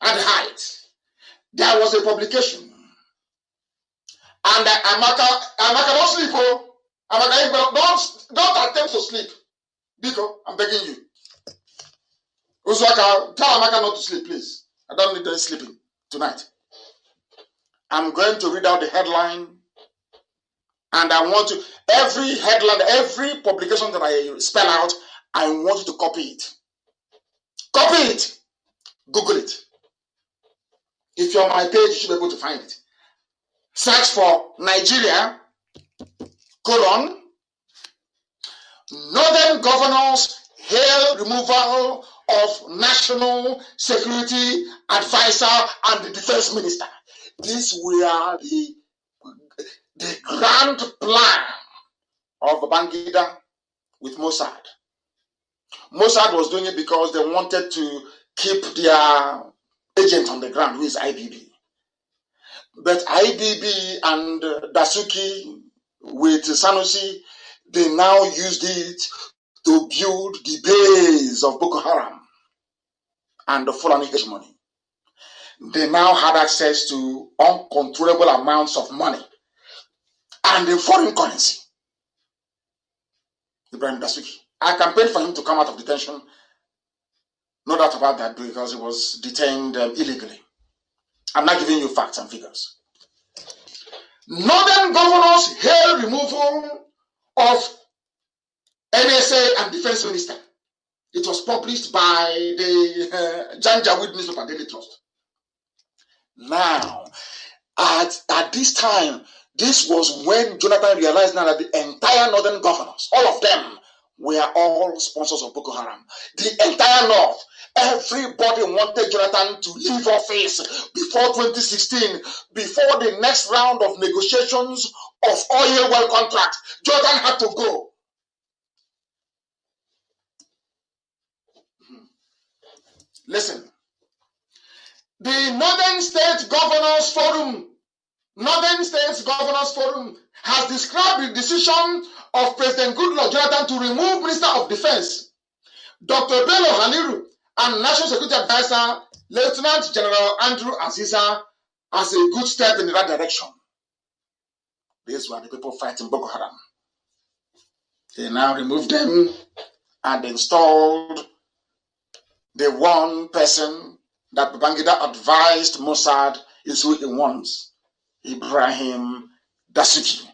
At the height. There was a publication. And Amaka, don't sleep, oh. Amaka, don't attempt to sleep. Biko, I'm begging you. Uzuaka, tell Amaka not to sleep, please. I don't need any sleeping tonight. I'm going to read out the headline, and I want to, every headline, every publication that I spell out, I want you to copy it. Copy it. Google it. If you're on my page, you should be able to find it. Search for Nigeria, Northern governors hail removal of National Security Advisor and the Defense Minister. These were the grand plan of Babangida with Mossad. Mossad was doing it because they wanted to keep their agent on the ground, who is IBB. But IBB and Dasuki with Sanusi, they now used it to build the base of Boko Haram and the Fulani hegemony. They now had access to uncontrollable amounts of money and in foreign currency. Ibrahim Dasuki. I campaigned for him to come out of detention. No doubt about that, because he was detained illegally. I'm not giving you facts and figures. Northern governors hail removal of NSA and Defense Minister. It was published by the Janjaweed newspaper, Daily Trust. Now, at this time, this was when Jonathan realized now that the entire northern governors, all of them, were all sponsors of Boko Haram. The entire north, everybody wanted Jonathan to leave office before 2016, before the next round of negotiations of oil well contracts. Jonathan had to go. Listen, the Northern States Governors Forum has described the decision of President Goodluck Jonathan to remove Minister of Defense, Dr. Bello Haliru, and National Security Advisor, Lieutenant General Andrew Aziza, as a good step in the right direction. These were the people fighting Boko Haram. They now removed them and installed the one person that Babangida advised Mossad is who he wants, Ibrahim Dasuki.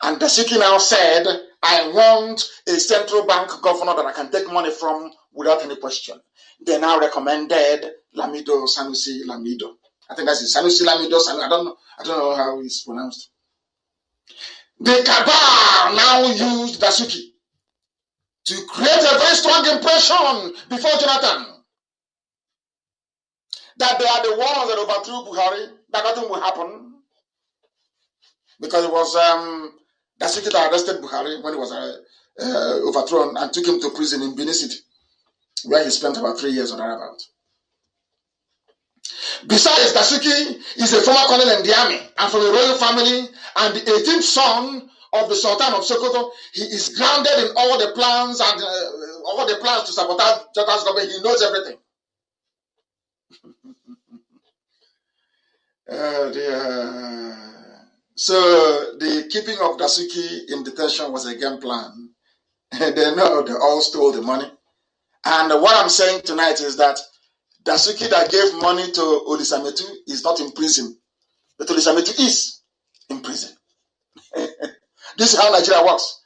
And Dasuki now said, I want a central bank governor that I can take money from without any question. They now recommended Lamido Sanusi Lamido. I think that's it. Sanusi Lamido. I don't know how it's pronounced. The cabal now used Dasuki to create a very strong impression before Jonathan that they are the ones that overthrew Buhari, that nothing will happen. Because it was Dasuki that arrested Buhari when he was overthrown and took him to prison in Benin City, where he spent about 3 years or thereabout. Besides, Dasuki is a former colonel in the army and from a royal family, and the 18th son of the Sultan of Sokoto. He is grounded in all the plans and all the plans to sabotage Jonathan's government. He knows everything. So the keeping of Dasuki in detention was a game plan. They know they all stole the money. And what I'm saying tonight is that Dasuki that gave money to Olisametu is not in prison, but Olisametu is in prison. This is how Nigeria works.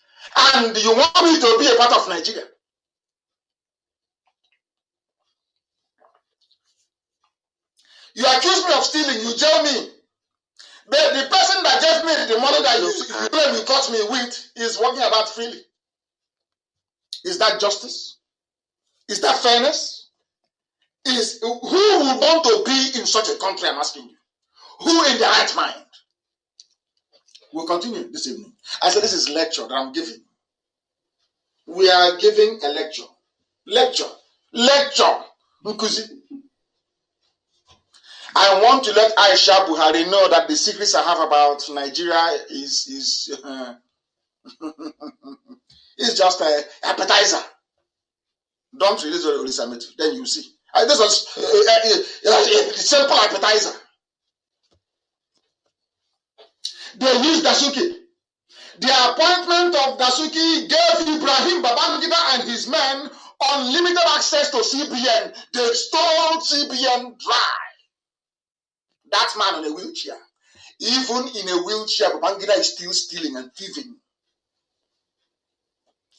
And you want me to be a part of Nigeria? You accuse me of stealing, you jail me. But the person that gave me the money that you caught me with is working about freely. Is that justice? Is that fairness? Who would want to be in such a country, I'm asking you? Who in their right mind? We'll continue this evening. I said this is lecture that I'm giving. We are giving a lecture. Lecture. Nkuzi. I want to let Aisha Buhari know that the secrets I have about Nigeria is it's just an appetizer. Don't release the Olisametu, then you see. This was a simple appetizer. They used Dasuki. The appointment of Dasuki gave Ibrahim Babangida and his men unlimited access to CBN. They stole CBN dry. That man on a wheelchair. Even in a wheelchair, Babangida is still stealing and thieving.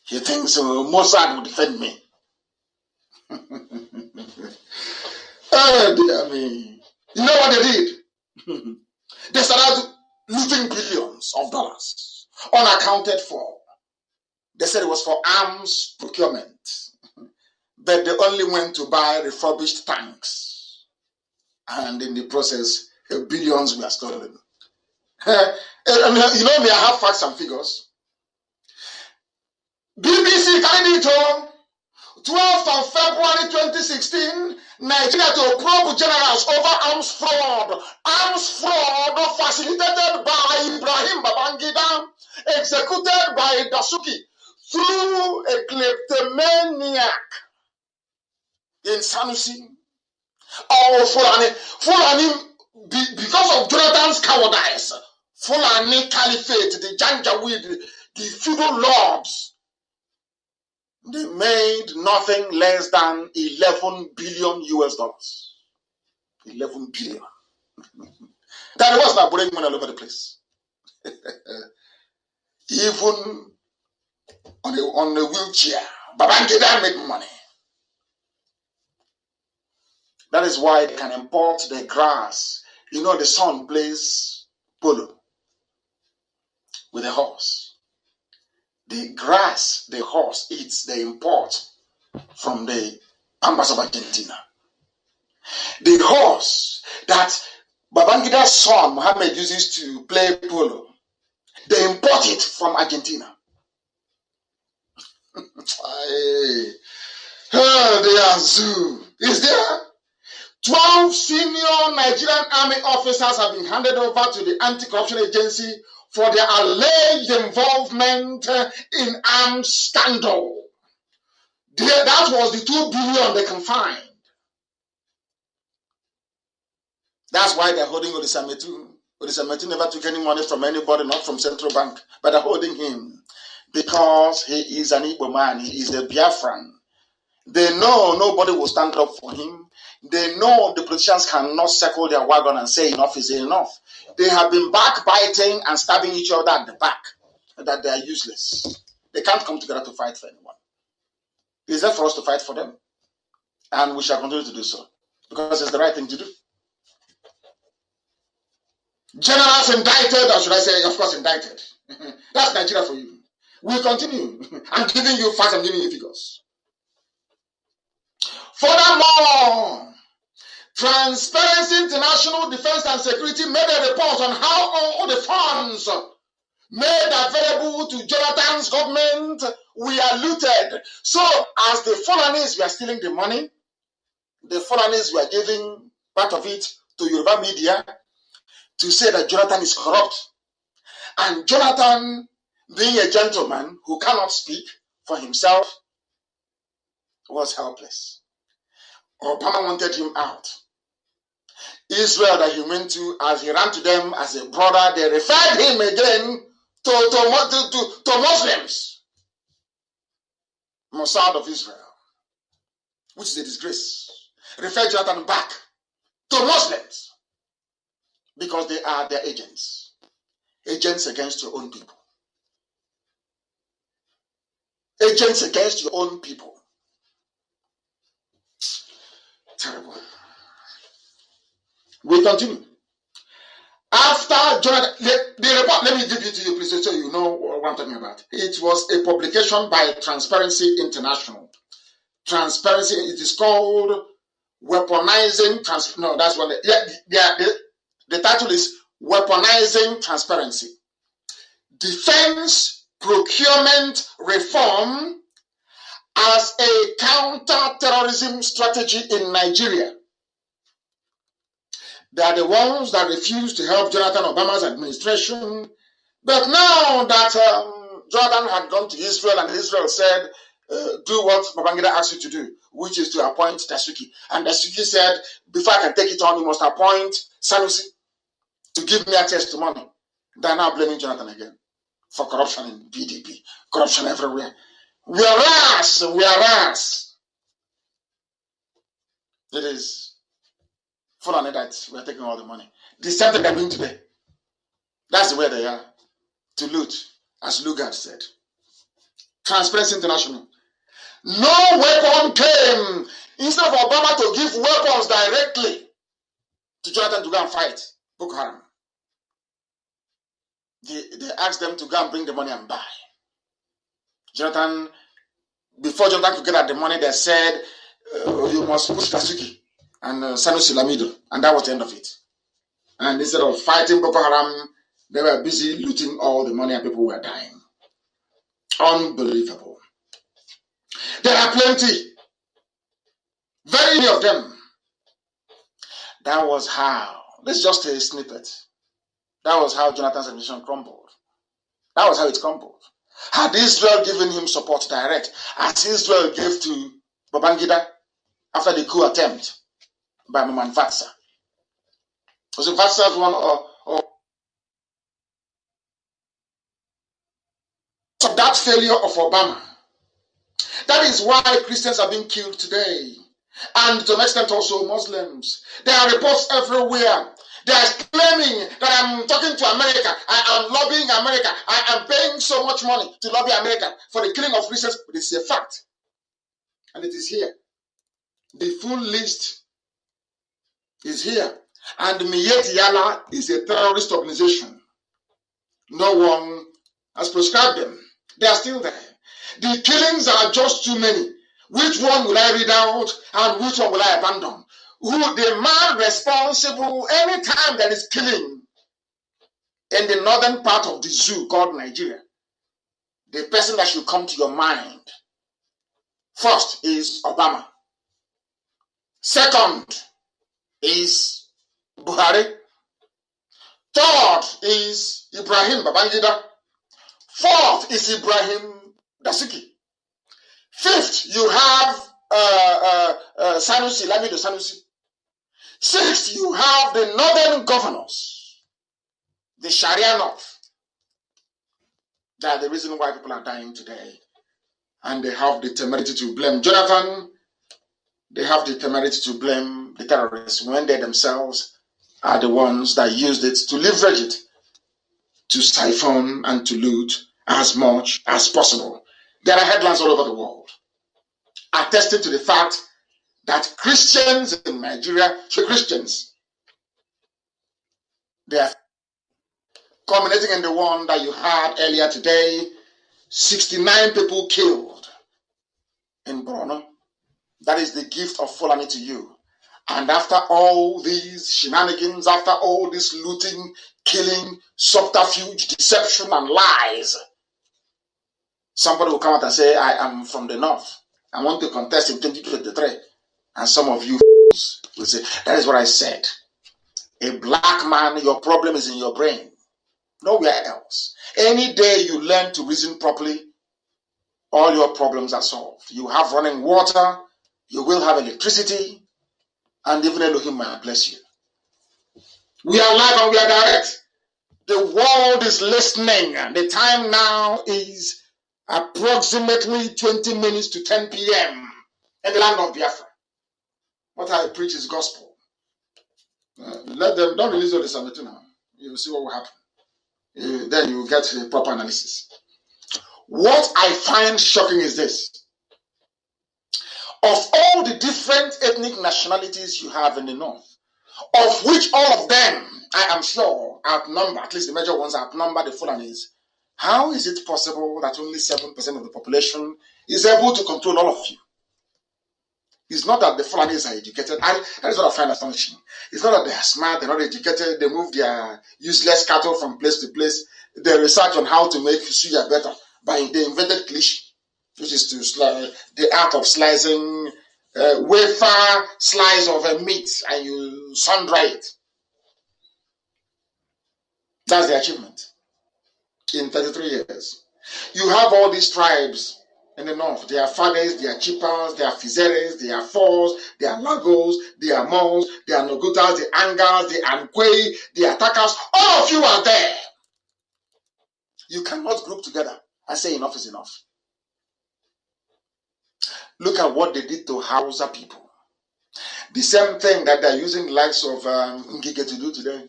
He thinks Mossad will defend me. Oh, dear me. You know what they did? They started looting billions of dollars, unaccounted for. They said it was for arms procurement, but they only went to buy refurbished tanks. And in the process, billions were stolen. You know me, I have facts and figures. BBC carried it home. 12th of February 2016, Nigeria to probe generals over arms fraud. Arms fraud facilitated by Ibrahim Babangida, executed by Dasuki through a kleptomaniac in Sanusi. Oh, Fulani, because of Jonathan's cowardice, Fulani Caliphate, the Janjaweed, the feudal lords, they made nothing less than 11 billion US dollars. 11 billion. That was not bringing money all over the place. Even on a wheelchair, Babangida made money. That is why they can import the grass. You know, the son plays polo with a horse. The grass the horse eats, they import from the pampas of Argentina. The horse that Babangida's son Mohammed uses to play polo, they import it from Argentina. The zoo is there. 12 senior Nigerian army officers have been handed over to the anti-corruption agency for their alleged involvement in arms scandal. That was the 2 billion they can find. That's why they're holding Olisametu. Olisametu never took any money from anybody, not from central bank, but they're holding him because he is an Igbo man. He is a Biafran. They know nobody will stand up for him. They know the politicians cannot circle their wagon and say enough is enough. They have been backbiting and stabbing each other at the back, that they are useless. They can't come together to fight for anyone. It's there for us to fight for them. And we shall continue to do so, because it's the right thing to do. Generals indicted, or should I say, of course, indicted. That's Nigeria for you. We'll continue. I'm giving you facts, I'm giving you figures. Furthermore, Transparency International Defense and Security made a report on how all the funds made available to Jonathan's government were looted. So, as the Fulanis were stealing the money, the Fulanis were giving part of it to Yoruba media to say that Jonathan is corrupt. And Jonathan, being a gentleman who cannot speak for himself, was helpless. Obama wanted him out. Israel that he went to, as he ran to them as a brother, they referred him again to Muslims. Mossad of Israel, which is a disgrace. Referred Jonathan back to Muslims because they are their agents. Agents against your own people. Agents against your own people. Terrible. We continue. After Jonathan, the report, let me give it to you, please, so you know what I'm talking about. It was a publication by Transparency International. Transparency, it is called Weaponizing the title is Weaponizing Transparency. Defense Procurement Reform as a counter-terrorism strategy in Nigeria. They are the ones that refused to help Jonathan Obama's administration. But now that Jonathan had gone to Israel and Israel said, do what Babangida asked you to do, which is to appoint Dasuki. And Dasuki said, before I can take it on, you must appoint Sanusi to give me access to money. They are now blaming Jonathan again for corruption in PDP, corruption everywhere. Whereas it is Fulani that we are taking all the money. The same thing they're doing today. That's the way they are. To loot, as Lugard said. Transparency International. No weapon came. Instead of Obama to give weapons directly to Jonathan to go and fight Boko Haram, they asked them to go and bring the money and buy. Jonathan, before Jonathan could get at the money, they said, you must push Dasuki and Sanusi Lamido. And that was the end of it. And instead of fighting Boko Haram, they were busy looting all the money and people were dying. Unbelievable. There are plenty. Very many of them. That was how. This is just a snippet. That was how Jonathan's administration crumbled. That was how it crumbled. Had Israel given him support direct, as Israel gave to Babangida after the coup attempt by Maman Vatsa. Was it Vatsa's one or of that failure of Obama? That is why Christians are being killed today. And to an extent also Muslims. There are reports everywhere. They are claiming that I'm talking to America. I am lobbying America. I am paying so much money to lobby America for the killing of Christians. But it's a fact. And it is here. The full list is here. And Miyet Yala is a terrorist organization. No one has prescribed them. They are still there. The killings are just too many. Which one will I read out and which one will I abandon? Who the man responsible anytime there is killing in the northern part of the zoo called Nigeria? The person that should come to your mind first is Obama. Second is Buhari. Third is Ibrahim Babangida. Fourth is Ibrahim Dasuki. Fifth, you have Sanusi, Lamido Sanusi. Sixth, you have the northern governors, the Sharia North. That's the reason why people are dying today. And they have the temerity to blame Jonathan they have the temerity to blame the terrorists when they themselves are the ones that used it to leverage it, to siphon and to loot as much as possible. There are headlines all over the world attesting to the fact that Christians in Nigeria, Christians, they are culminating in the one that you had earlier today, 69 people killed in Borno. That is the gift of Fulani to you. And after all these shenanigans, after all this looting, killing, subterfuge, deception, and lies, somebody will come out and say, I am from the north. I want to contest in 2023. And some of you will say, that is what I said. A black man, your problem is in your brain. Nowhere else. Any day you learn to reason properly, all your problems are solved. You have running water, you will have electricity, and even Elohim might bless you. We are live and we are direct. The world is listening. The time now is approximately 20 minutes to 10 p.m. in the land of Biafra. What I preach is gospel. Let them, don't release all this on now. You will see what will happen. Then you will get a proper analysis. What I find shocking is this. Of all the different ethnic nationalities you have in the north, of which all of them, I am sure, outnumber, at least the major ones outnumber the Fulanis, how is it possible that only 7% of the population is able to control all of you? It's not that the Fulanis are educated. That is what I find astonishing. It's not that they are smart, they're not educated, they move their useless cattle from place to place. They research on how to make suya better. They invented cliche, which is the art of slicing wafer slice of a meat and you sun dry it. That's the achievement in 33 years. You have all these tribes in the north. They are Fades, they are Chipas, they are Fizeres, they are Fors, they are Lagos, they are Mons, they are Nogutas, the Angas, the Anquay, the Attackers. All of you are there. You cannot group together and say enough is enough. Look at what they did to Hausa people. The same thing that they're using the likes of Ngige to do today.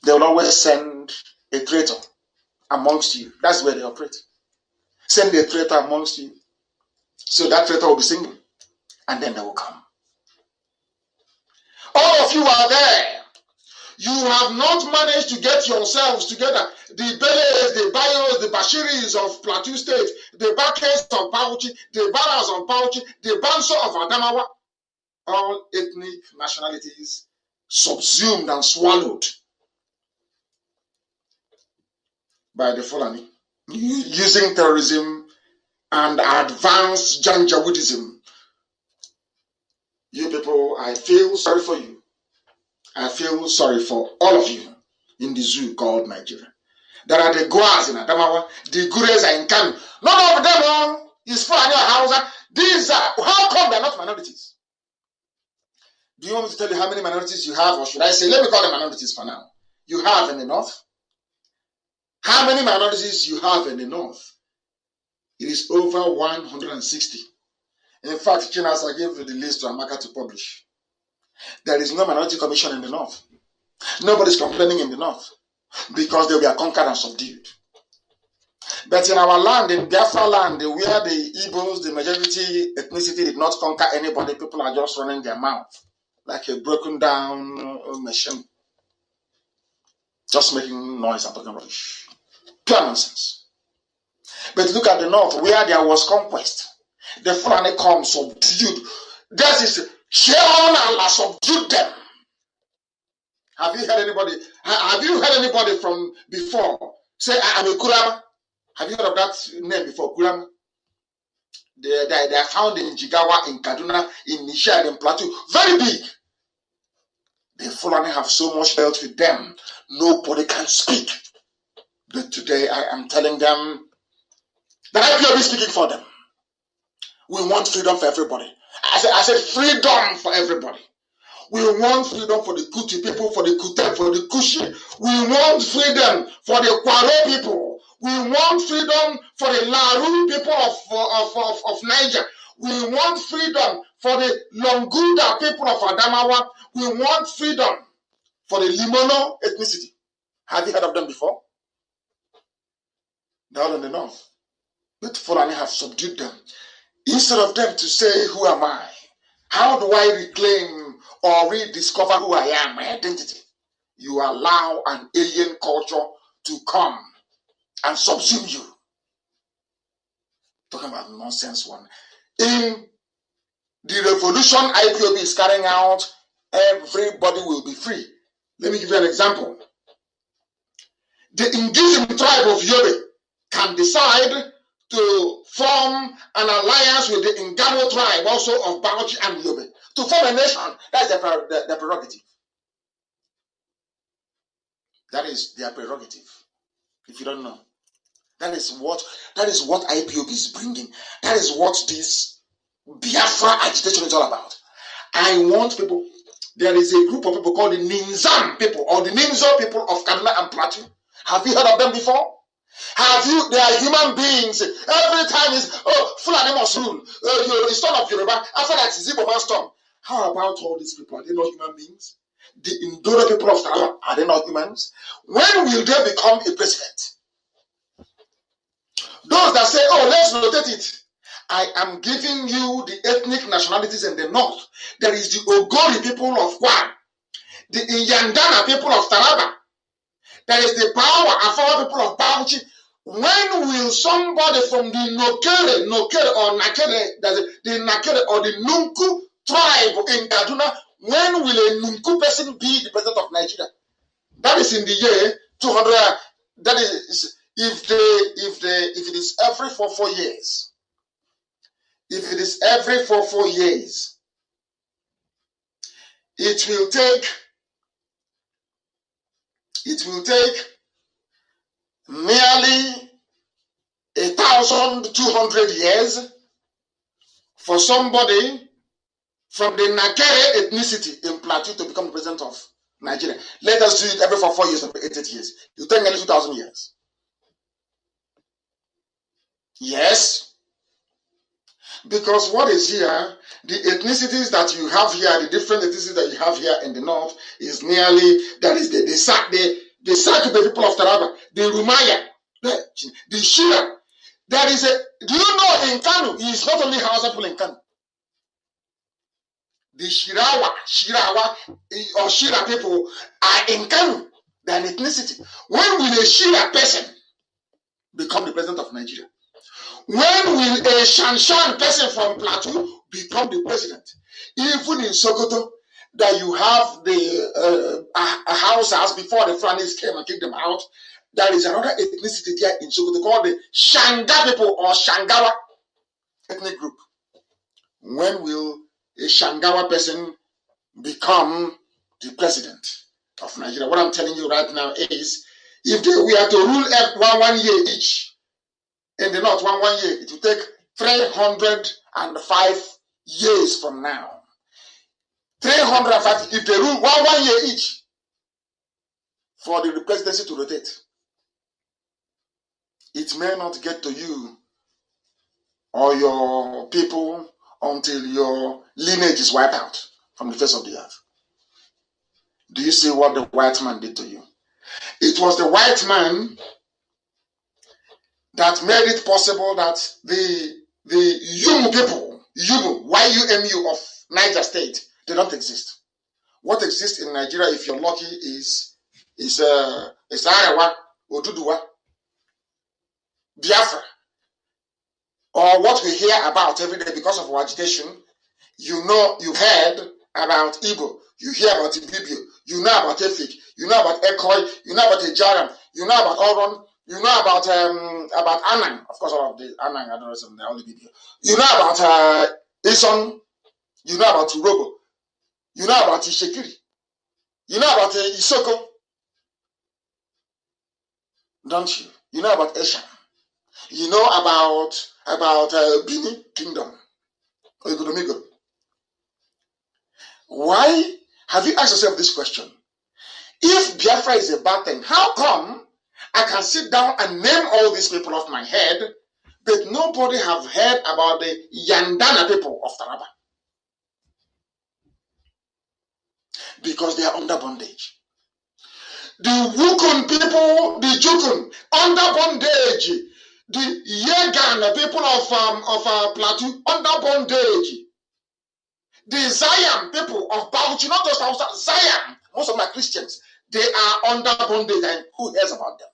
They will always send a traitor amongst you. That's where they operate. Send a traitor amongst you. So that traitor will be single. And then they will come. All of you are there. You have not managed to get yourselves together. The Beles, the Bayos, the Bashiris of Plateau State, the Bakes of Bauchi, the Baras of Bauchi, the Banso of Adamawa, all ethnic nationalities subsumed and swallowed by the Fulani, using terrorism and advanced Janjaweedism. You people, I feel sorry for you. I feel sorry for all of you in the zoo called Nigeria. There are the Goas in Adamawa, the Gures are in Kanu. None of them is Fulani or Hausa. These are, how come they're not minorities? Do you want me to tell you how many minorities you have, or should I say, let me call them minorities for now. You have in the north. How many minorities you have in the north? It is over 160. In fact, Chinasa gave the list to Amaka to publish. There is no minority commission in the north. Nobody's complaining in the north because they were conquered and subdued. But in our land, in Biafra land, where the Igbos, the majority ethnicity, did not conquer anybody, people are just running their mouth like a broken down machine. Just making noise and talking rubbish. Pure nonsense. But look at the north, where there was conquest. The Fulani come subdued. That is, Sharon Allah subdued them. Have you heard anybody from before say, I am a Kurama? Have you heard of that name before, Kurama? They are found in Jigawa, in Kaduna, in Nisha, in Plateau. Very big. The Fulani have so much dealt with them, nobody can speak. But today I am telling them that I will be speaking for them. We want freedom for everybody. I said freedom for everybody. We want freedom for the Kuti people, for the Kute, for the Kushi. We want freedom for the Kwaro people. We want freedom for the Laru people of Niger. We want freedom for the Longuda people of Adamawa. We want freedom for the Limono ethnicity. Have you heard of them before? They're all in the north. But Fulani have subdued them. Instead of them to say, who am I? How do I reclaim or rediscover who I am, my identity? You allow an alien culture to come and subsume you. Talking about nonsense one. In the revolution IPOB is carrying out, everybody will be free. Let me give you an example. The Ngizim tribe of Yobe can decide to form an alliance with the Ngano tribe, also of Bauchi and Yobe, to form a nation. That's their prerogative. That is their prerogative. If you don't know, that is what IPOB is bringing. That is what this Biafra agitation is all about. I want people. There is a group of people called the Ninzam people or the Ninzo people of Kaduna and Plateau. Have you heard of them before? Have you? They are human beings. Every time is Fulani must rule. The son of Yoruba. After that is Igbo man storm. How about all these people? Are they not human beings? The Indoro people of Taraba, are they not humans? When will they become a president? Those that say, oh, let's rotate it. I am giving you the ethnic nationalities in the north. There is the Ogori people of Kwan, the Yandana people of Taraba. There is the Power Afara people of Bauchi. When will somebody from the Nokere or Nakere, the Nakere or the Nunku tribe in Kaduna, when will a Nunku person be the president of Nigeria? That is in the year 200. That is if it is every 4 years. If it is every 4 years, it will take nearly 1,200 years for somebody from the Nakere ethnicity in Plateau to become the president of Nigeria. Let us do it every 4 years or 8 years. It will take nearly 2,000 years. Yes. Because what is here, the ethnicities that you have here, the different ethnicities that you have here in the north is nearly, that is the Sakupe people of Taraba, the Rumaya, the Shira. There is do you know in Kanu, it's not only Hausa people in Kanu. The Shirawa or Shira people are in Kanu. They are an ethnicity. When will a Shira person become the president of Nigeria? When will a Shanshan person from Plateau become the president? Even in Sokoto, that you have the houses before the Fulanis came and kicked them out, there is another ethnicity there in Sokoto called the Shanga people or Shangawa ethnic group. When will a Shangawa person become the president of Nigeria? What I'm telling you right now is, if we are to rule one year each, in the north, one year, it will take 305 years from now. 305, if they rule one year each, for the presidency to rotate, it may not get to you or your people until your lineage is wiped out from the face of the earth. Do you see what the white man did to you? It was the white man that made it possible that the Yumu people, Yumu of Niger State, they don't exist. What exists in Nigeria, if you're lucky, is Arewa, Oduduwa, Biafra, or what we hear about every day because of our agitation. You heard about Igbo, you hear about Ibibio, you know about Efik, you know about Ekoi, you know about Ejaram, you know about Oron, you know about Anang, of course, all of the Anang, I don't know, they're only video. You know about Ison, you know about Urobo, you know about Ishekiri, you know about Isoko, don't you? You know about Esha, you know about Bini Kingdom, Oigudomigo. Why have you asked yourself this question? If Biafra is a bad thing, how come I can sit down and name all these people off my head, But nobody have heard about the Yandana people of Taraba. Because they are under bondage. The Wukun people, the Jukun, under bondage. The Yegan people of Plateau, under bondage. The Zion people of Bauchi, not just outside Zion, most of my Christians, they are under bondage, and who hears about them?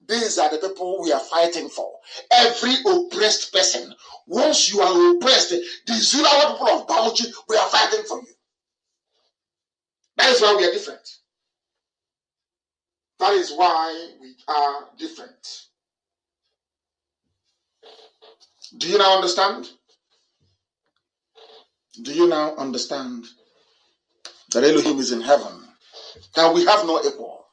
These are the people we are fighting for. Every oppressed person, once you are oppressed, the Zulawa people of Bauchi, we are fighting for you. That is why we are different. That is why we are different. Do you now understand? Do you now understand that Elohim is in heaven? That we have no equal.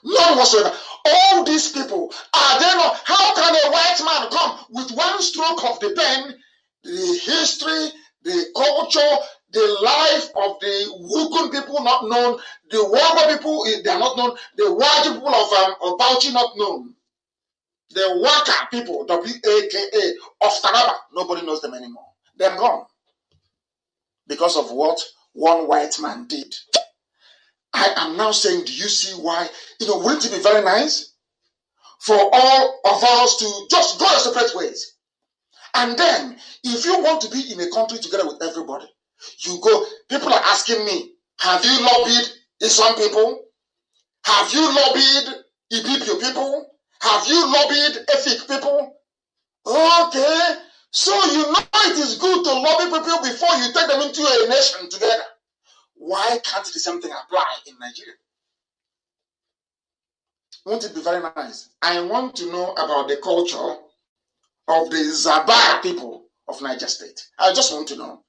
None whatsoever. All these people, are they not? How can a white man come with one stroke of the pen, the history, the culture, the life of the Wukun people not known, the Wamba people, they are not known, the Waji people of Bauchi not known, the Waka people, W-A-K-A, of Taraba, nobody knows them anymore. They're gone. Because of what one white man did. I am now saying, do you see why? Wouldn't it be very nice for all of us to just go our separate ways? And then, if you want to be in a country together with everybody, you go. People are asking me, have you lobbied Islam people? Have you lobbied Ibibio people? Have you lobbied Efik people? Okay, so you know it is good to lobby people before you take them into a nation together. Why can't the same thing apply in Nigeria? Won't it be very nice? I want to know about the culture of the Zabara people of Niger State. I just want to know.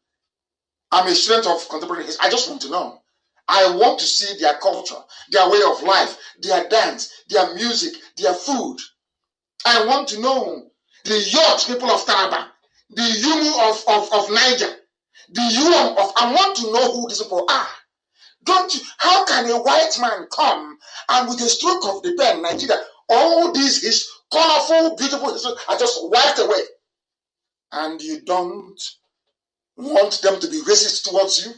I'm a student of contemporary history. I just want to know. I want to see their culture, their way of life, their dance, their music, their food. I want to know the Yot people of Taraba, the Yumu of Niger, the Yuam of. I want to know who these people are. Don't you? How can a white man come and with a stroke of the pen, Nigeria, all these his colorful, beautiful history are just wiped away, and you don't want them to be racist towards you?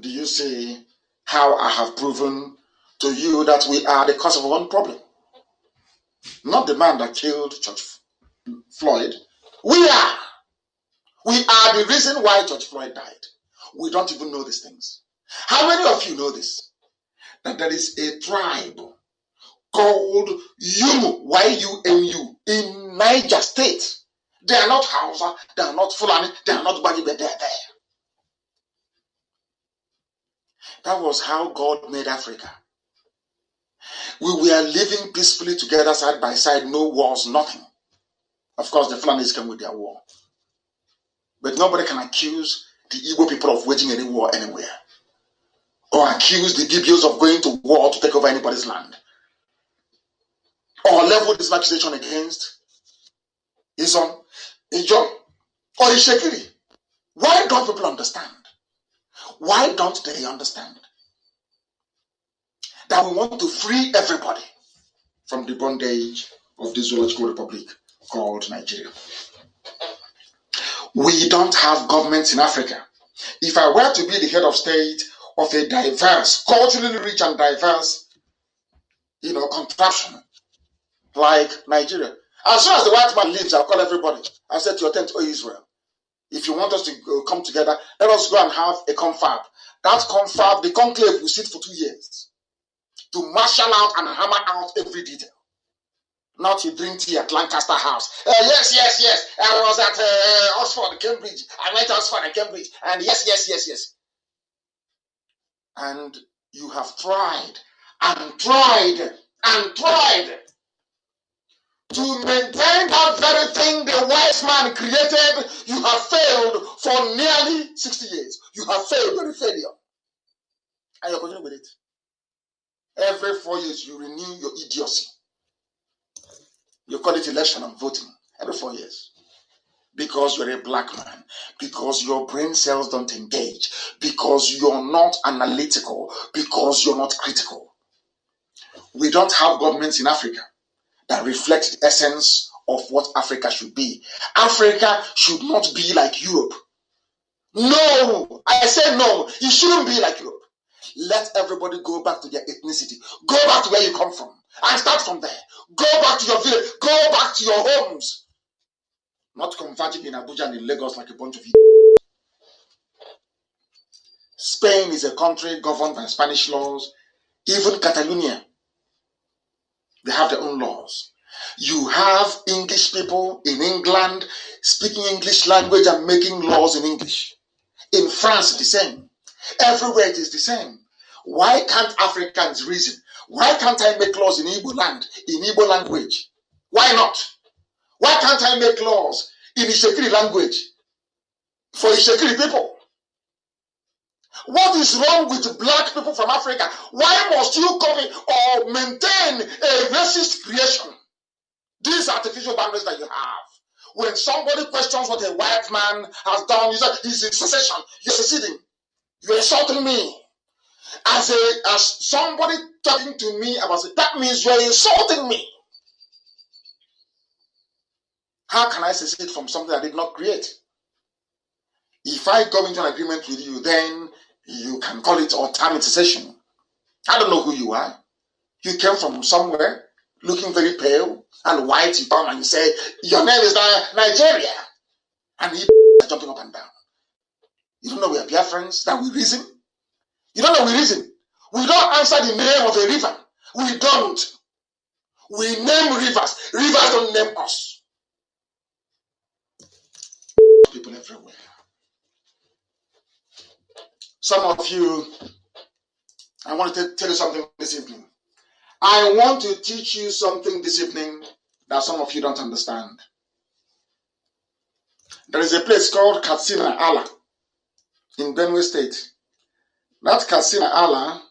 Do you see how I have proven to you that we are the cause of one problem? Not the man that killed George Floyd. We are the reason why George Floyd died. We don't even know these things. How many of you know this? That there is a tribe called Yumu, Y-U-M-U, in Niger State. They are not Hausa, they are not Fulani, they are not Bagi, but they are there. That was how God made Africa. We were living peacefully together side by side, no wars, nothing. Of course, the Fulanis came with their war. But nobody can accuse the Igbo people of waging any war anywhere. Or accuse the Gibeons of going to war to take over anybody's land. Or level this accusation against Izon, Ijo, or Ishekiri. Why don't people understand? Why don't they understand that we want to free everybody from the bondage of this zoological republic called Nigeria? We don't have governments in Africa. If I were to be the head of state of a diverse, culturally rich and diverse, contraption like Nigeria, as soon as the white man leaves, I'll call everybody. I said to your tent, Israel, if you want us to come together, let us go and have a confab. That confab, the conclave will sit for 2 years to marshal out and hammer out every detail. Not you drink tea at Lancaster House. Yes. I was at Oxford, Cambridge. I went to Oxford and Cambridge. And yes. And you have tried to maintain that very thing the wise man created. You have failed for nearly 60 years. You have failed. You're a failure. And you're continuing with it. Every 4 years, you renew your idiocy. You call it election and voting every 4 years. Because you're a black man. Because your brain cells don't engage. Because you're not analytical. Because you're not critical. We don't have governments in Africa that reflect the essence of what Africa should be. Africa should not be like Europe. No, I say no. It shouldn't be like Europe. Let everybody go back to their ethnicity. Go back to where you come from and start from there. Go back to your village. Go back to your homes. Not converging in Abuja and in Lagos like a bunch of idiots. Spain is a country governed by Spanish laws. Even Catalonia, they have their own laws. You have English people in England speaking English language and making laws in English. In France, the same. Everywhere it is the same. Why can't Africans reason? Why can't I make laws in Igbo land, in Igbo language? Why not? Why can't I make laws in Ishekiri language for Ishekiri people? What is wrong with black people from Africa? Why must you copy or maintain a racist creation? These artificial boundaries that you have. When somebody questions what a white man has done, you say he's in secession. You're seceding. You're insulting me. As somebody talking to me about it, that means you're insulting me. How can I secede from something I did not create? If I go into an agreement with you, then you can call it or term it secession. I don't know who you are. You came from somewhere looking very pale and white. You come and you say, your name is Nigeria. And you are jumping up and down. You don't know we are Biafrans, that we reason? You don't know we reason? We don't answer the name of a river. We don't. We name rivers. Rivers don't name us. People everywhere. Some of you, I want to tell you something this evening. I want to teach you something this evening that some of you don't understand. There is a place called Katsina Ala in Benue State. That Katsina Ala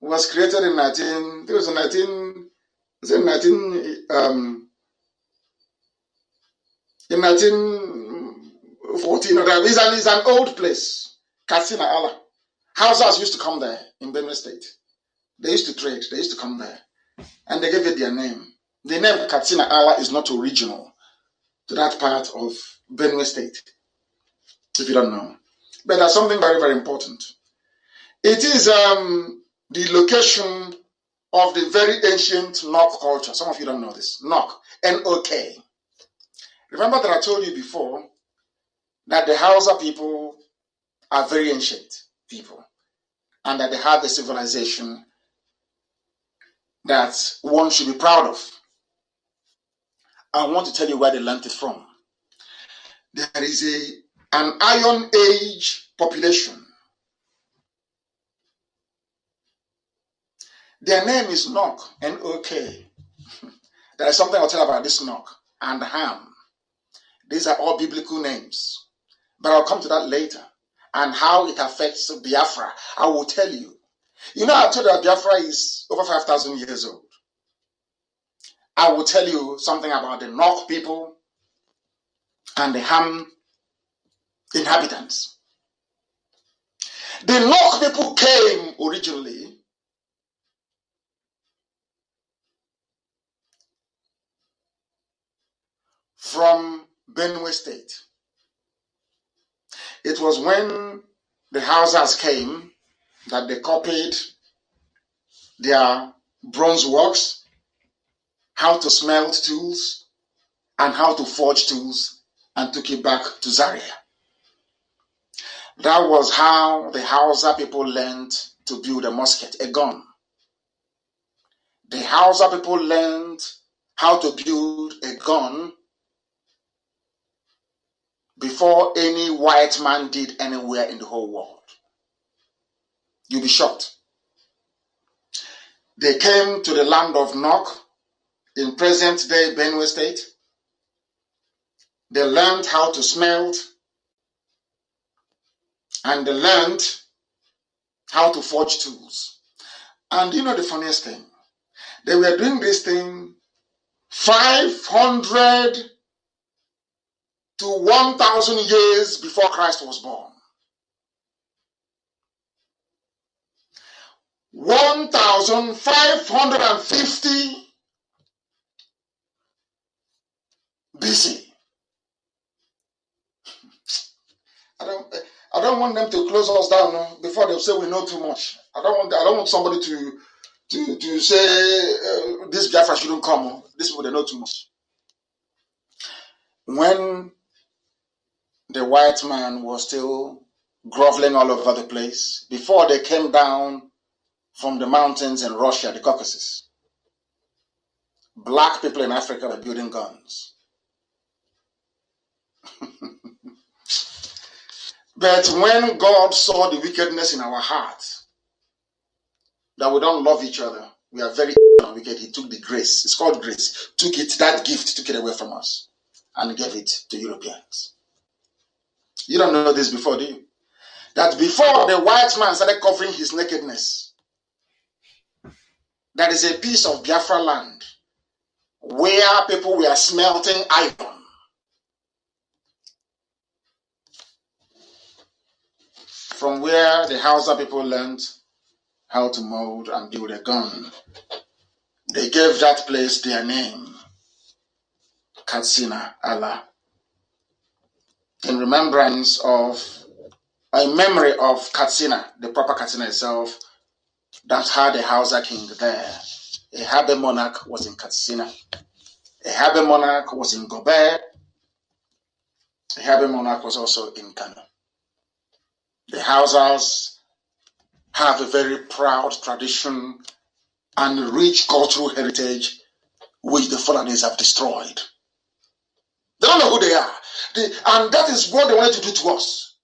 was created in 1914 or that. It's an old place. Katsina Ala. Hausas used to come there in Benue State. They used to trade. They used to come there. And they gave it their name. The name Katsina Ala is not original to that part of Benue State, if you don't know. But there's something very, very important. It is the location of the very ancient Nok culture. Some of you don't know this. Nok, N-O-K. Remember that I told you before that the Hausa people are very ancient people and that they have a civilization that one should be proud of. I want to tell you where they learned it from. There is an Iron Age population. Their name is Nok, N-O-K. There is something I'll tell about this Nok and Ham. These are all biblical names. But I'll come to that later. And how it affects Biafra, I will tell you. You know, I told you that Biafra is over 5,000 years old. I will tell you something about the Nok people and the Ham inhabitants. The Nok people came originally from Benue State. It was when the Hausas came that they copied their bronze works, how to smelt tools, and how to forge tools, and took it back to Zaria. That was how the Hausa people learned to build a musket, a gun. The Hausa people learned how to build a gun before any white man did anywhere in the whole world. You'll be shocked. They came to the land of Nok in present-day Benue State. They learned how to smelt, and they learned how to forge tools. And you know the funniest thing? They were doing this thing 500 to 1,000 years before Christ was born. 1,550 busy. I don't want them to close us down before they say we know too much. I don't want somebody to say this Biafra shouldn't come. These people, they know too much. When the white man was still groveling all over the place, before they came down from the mountains in Russia, the Caucasus, black people in Africa were building guns. But when God saw the wickedness in our hearts, that we don't love each other, we are very wicked, he took the grace, it's called grace, took it away from us and gave it to Europeans. You don't know this before, do you? That before the white man started covering his nakedness, there is a piece of Biafra land where people were smelting iron. From where the Hausa people learned how to mold and build a gun. They gave that place their name, Katsina Allah, in remembrance of, in memory of Katsina, the proper Katsina itself, that had a Hausa king there. A Habe monarch was in Katsina. A Habe monarch was in Gobert. A Habe monarch was also in Kano. The Hausas have a very proud tradition and rich cultural heritage which the Fulanis have destroyed. They don't know who they are. And that is what they wanted to do to us.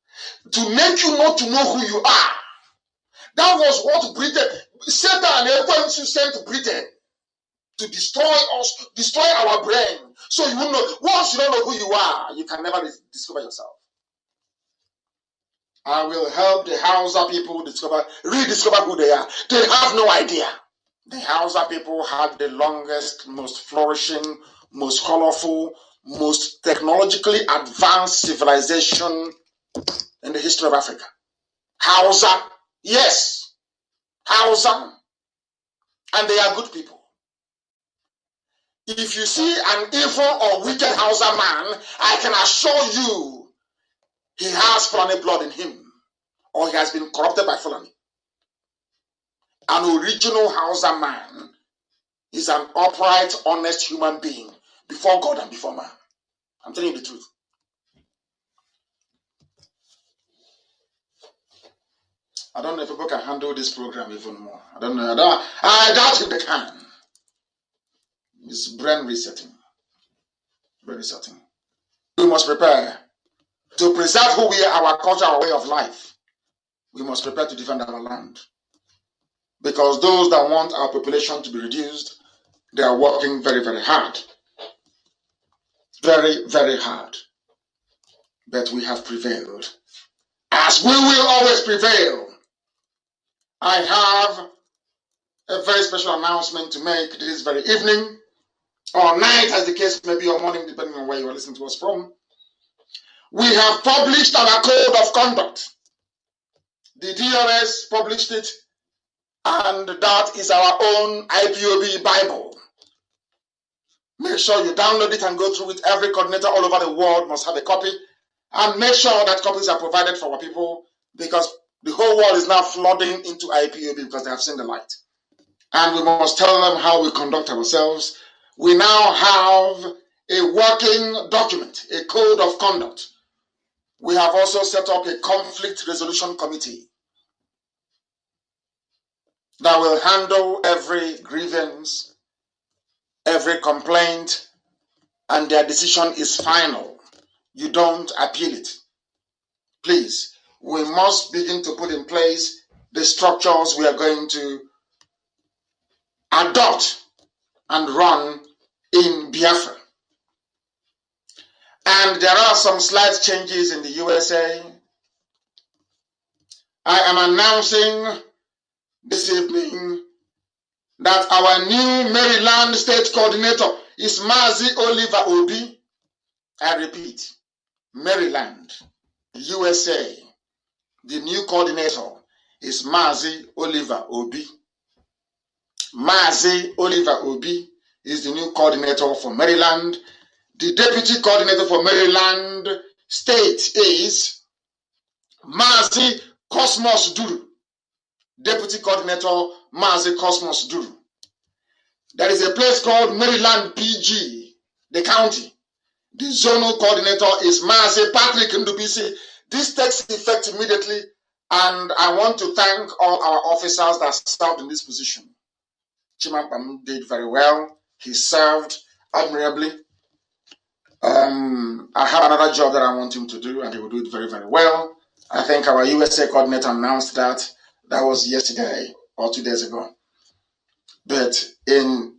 To make you not to know who you are. That was what Britain, Satan and everyone sent to Britain to destroy us, destroy our brain. So you will know, once you don't know who you are, you can never discover yourself. I will help the Hausa people rediscover who they are. They have no idea. The Hausa people had the longest, most flourishing, most colorful, most technologically advanced civilization in the history of Africa. Hausa, yes, Hausa, and they are good people. If you see an evil or wicked Hausa man, I can assure you he has Fulani blood in him, or he has been corrupted by Fulani. An original Hausa man is an upright, honest human being before God and before man. I'm telling you the truth. I don't know if people can handle this program even more. I don't know. I doubt if they can. It's brain resetting. Brain resetting. We must prepare to preserve who we are, our culture, our way of life. We must prepare to defend our land. Because those that want our population to be reduced, they are working very, very hard. Very, very hard. But we have prevailed. As we will always prevail. I have a very special announcement to make this very evening, or night as the case may be, or morning, depending on where you are listening to us from. We have published our code of conduct. The DRS published it, and that is our own IPOB Bible. Make sure you download it and go through it. Every coordinator all over the world must have a copy, and make sure that copies are provided for our people, because the whole world is now flooding into IPOB because they have seen the light. And we must tell them how we conduct ourselves. We now have a working document, a code of conduct. We have also set up a conflict resolution committee that will handle every grievance, every complaint, and their decision is final. You don't appeal it. Please, we must begin to put in place the structures we are going to adopt and run in Biafra. And there are some slight changes in the USA. I am announcing this evening that our new Maryland State Coordinator is Mazi Oliver Obi. I repeat, Maryland, USA. The new coordinator is Mazi Oliver Obi. Mazi Oliver Obi is the new coordinator for Maryland. The deputy coordinator for Maryland State is Mazi Cosmos Duru. Deputy coordinator Mazi Cosmos Duru. There is a place called Maryland PG, the county. The zonal coordinator is Mazi Patrick Ndubisi. This takes effect immediately, and I want to thank all our officers that served in this position. Chimapam did very well. He served admirably. I have another job that I want him to do, and he will do it very, very well. I think our USA coordinator announced that. That was yesterday or 2 days ago. But in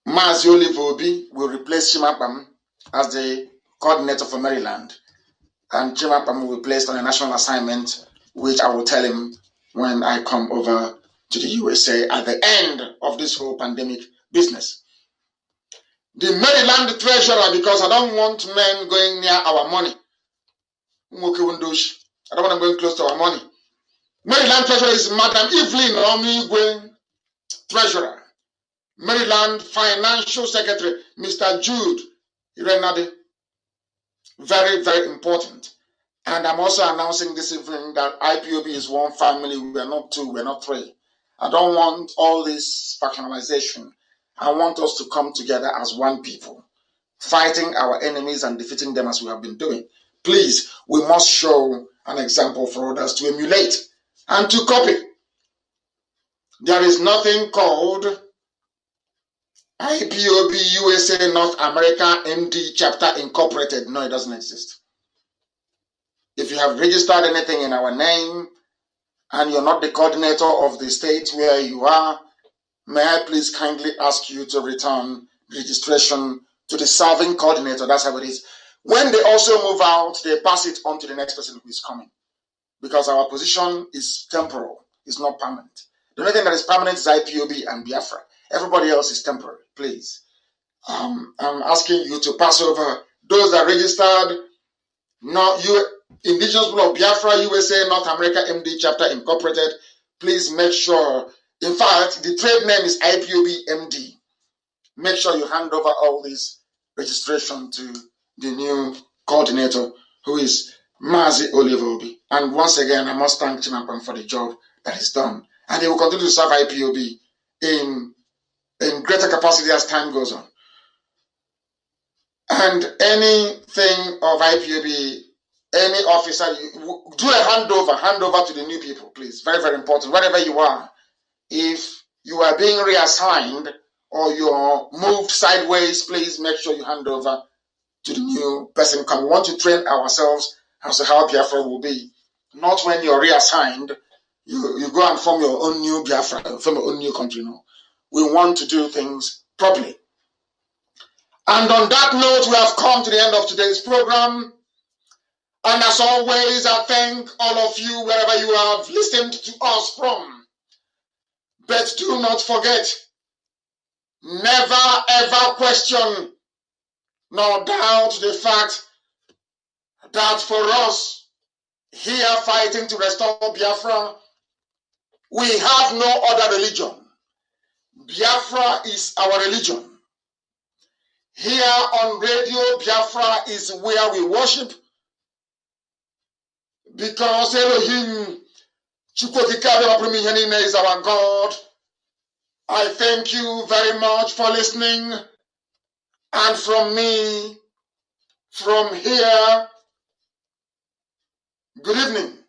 Mazi Olivobi will replace Chimapam as the coordinator for Maryland. And Chimapam will be placed on a national assignment, which I will tell him when I come over to the USA at the end of this whole pandemic business. The Maryland treasurer, because I don't want men going near our money. I don't want them going close to our money. Maryland treasurer is Madam Evelyn Omigwe, treasurer. Maryland financial secretary, Mr. Jude Irenade. Very, very important. And I'm also announcing this evening that IPOB is one family. We are not two, we are not three. I don't want all this factionalization. I want us to come together as one people, fighting our enemies and defeating them as we have been doing. Please, we must show an example for others to emulate and to copy. There is nothing called IPOB USA North America MD Chapter Incorporated. No, it doesn't exist. If you have registered anything in our name and you're not the coordinator of the state where you are, may I please kindly ask you to return registration to the serving coordinator. That's how it is. When they also move out, they pass it on to the next person who is coming. Because our position is temporal, it's not permanent. The only thing that is permanent is IPOB and Biafra. Everybody else is temporary, please. I'm asking you to pass over those that registered. Indigenous people of Biafra, USA, North America, MD Chapter Incorporated. Please make sure. In fact, the trade name is IPOB MD. Make sure you hand over all this registration to the new coordinator, who is Mazi Olivobi. And once again, I must thank Chimapam for the job that is done. And he will continue to serve IPOB in greater capacity as time goes on. And anything of IPOB, any officer, do a handover to the new people, please. Very, very important. Wherever you are, if you are being reassigned or you're moved sideways, please make sure you hand over to the new person. We want to train ourselves as to how Biafra will be. Not when you're reassigned, you go and form your own new Biafra, form your own new country. No. We want to do things properly. And on that note, we have come to the end of today's program. And as always, I thank all of you wherever you have listened to us from. But do not forget, never ever question nor doubt the fact that for us here fighting to restore Biafra, we have no other religion. Biafra is our religion. Here on Radio Biafra is where we worship, because Elohim is our God. I thank you very much for listening. And from me, from here, good evening.